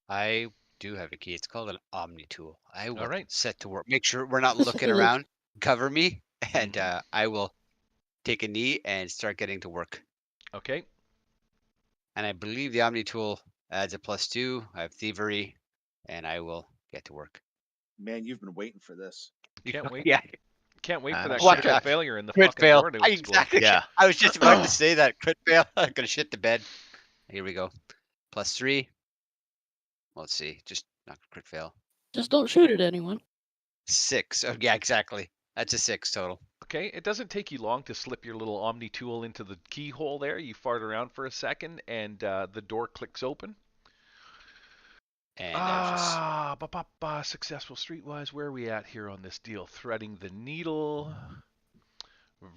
I do have a key. It's called an Omni tool. I will right. set to work. Make sure we're not looking Specifically- around. Cover me, and Mhm. I will take a knee and start getting to work. Okay. And I believe the Omni tool adds a +2. I have thievery, and I will get to work. Man, you've been waiting for this. Can't wait. Yeah, Can't wait for that Watch crit out. failure in the crit fucking fail. door to I explode. exactly. Yeah. I was just about to say that crit fail. I'm gonna shit the bed. Here we go. +3. Let's see. Just not crit fail. Just don't shoot at anyone. 6. Oh yeah, exactly. That's a 6 total. Okay, it doesn't take you long to slip your little Omni tool into the keyhole there. You fart around for a second, and the door clicks open. And just Successful streetwise. Where are we at here on this deal? Threading the needle.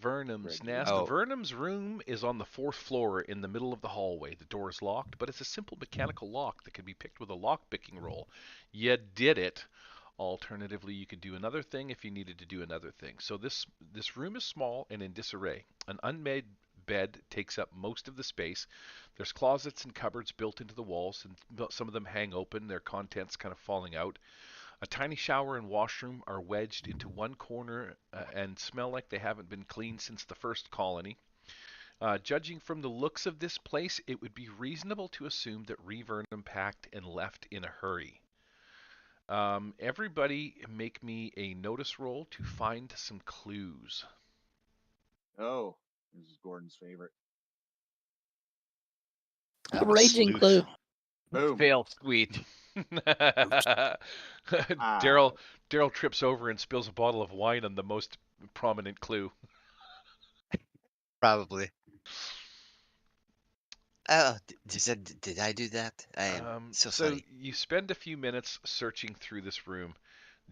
Vernum's Greg, nest. Oh. Vernum's room is on the 4th floor in the middle of the hallway. The door is locked, but it's a simple mechanical lock that can be picked with a lock picking roll. You did it. Alternatively, you could do another thing if you needed to do another thing. So this room is small and in disarray. An unmade bed takes up most of the space. There's closets and cupboards built into the walls, and some of them hang open, their contents kind of falling out. A tiny shower and washroom are wedged into one corner and smell like they haven't been cleaned since the first colony. Judging from the looks of this place, it would be reasonable to assume that Vernum packed and left in a hurry. Everybody make me a notice roll to find some clues. Oh, this is Gordon's favorite. A raging sleuth. clue. Boom. fail sweet. Daryl trips over and spills a bottle of wine on the most prominent clue. Probably. Oh, did I do that? I am so sorry. You spend a few minutes searching through this room.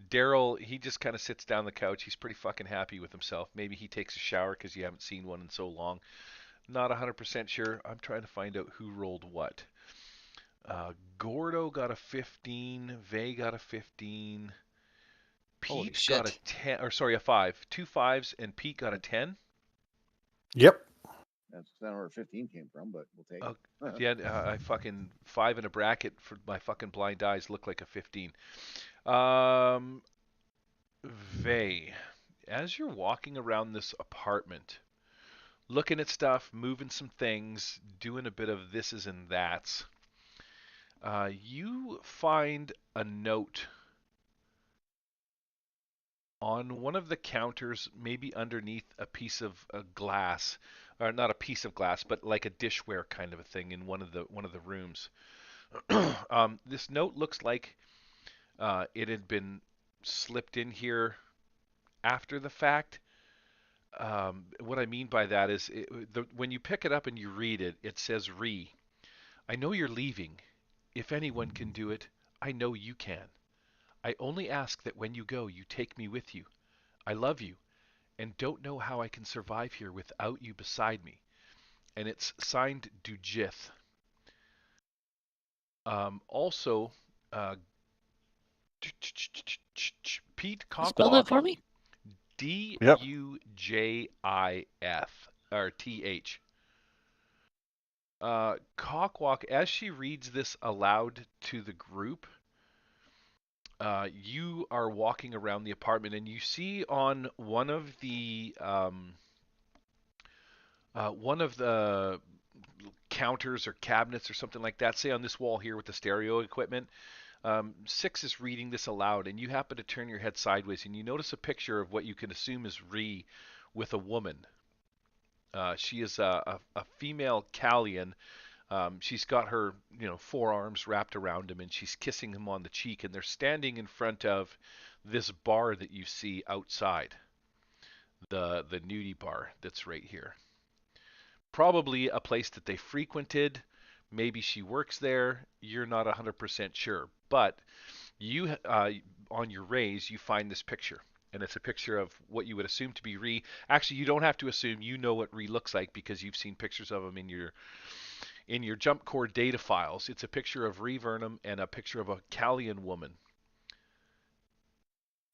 Daryl, he just kind of sits down on the couch. He's pretty fucking happy with himself. Maybe he takes a shower because you haven't seen one in so long. Not 100% sure. I'm trying to find out who rolled what. Gordo got a 15. Vay got a 15. Holy Pete got a shit. 10. Or sorry, a 5. 2 5s, and Pete got a 10. Yep. That's not where 15 came from, but we'll take it. Yeah, I fucking 5 in a bracket for my fucking blind eyes look like a 15. Vay, as you're walking around this apartment, looking at stuff, moving some things, doing a bit of thises and that's, you find a note on one of the counters, maybe underneath a piece of glass, or not a piece of glass, but like a dishware kind of a thing in one of the rooms. This note looks like it had been slipped in here after the fact. What I mean by that is when you pick it up and you read it, it says, I know you're leaving. If anyone can do it, I know you can. I only ask that when you go, you take me with you. I love you, and don't know how I can survive here without you beside me. And it's signed Dujith. Also, Pete Spell that Cocklock, for me. Dujif or TH. Cockwalk, as she reads this aloud to the group, you are walking around the apartment and you see on one of the counters or cabinets or something like that, say on this wall here with the stereo equipment, 6 is reading this aloud, and you happen to turn your head sideways and you notice a picture of what you can assume is Ree with a woman. She is a female Callian. She's got her, forearms wrapped around him, and she's kissing him on the cheek, and they're standing in front of this bar that you see outside, the nudie bar that's right here. Probably a place that they frequented. Maybe she works there. You're not 100% sure, but you on your raise you find this picture. And it's a picture of what you would assume to be Ree. Actually, you don't have to assume. You know what Ree looks like because you've seen pictures of him in your jump core data files. It's a picture of Ree Vernum and a picture of a Callian woman.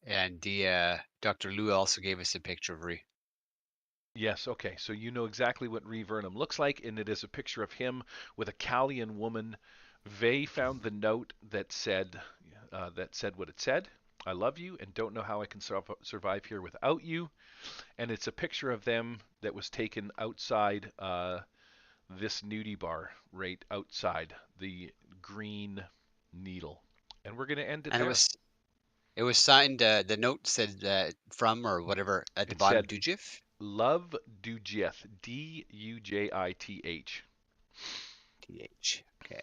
And the Dr. Lou also gave us a picture of Ree. Yes, okay. So you know exactly what Revernum looks like, and it is a picture of him with a Callian woman. Vey found the note that said what it said. I love you and don't know how I can survive here without you. And it's a picture of them that was taken outside this nudie bar, right outside the Green Needle. And we're going to end it And there. it was signed. The note said from or whatever at the It bottom. said- Dujif. Love Dujith. Dujith. TH. Okay.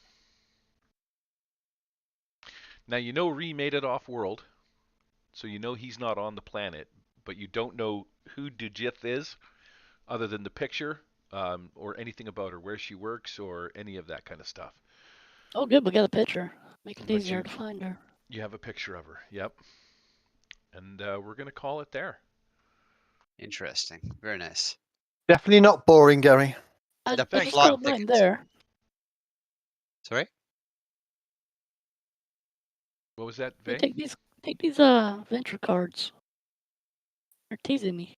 Now you know Ree made it off world, so you know he's not on the planet, but you don't know who Dujith is, other than the picture, or anything about her, where she works, or any of that kind of stuff. Oh, good. We got a picture. Make it But easier to find her. You have a picture of her. Yep. And we're gonna call it there. Interesting. Very nice. Definitely not boring, Gary. I The just plot don't mind thickens. there. Sorry. What was that, Hey, Vey? take these venture cards. They're teasing me.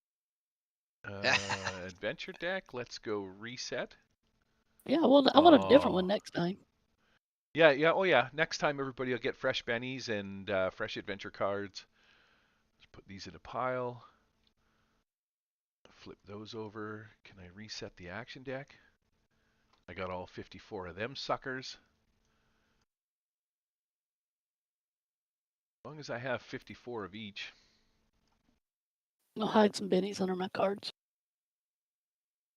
Adventure deck. Let's go reset. Yeah, well, I want a different Oh. one next time. Yeah. Oh yeah. Next time everybody will get fresh bennies and fresh adventure cards. Let's put these in a pile. Flip those over. Can I reset the action deck? I got all 54 of them suckers. As long as I have 54 of each. I'll hide some bennies under my cards.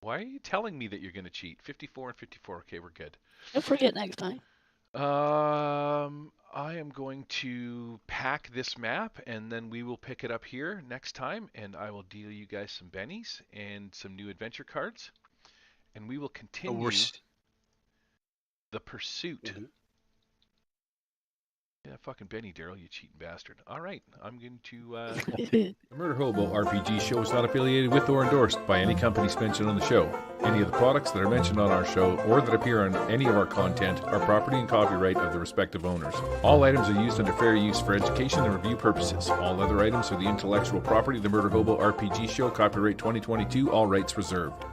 Why are you telling me that you're going to cheat? 54 and 54. Okay, we're good. Don't forget next time. I am going to pack this map, and then we will pick it up here next time, and I will deal you guys some bennies and some new adventure cards, and we will continue the pursuit. Mm-hmm. Yeah, fucking Benny, Daryl, you cheating bastard. All right, I'm going to... The Murder Hobo RPG show is not affiliated with or endorsed by any companies mentioned on the show. Any of the products that are mentioned on our show or that appear on any of our content are property and copyright of the respective owners. All items are used under fair use for education and review purposes. All other items are the intellectual property of the Murder Hobo RPG show, copyright 2022, all rights reserved.